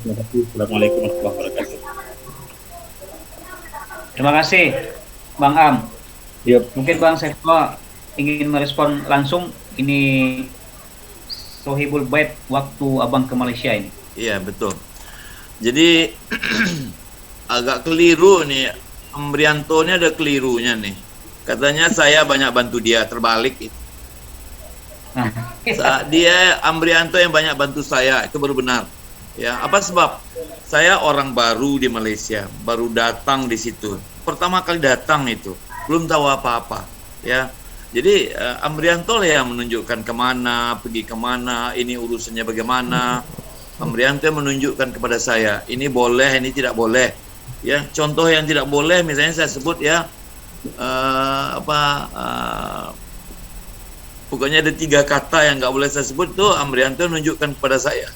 S16: warahmatullahi wabarakatuh.
S3: Terima kasih Bang Am. Mungkin Bang Saifullah ingin merespon langsung ini Sohibul Bait waktu abang ke Malaysia ini.
S4: Iya betul. Jadi agak keliru nih, Amrianto ini ada kelirunya nih. Katanya saya banyak bantu dia, terbalik itu. Dia Amrianto yang banyak bantu saya, itu baru benar. Ya, apa sebab? Saya orang baru di Malaysia, baru datang di situ. Pertama kali datang itu, belum tahu apa-apa. Ya, jadi Amrianto lah yang menunjukkan kemana, pergi kemana, ini urusannya bagaimana. Amrianto yang menunjukkan kepada saya, ini boleh, ini tidak boleh. Ya, contoh yang tidak boleh, misalnya saya sebut ya, pokoknya ada 3 kata yang nggak boleh saya sebut, tuh Amrianto menunjukkan kepada saya.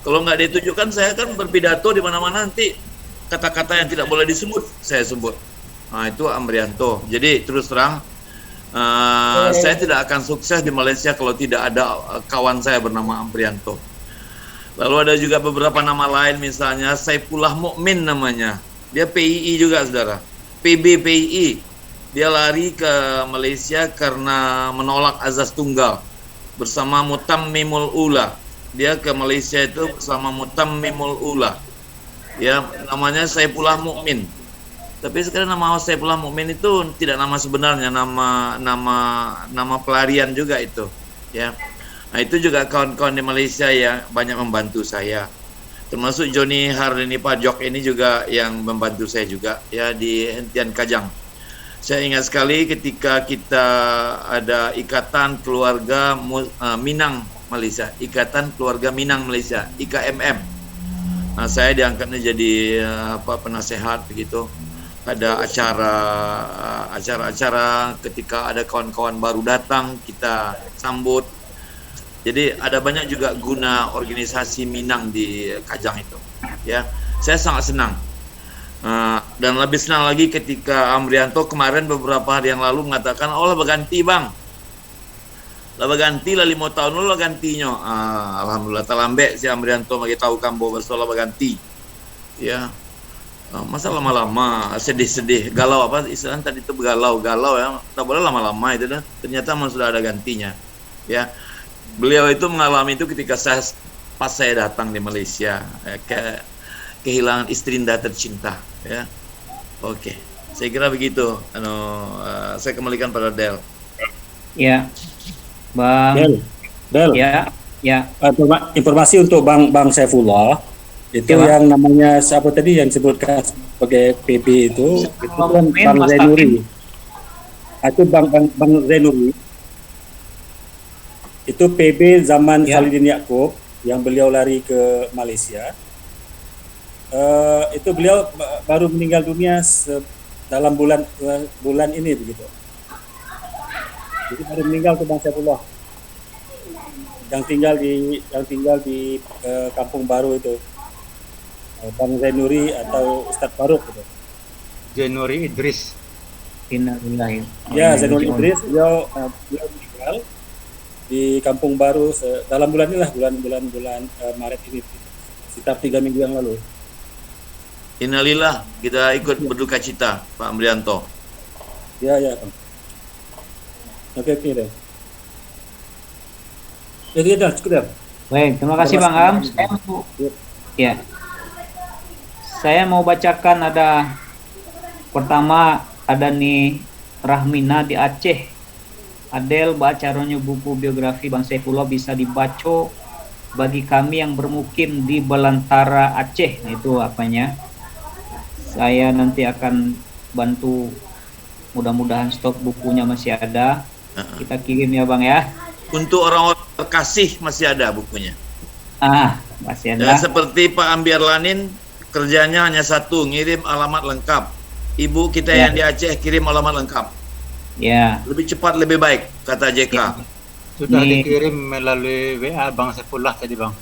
S4: Kalau nggak ditunjukkan, saya kan berpidato di mana-mana, nanti kata-kata yang tidak boleh disebut saya sebut. Nah, itu Amrianto. Jadi terus terang, saya tidak akan sukses di Malaysia kalau tidak ada kawan saya bernama Amrianto. Lalu ada juga beberapa nama lain, misalnya Saifullah Mukmin namanya. Dia PII juga, saudara. PB PII. Dia lari ke Malaysia karena menolak azas tunggal bersama Mutammimul Ula. Dia ke Malaysia itu bersama Mutammimul Ula. Ya, namanya Saifullah Mukmin. Tapi sekarang nama Saifullah Mukmin itu tidak nama sebenarnya, nama pelarian juga itu. Ya. Nah, itu juga kawan-kawan di Malaysia yang banyak membantu saya. Termasuk Joni Hardini Pajok ini juga yang membantu saya juga ya di Hentian Kajang. Saya ingat sekali ketika kita ada Ikatan Keluarga Minang Malaysia, Ikatan Keluarga Minang Malaysia, IKMM. Nah, saya diangkatnya jadi penasehat begitu. Ada acara-acara ketika ada kawan-kawan baru datang, kita sambut. Jadi ada banyak juga guna organisasi Minang di Kajang itu. Ya, saya sangat senang. Dan lebih senang lagi ketika Amrianto kemarin beberapa hari yang lalu mengatakan, oh lah berganti bang, lah berganti lah 5 tahun lalu lah gantinya. Alhamdulillah talambe si Amrianto bagi tahu kambo bersolah berganti. Ya, masa lama-lama sedih-sedih galau apa istilahnya tadi itu galau ya, tak boleh lama-lama itu dah. Ternyata memang sudah ada gantinya. Ya. Beliau itu mengalami itu ketika pas saya datang di Malaysia, kehilangan istri tercinta, ya. Oke, saya kira begitu. Saya kembalikan pada Del.
S3: Ya, Bang.
S16: Del.
S3: Ya.
S16: Informasi untuk Bang Saifullah itu yang namanya siapa tadi yang disebutkan sebagai PB itu kan Bang Zainuri. Itu Bang Zainuri. Itu PB zaman Khalidin Yaakob yang beliau lari ke Malaysia. Itu beliau baru meninggal dunia dalam bulan ini begitu. Jadi baru meninggal ke Bang Saifullah yang tinggal di Kampung Baru itu, Bang Zainuri atau Ustadz Faruk gitu.
S2: Zainuri Idris.
S16: Ya, Zainuri Idris beliau meninggal di Kampung Baru dalam bulan inilah bulan Maret ini, sekitar 3 minggu yang lalu.
S4: Innalillah, kita ikut berduka cita Pak Amrianto.
S16: Ya. Oke deh. Ya, cukup.
S3: Baik, terima kasih Bang Am. Saya mau bacakan pertama ada nih Rahmina di Aceh. Adel bacaronya buku biografi Bang Saifullah bisa dibaca bagi kami yang bermukim di Belantara Aceh. Nah, itu apanya. Saya nanti akan bantu, mudah-mudahan stok bukunya masih ada. Kita kirim ya Bang ya.
S4: Untuk orang-orang terkasih masih ada bukunya.
S3: Masih ada.
S4: Dan seperti Pak Ambiar Lanin, kerjanya hanya satu, ngirim alamat lengkap. Ibu kita yang di Aceh kirim alamat lengkap.
S3: Ya.
S4: Lebih cepat lebih baik, kata JK.
S2: Sudah dikirim melalui WA Bang Saifullah tadi Bang.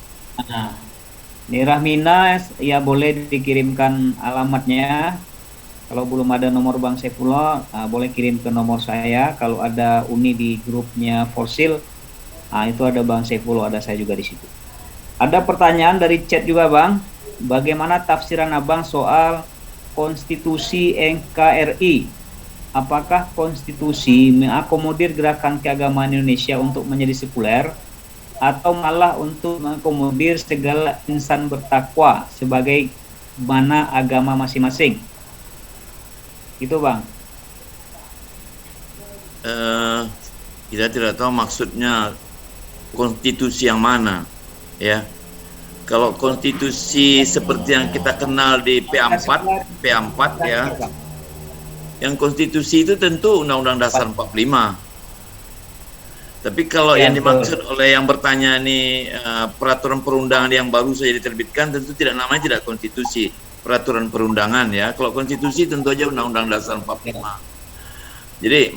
S3: Ini Rahmina, ya boleh dikirimkan alamatnya. Kalau belum ada nomor Bang Saifullah, boleh kirim ke nomor saya. Kalau ada Uni di grupnya Forsil, itu ada Bang Saifullah, ada saya juga di situ. Ada pertanyaan dari chat juga Bang. Bagaimana tafsiran Abang soal konstitusi NKRI? apakah konstitusi mengakomodir gerakan keagamaan Indonesia untuk menjadi sekuler atau malah untuk mengakomodir segala insan bertakwa sebagai mana agama masing-masing? Itu Bang.
S4: Kita tidak tahu maksudnya konstitusi yang mana, ya. Kalau konstitusi seperti yang kita kenal di P4 ya. Yang konstitusi itu tentu Undang-Undang Dasar 45. Tapi kalau yang dimaksud oleh yang bertanya ini peraturan perundangan yang baru saja diterbitkan, tentu namanya tidak konstitusi, peraturan perundangan ya. Kalau konstitusi tentu aja Undang-Undang Dasar 45. Jadi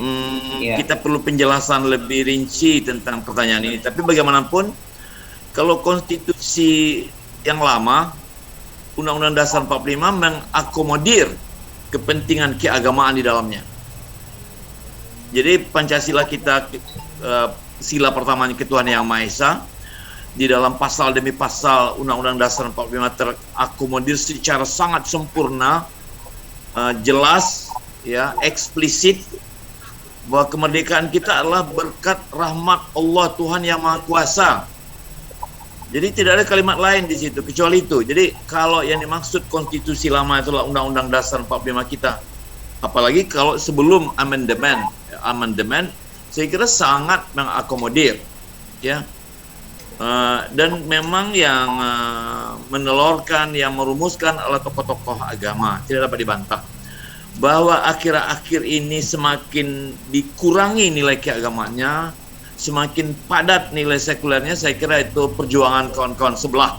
S4: kita perlu penjelasan lebih rinci tentang pertanyaan ini. Tapi bagaimanapun, kalau konstitusi yang lama, Undang-Undang Dasar 45 mengakomodir kepentingan keagamaan di dalamnya. Jadi Pancasila kita, sila pertamanya ketuhanan yang Maha Esa, di dalam pasal demi pasal Undang-Undang Dasar 45 terakomodir secara sangat sempurna, jelas, ya, eksplisit, bahwa kemerdekaan kita adalah berkat rahmat Allah Tuhan yang Maha Kuasa. Jadi tidak ada kalimat lain di situ kecuali itu. Jadi kalau yang dimaksud konstitusi lama itulah Undang-Undang Dasar 45 kita, apalagi kalau sebelum amandemen, saya kira sangat mengakomodir, ya. Dan memang yang menelurkan, yang merumuskan adalah tokoh-tokoh agama, tidak dapat dibantah. Bahwa akhir-akhir ini semakin dikurangi nilai keagamaannya, semakin padat nilai sekulernya, saya kira itu perjuangan kawan-kawan sebelah.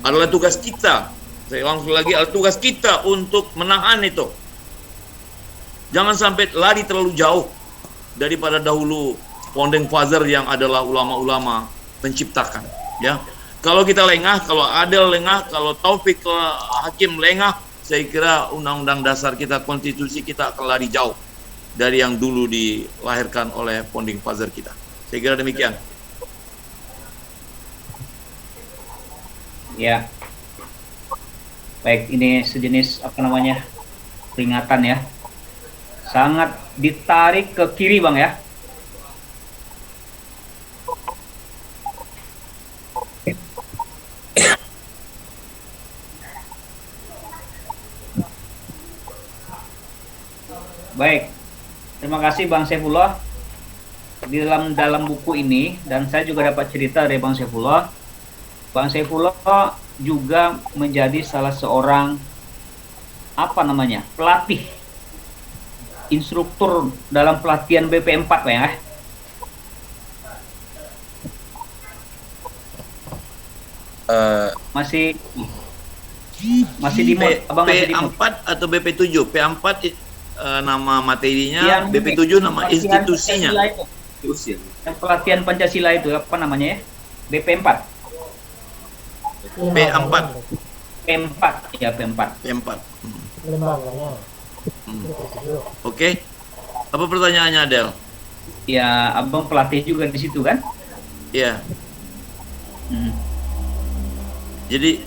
S4: Adalah tugas kita, saya ulang lagi, adalah tugas kita untuk menahan itu. Jangan sampai lari terlalu jauh daripada dahulu founding father yang adalah ulama-ulama penciptakan, ya. Kalau kita lengah, kalau Adel lengah, kalau Taufik Hakim lengah, saya kira undang-undang dasar kita, konstitusi kita akan lari jauh dari yang dulu dilahirkan oleh founding father kita. Saya kira demikian.
S3: Ya. Baik, ini sejenis peringatan ya. Sangat ditarik ke kiri Bang ya. Baik, terima kasih Bang Saifullah. Di dalam buku ini, dan saya juga dapat cerita dari Bang Saifullah juga menjadi salah seorang pelatih, instruktur dalam pelatihan BP4 Pak ya. Masih di Abang masih di
S4: P4 atau BP7? P4 nama materinya, yang BP7 nama institusinya.
S3: Yang pelatihan Pancasila itu apa namanya ya? BP4.
S4: P4.
S3: P4 ya, P4.
S4: Oke. Apa pertanyaannya, Adel?
S3: Ya, Abang pelatih juga di situ kan?
S4: Iya. Jadi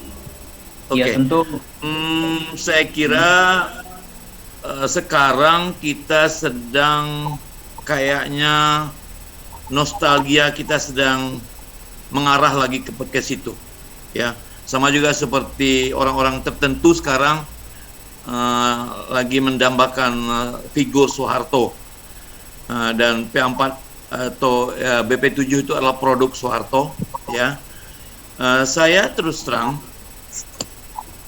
S3: ya, tentu
S4: saya kira sekarang kita sedang kayaknya nostalgia kita sedang mengarah lagi ke situ, ya. Sama juga seperti orang-orang tertentu sekarang lagi mendambakan figur Soeharto, dan P4 atau BP7 itu adalah produk Soeharto, ya. Saya terus terang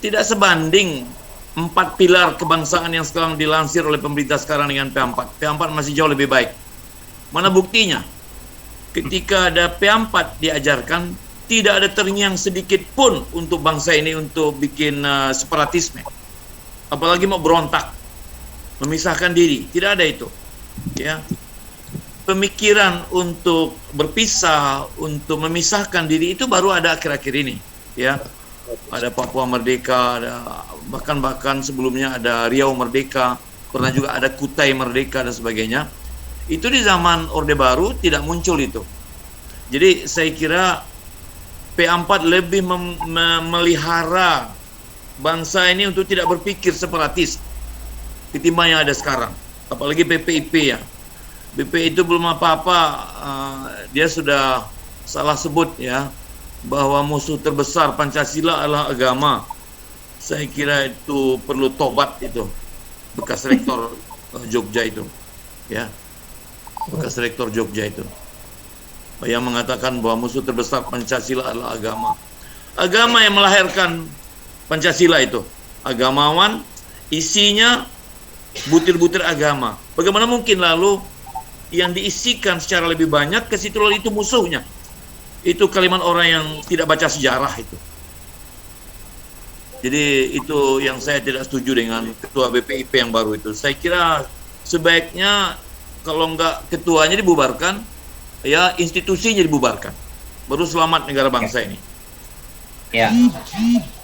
S4: tidak sebanding 4 pilar kebangsaan yang sekarang dilansir oleh pemerintah sekarang dengan P4. P4 masih jauh lebih baik. Mana buktinya? Ketika ada P4 diajarkan, tidak ada terngiang sedikit pun untuk bangsa ini untuk bikin separatisme. Apalagi mau berontak, memisahkan diri. Tidak ada itu. Ya. Pemikiran untuk berpisah, untuk memisahkan diri itu baru ada akhir-akhir ini. Ya. Ada Papua Merdeka, ada bahkan sebelumnya ada Riau Merdeka, pernah juga ada Kutai Merdeka dan sebagainya. Itu di zaman Orde Baru tidak muncul itu. Jadi saya kira P4 lebih memelihara bangsa ini untuk tidak berpikir separatis. ketimbang yang ada sekarang. Apalagi PPIP ya. BP itu belum apa-apa, dia sudah salah sebut ya, bahwa musuh terbesar Pancasila adalah agama. Saya kira itu perlu tobat itu, bekas rektor Jogja itu, ya, bekas rektor Jogja itu, yang mengatakan bahwa musuh terbesar Pancasila adalah agama. Agama yang melahirkan Pancasila itu, agamawan, isinya butir-butir agama. Bagaimana mungkin lalu yang diisikan secara lebih banyak ke situ lalu itu musuhnya? Itu kalimat orang yang tidak baca sejarah itu. Jadi itu yang saya tidak setuju dengan ketua BPIP yang baru itu. Saya kira sebaiknya kalau enggak ketuanya dibubarkan, ya institusinya dibubarkan. Baru selamat negara bangsa ini.
S3: Ya,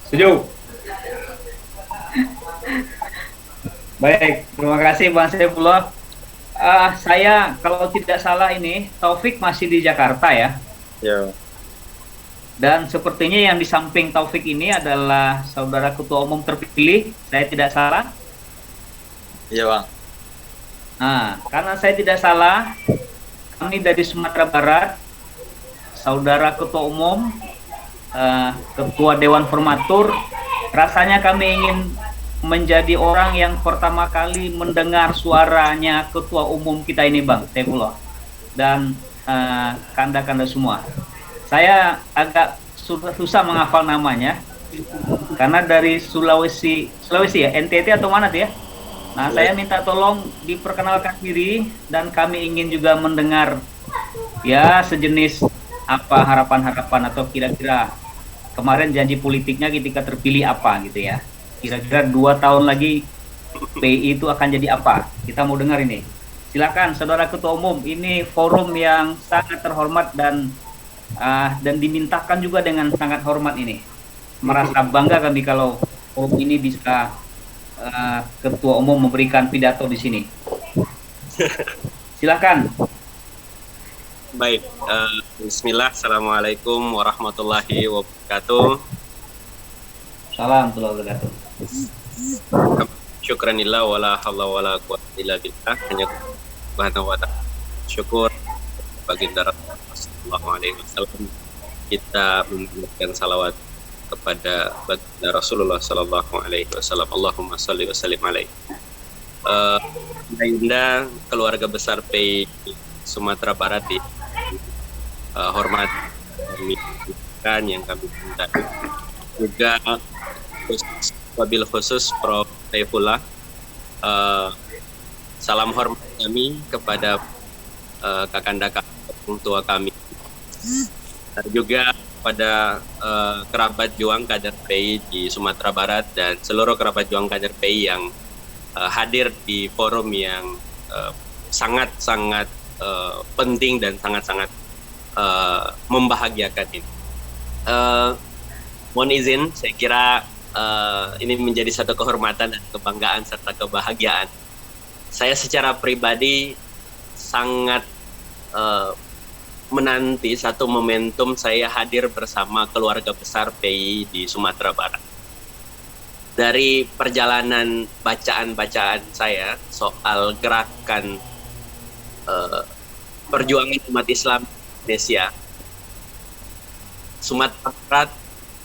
S3: setuju. Baik, terima kasih Bang Saifullah. Saya kalau tidak salah ini Taufik masih di Jakarta ya.
S12: Ya.
S3: Dan sepertinya yang di samping Taufik ini adalah saudara ketua umum terpilih, saya tidak salah.
S12: Iya Bang.
S3: Nah, karena saya tidak salah, kami dari Sumatera Barat, saudara ketua umum, ketua Dewan Formatur, rasanya kami ingin menjadi orang yang pertama kali mendengar suaranya ketua umum kita ini Bang Saifullah dan kanda-kanda semua. Saya agak susah menghafal namanya karena dari Sulawesi ya, NTT atau mana tuh ya. Nah, saya minta tolong diperkenalkan diri dan kami ingin juga mendengar ya sejenis apa harapan-harapan atau kira-kira kemarin janji politiknya ketika terpilih apa gitu ya. Kira-kira 2 tahun lagi PI itu akan jadi apa? Kita mau dengar ini. Silakan saudara ketua umum, ini forum yang sangat terhormat dan dimintakan juga dengan sangat hormat ini. Merasa bangga kami kalau forum ini bisa ketua umum memberikan pidato di sini. Silakan.
S17: Baik, bismillah, assalamualaikum warahmatullahi wabarakatuh.
S3: Salam warahmatullahi wabarakatuh.
S17: Syukranillah wala hawla wala quwwata illa billah. Hanya Subhanahu wa ta'ala. Syukur baginda Rasulullah SAW. Kita memberikan salawat kepada baginda Rasulullah sallallahu alaihi wasallam. Allahumma shalli wa sallim alaihi. Baginda keluarga besar PI Sumatera Barat di hormat kami yang kami cintai. Juga wabil khusus Prof. Saifullah, salam hormat kami kepada kakanda orang tua kami, juga pada kerabat juang kader PI di Sumatera Barat dan seluruh kerabat juang kader PI yang hadir di forum yang sangat-sangat penting dan sangat-sangat membahagiakan ini. Mohon izin, saya kira ini menjadi satu kehormatan dan kebanggaan serta kebahagiaan. Saya secara pribadi sangat menanti satu momentum saya hadir bersama keluarga besar PI di Sumatera Barat. Dari perjalanan bacaan-bacaan saya soal gerakan perjuangan umat Islam Indonesia, Sumatera Barat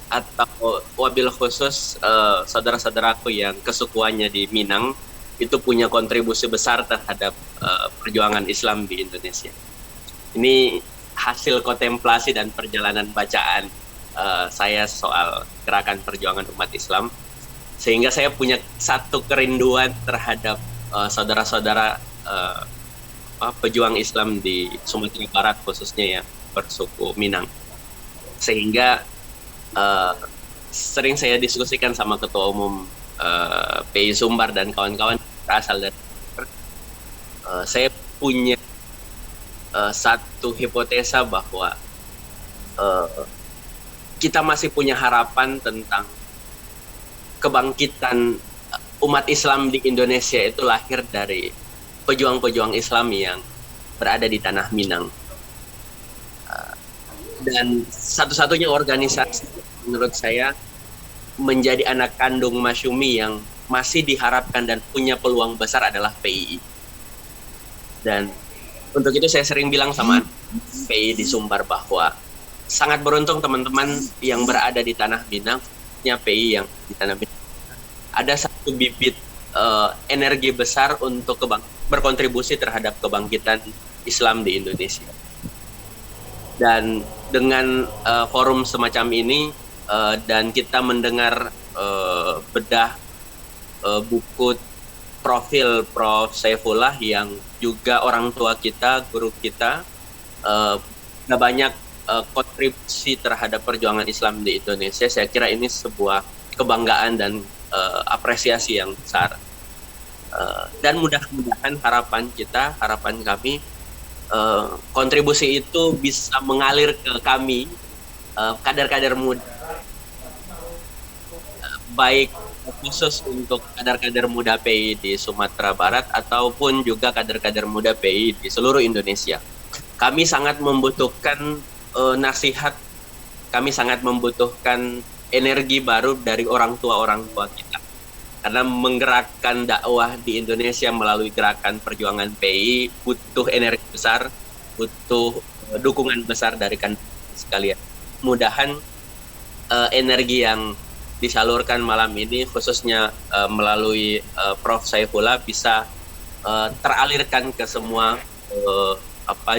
S17: atau wabil khusus saudara-saudaraku yang kesukuannya di Minang itu punya kontribusi besar terhadap perjuangan Islam di Indonesia. Ini hasil kontemplasi dan perjalanan bacaan saya soal gerakan perjuangan umat Islam, sehingga saya punya satu kerinduan terhadap saudara-saudara pejuang Islam di Sumatera Barat khususnya ya bersuku Minang, sehingga sering saya diskusikan sama ketua umum PI Sumbar dan kawan-kawan berasal dari saya punya satu hipotesa bahwa kita masih punya harapan tentang kebangkitan umat Islam di Indonesia itu lahir dari pejuang-pejuang Islam yang berada di tanah Minang. Dan satu-satunya organisasi menurut saya menjadi anak kandung Masyumi yang masih diharapkan dan punya peluang besar adalah PII. Dan untuk itu saya sering bilang sama PII di Sumbar bahwa sangat beruntung teman-teman yang berada di Tanah Minang, punya PII yang di Tanah Minang. Ada satu bibit energi besar untuk berkontribusi terhadap kebangkitan Islam di Indonesia. Dan dengan forum semacam ini dan kita mendengar bedah buku profil Prof. Saifullah yang juga orang tua kita, guru kita, banyak kontribusi terhadap perjuangan Islam di Indonesia. Saya kira ini sebuah kebanggaan dan apresiasi yang besar. Dan mudah-mudahan harapan kami, kontribusi itu bisa mengalir ke kami, kader-kader muda, baik khusus untuk kader-kader muda PI di Sumatera Barat ataupun juga kader-kader muda PI di seluruh Indonesia. Kami sangat membutuhkan nasihat, kami sangat membutuhkan energi baru dari orang tua kita. Karena menggerakkan dakwah di Indonesia melalui gerakan perjuangan PI butuh energi besar, butuh dukungan besar dari kan sekalian. Mudahan energi yang disalurkan malam ini khususnya melalui Prof. Saifullah bisa teralirkan ke semua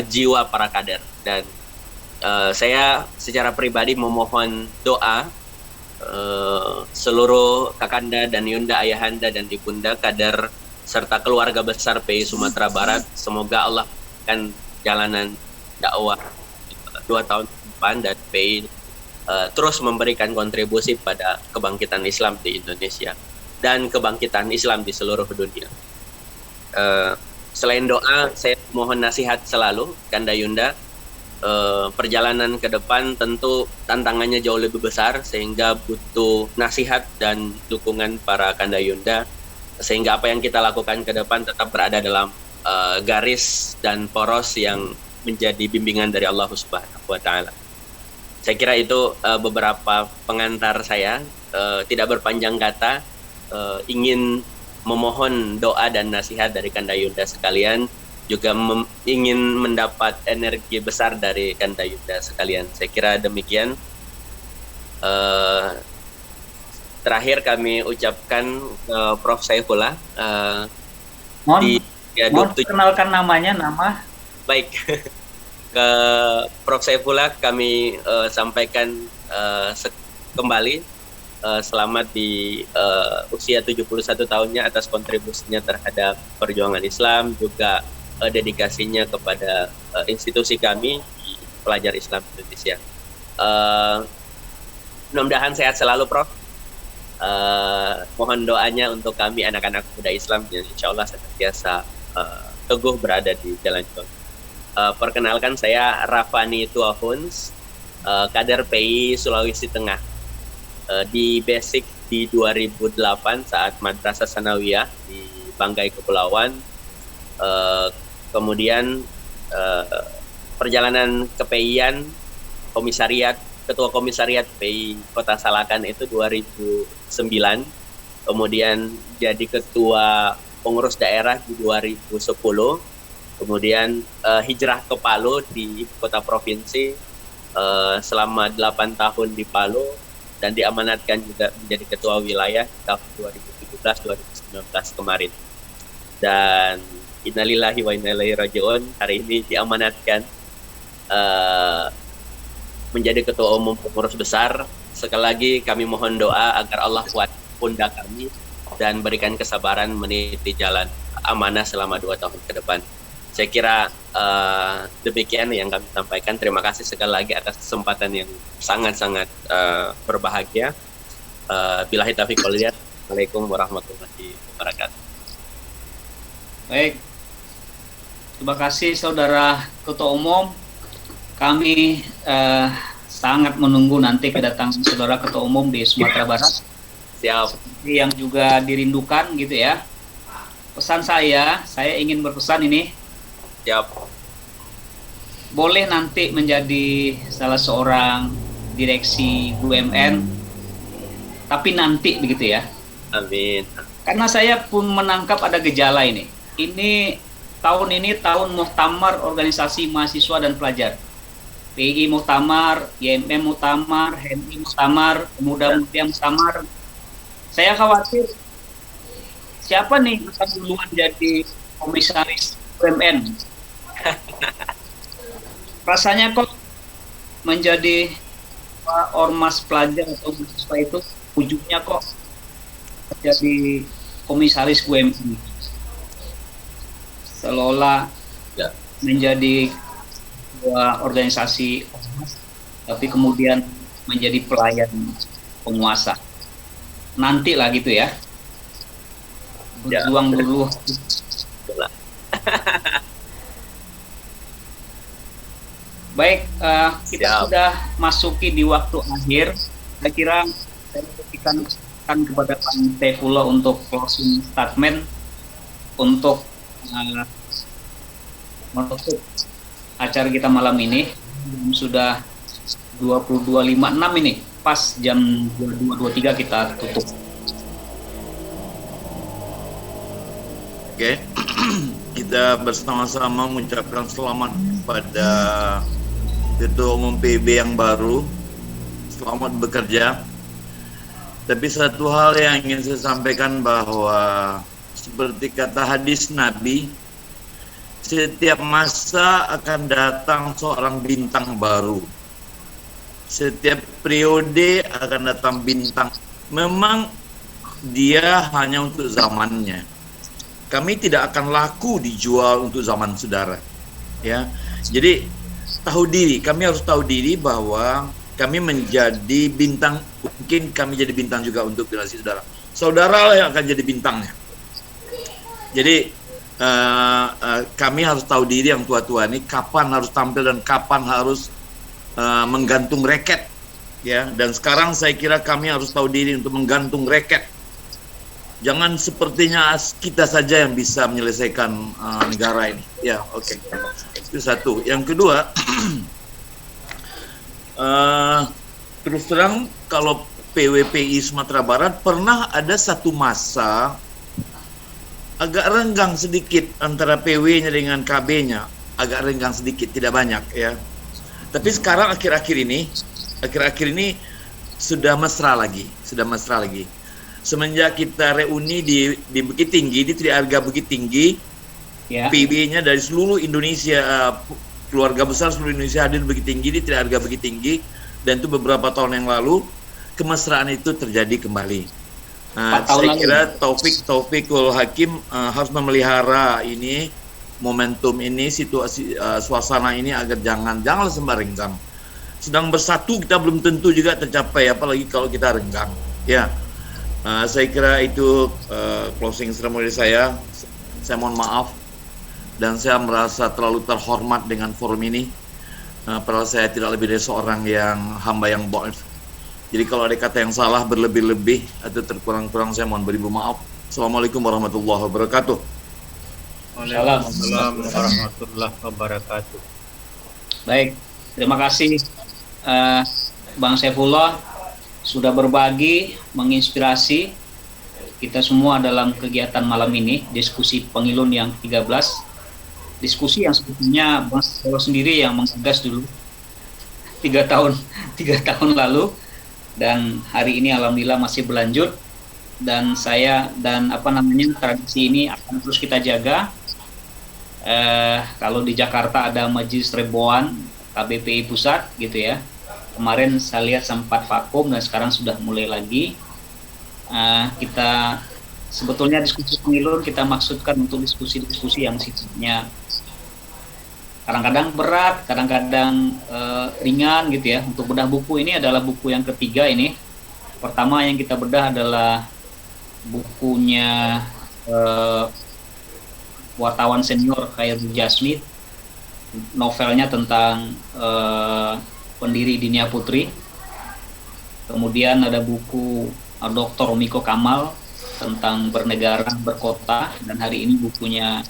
S17: jiwa para kader. Dan saya secara pribadi memohon doa seluruh kakanda dan yunda, ayahanda dan ibunda, kader serta keluarga besar PI Sumatera Barat. Semoga Allah akan jalanan dakwah 2 tahun ke depan dan PI terus memberikan kontribusi pada kebangkitan Islam di Indonesia dan kebangkitan Islam di seluruh dunia. Selain doa, saya mohon nasihat selalu, Kanda Yunda. Perjalanan ke depan tentu tantangannya jauh lebih besar, sehingga butuh nasihat dan dukungan para Kanda Yunda, sehingga apa yang kita lakukan ke depan tetap berada dalam garis dan poros yang menjadi bimbingan dari Allah Subhanahu wa Ta'ala. Saya kira itu beberapa pengantar saya, tidak berpanjang kata, ingin memohon doa dan nasihat dari Kanda Yunda sekalian, juga ingin mendapat energi besar dari Kanda Yunda sekalian. Saya kira demikian. Terakhir kami ucapkan Prof. Saifullah.
S3: Mohon kenalkan namanya, nama.
S17: Baik. Ke Prof. Saifullah kami sampaikan kembali selamat di usia 71 tahunnya atas kontribusinya terhadap perjuangan Islam, juga dedikasinya kepada institusi kami di Pelajar Islam Indonesia. Mudah-mudahan sehat selalu, Prof. Mohon doanya untuk kami anak-anak muda Islam yang insya Allah senantiasa teguh berada di jalan juang. Perkenalkan, saya Rafani Tuahuns, kader PI Sulawesi Tengah. Di basic di 2008 saat Madrasah Sanawiyah di Banggai Kepulauan. Kemudian perjalanan ke PI-an, ketua komisariat PI Kota Salakan itu 2009. Kemudian jadi ketua pengurus daerah di 2010. Kemudian hijrah ke Palu di kota provinsi selama 8 tahun di Palu dan diamanatkan juga menjadi ketua wilayah tahun 2017-2019 kemarin. Dan innalillahi wa inna ilaihi raji'un, hari ini diamanatkan menjadi ketua umum pengurus besar. Sekali lagi kami mohon doa agar Allah kuat pundak kami dan berikan kesabaran meniti jalan amanah selama 2 tahun ke depan. Saya kira demikian yang kami sampaikan. Terima kasih sekali lagi atas kesempatan yang sangat-sangat berbahagia. Billahi taufiq wal hidayah. Assalamualaikum warahmatullahi wabarakatuh.
S3: Baik. Terima kasih Saudara Ketua Umum. Kami sangat menunggu nanti kedatangan Saudara Ketua Umum di Sumatera Barat.
S17: Siap.
S3: Seperti yang juga dirindukan gitu ya. Pesan saya ingin berpesan ini.
S17: Siap.
S3: Boleh nanti menjadi salah seorang direksi BUMN, tapi nanti begitu ya.
S17: Amin.
S3: Karena saya pun menangkap ada gejala ini. Ini tahun Muktamar Organisasi Mahasiswa dan Pelajar. PI Muktamar, YMM Muktamar, HMI Muktamar, Pemuda-Muda Muktamar. Saya khawatir siapa nih akan duluan jadi komisaris UMN. Rasanya kok menjadi ormas pelajar atau mahasiswa itu ujungnya kok jadi komisaris UMN. Seolah menjadi sebuah organisasi ormas, tapi kemudian menjadi pelayan penguasa. Nanti lah gitu ya. Berjuang dulu. Baik, kita sudah masuki di waktu akhir. Saya kira saya berikan kepada Pak Saifullah untuk closing statement untuk menutup acara kita malam ini. Sudah 22.56 ini, pas jam 22.23 kita tutup.
S4: Oke, kita bersama-sama mengucapkan selamat kepada Ketua Umum PB yang baru. Selamat bekerja. Tapi satu hal yang ingin saya sampaikan bahwa seperti kata hadis Nabi, setiap masa akan datang seorang bintang baru. Setiap periode akan datang bintang. Memang dia hanya untuk zamannya. Kami tidak akan laku dijual untuk zaman saudara. Ya. Jadi kami harus tahu diri bahwa kami menjadi bintang, mungkin kami jadi bintang juga untuk generasi saudara. Saudara lah yang akan jadi bintangnya. Jadi kami harus tahu diri yang tua-tua ini kapan harus tampil dan kapan harus menggantung reket, ya. Dan sekarang saya kira kami harus tahu diri untuk menggantung reket. Jangan sepertinya kita saja yang bisa menyelesaikan negara ini. Ya, oke. Itu satu. Yang kedua, terus terang kalau PWPI Sumatera Barat pernah ada satu masa agak renggang sedikit antara PW-nya dengan KB-nya, agak renggang sedikit, tidak banyak ya. Tapi sekarang akhir-akhir ini sudah mesra lagi. Semenjak kita reuni di Bukit Tinggi, di Triharga Bukit Tinggi, ya. PB-nya dari seluruh Indonesia, keluarga besar seluruh Indonesia hadir di Bukit Tinggi, di Triharga Bukit Tinggi, dan itu beberapa tahun yang lalu, kemesraan itu terjadi kembali. Saya kira Taufikul Hakim harus memelihara ini, momentum ini, situasi, suasana ini agar janganlah sembah renggang. Sedang bersatu kita belum tentu juga tercapai, apalagi kalau kita renggang. Ya, saya kira itu closing ceremony saya. Saya mohon maaf dan saya merasa terlalu terhormat dengan forum ini. Padahal saya tidak lebih dari seorang yang hamba yang dhaif. Jadi kalau ada kata yang salah berlebih-lebih atau terkurang-kurang saya mohon beribu maaf. Assalamualaikum warahmatullahi wabarakatuh.
S3: Waalaikumsalam warahmatullahi wabarakatuh. Baik, terima kasih Bang Saifullah sudah berbagi, menginspirasi kita semua dalam kegiatan malam ini, diskusi Pengilun yang 13. Diskusi yang sebetulnya Bang Saifullah sendiri yang menggagas dulu 3 tahun lalu. Dan hari ini alhamdulillah masih berlanjut, dan tradisi ini akan terus kita jaga. Kalau di Jakarta ada Majelis Reboan KBPI Pusat gitu ya, kemarin saya lihat sempat vakum dan sekarang sudah mulai lagi. Kita sebetulnya diskusi Pengilun kita maksudkan untuk diskusi-diskusi yang sifatnya kadang-kadang berat, kadang-kadang ringan gitu ya. Untuk bedah buku ini adalah buku yang ketiga ini. Pertama yang kita bedah adalah bukunya wartawan senior Khairul Jasmid, novelnya tentang pendiri Dinia Putri. Kemudian ada buku Dr. Omiko Kamal tentang bernegara, berkota, dan hari ini bukunya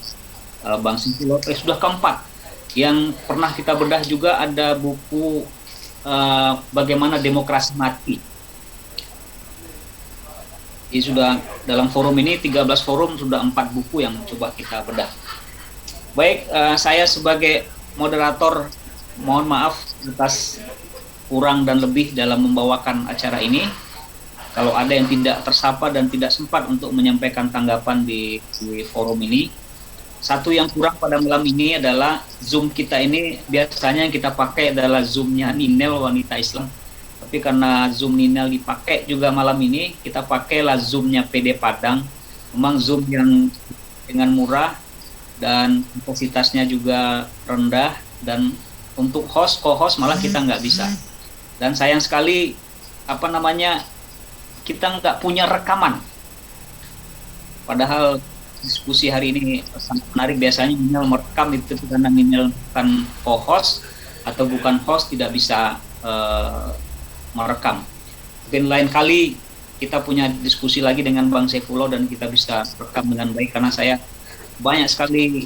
S3: Bang Saifullah sudah keempat. Yang pernah kita bedah juga ada buku Bagaimana Demokrasi Mati Jadi sudah dalam forum ini 13 forum sudah 4 buku yang coba kita bedah. Baik, saya sebagai moderator mohon maaf atas kurang dan lebih dalam membawakan acara ini. Kalau ada yang tidak tersapa dan tidak sempat untuk menyampaikan tanggapan di forum ini. Satu yang kurang pada malam ini adalah Zoom kita ini biasanya yang kita pakai adalah Zoom-nya Ninel Wanita Islam. Tapi karena Zoom Ninel dipakai juga malam ini, kita pakailah Zoom-nya PD Padang. Memang Zoom yang dengan murah dan kapasitasnya juga rendah, dan untuk host, co-host malah kita nggak bisa. Dan sayang sekali, kita nggak punya rekaman. Padahal diskusi hari ini sangat menarik. Biasanya Ninel merekam itu karena Ninel bukan co-host atau bukan host tidak bisa merekam. Mungkin lain kali kita punya diskusi lagi dengan Bang Saifullah dan kita bisa rekam dengan baik, karena saya banyak sekali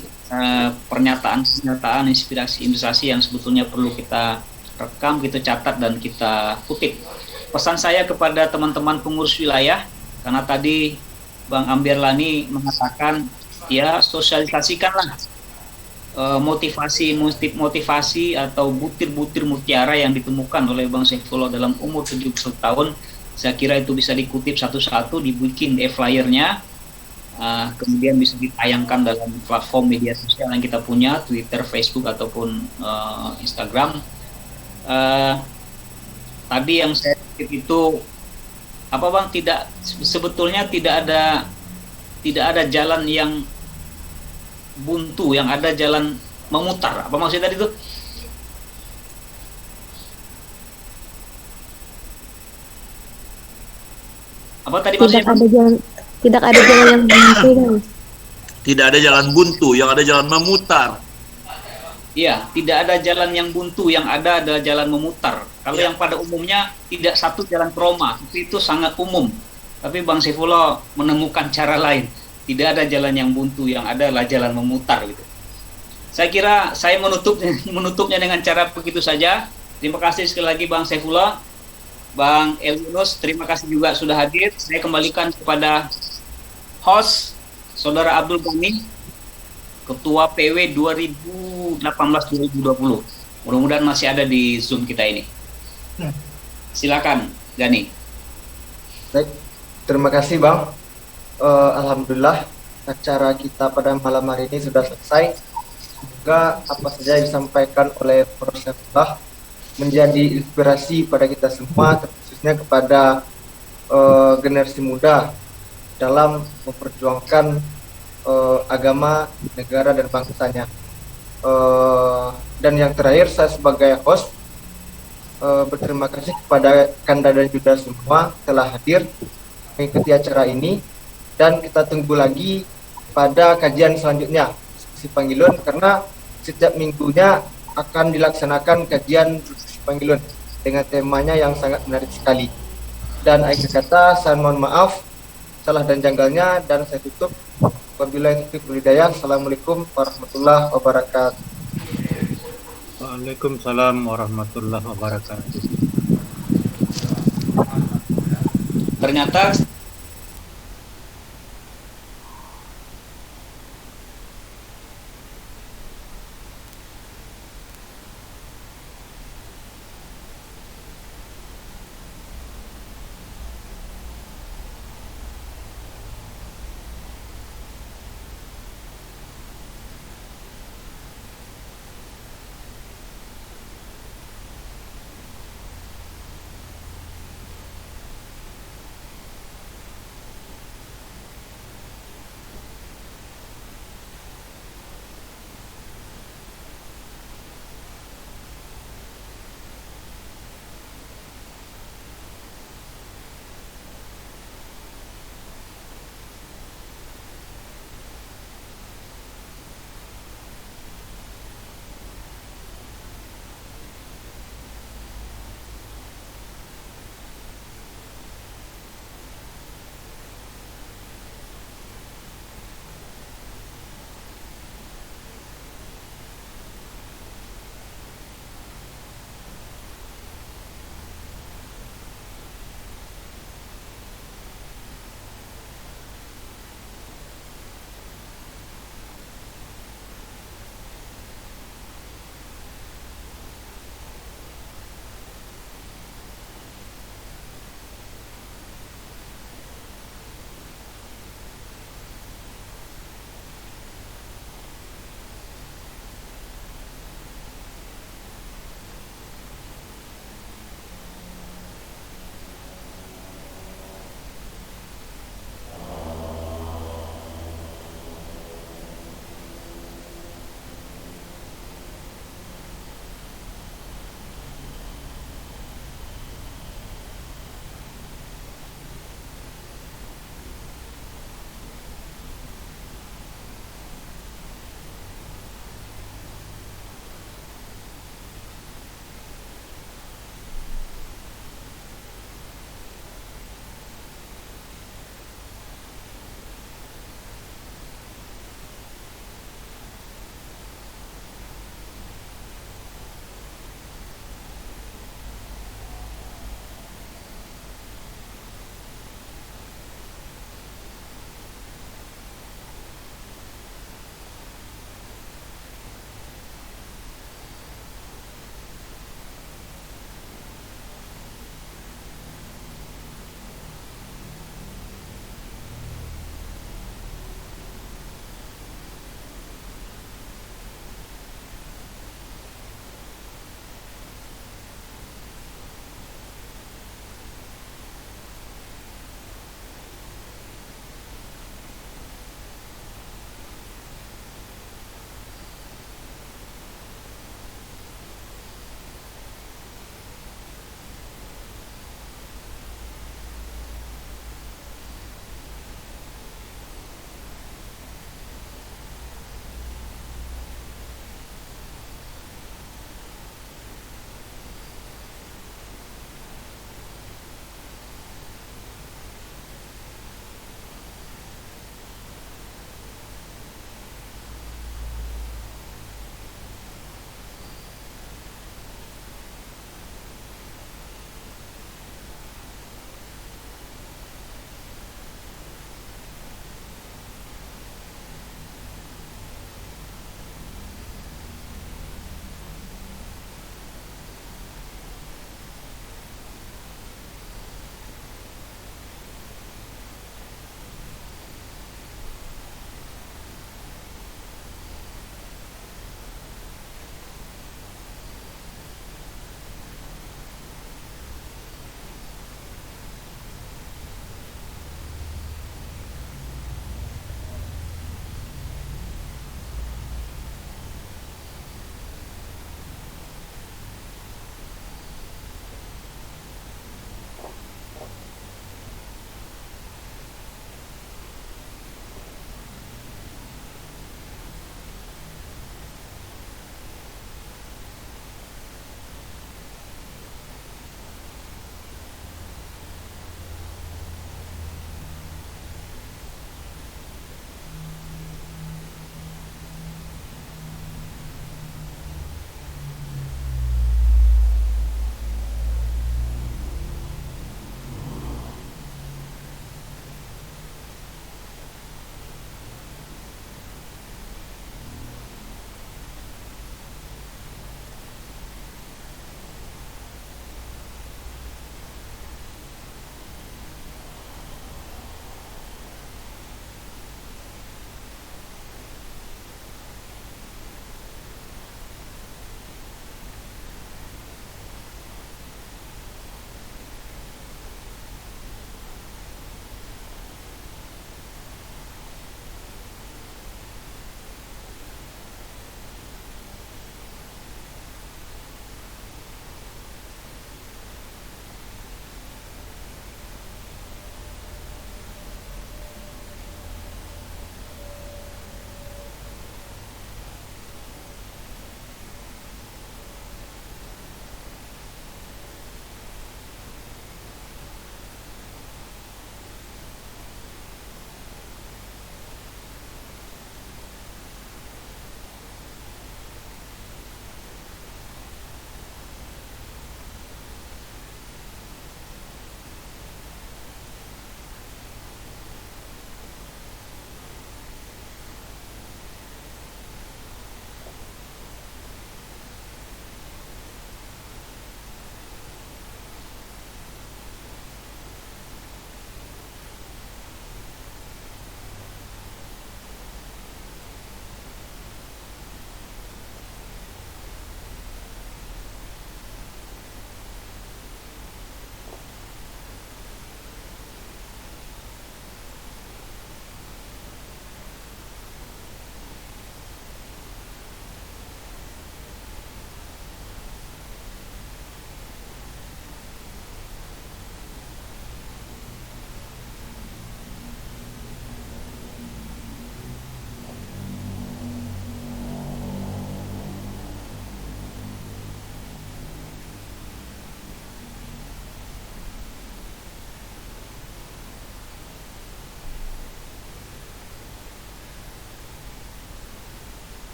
S3: pernyataan, inspirasi yang sebetulnya perlu kita rekam, kita catat dan kita kutip. Pesan saya kepada teman-teman pengurus wilayah, karena tadi Bang Ambiar Lani mengatakan, ya sosialisasikanlah motivasi atau butir-butir mutiara yang ditemukan oleh Bang Saifullah dalam umur 70 tahun. Saya kira itu bisa dikutip satu-satu, dibikin flyernya, kemudian bisa ditayangkan dalam platform media sosial yang kita punya, Twitter, Facebook ataupun Instagram. Tadi yang saya kutip itu Bang, sebetulnya tidak ada jalan yang buntu, yang ada jalan memutar. Apa maksudnya tadi itu? Apa tadi maksudnya?
S7: Tidak ada jalan yang buntu, Bang.
S4: Tidak ada jalan buntu, yang ada jalan memutar.
S3: Iya, tidak ada jalan yang buntu, yang ada adalah jalan memutar. Kalau yang pada umumnya tidak satu jalan Roma, itu sangat umum. Tapi Bang Saifullah menemukan cara lain. Tidak ada jalan yang buntu, yang ada adalah jalan memutar gitu. Saya kira saya menutupnya dengan cara begitu saja. Terima kasih sekali lagi Bang Saifullah. Bang Eliunus, terima kasih juga sudah hadir. Saya kembalikan kepada host Saudara Abdul Ghani, Ketua PW 2018-2020. Mudah-mudahan masih ada di Zoom kita ini. Silakan, Gani.
S18: Baik, terima kasih Bang. Alhamdulillah acara kita pada malam hari ini sudah selesai. Semoga apa saja yang disampaikan oleh Prof. Saifullah menjadi inspirasi pada kita semua, khususnya kepada generasi muda dalam memperjuangkan agama, negara, dan bangsanya. Dan yang terakhir, saya sebagai host berterima kasih kepada Kanda dan Yuda semua telah hadir mengikuti acara ini, dan kita tunggu lagi pada kajian selanjutnya si Pangilun, karena setiap minggunya akan dilaksanakan kajian Pangilun dengan temanya yang sangat menarik sekali. Dan akhir kata, saya mohon maaf salah dan janggalnya, dan saya tutup. Wabillahi taufiq wal hidayah. Assalamualaikum warahmatullahi wabarakatuh.
S2: Waalaikumsalam warahmatullahi wabarakatuh.
S3: Ternyata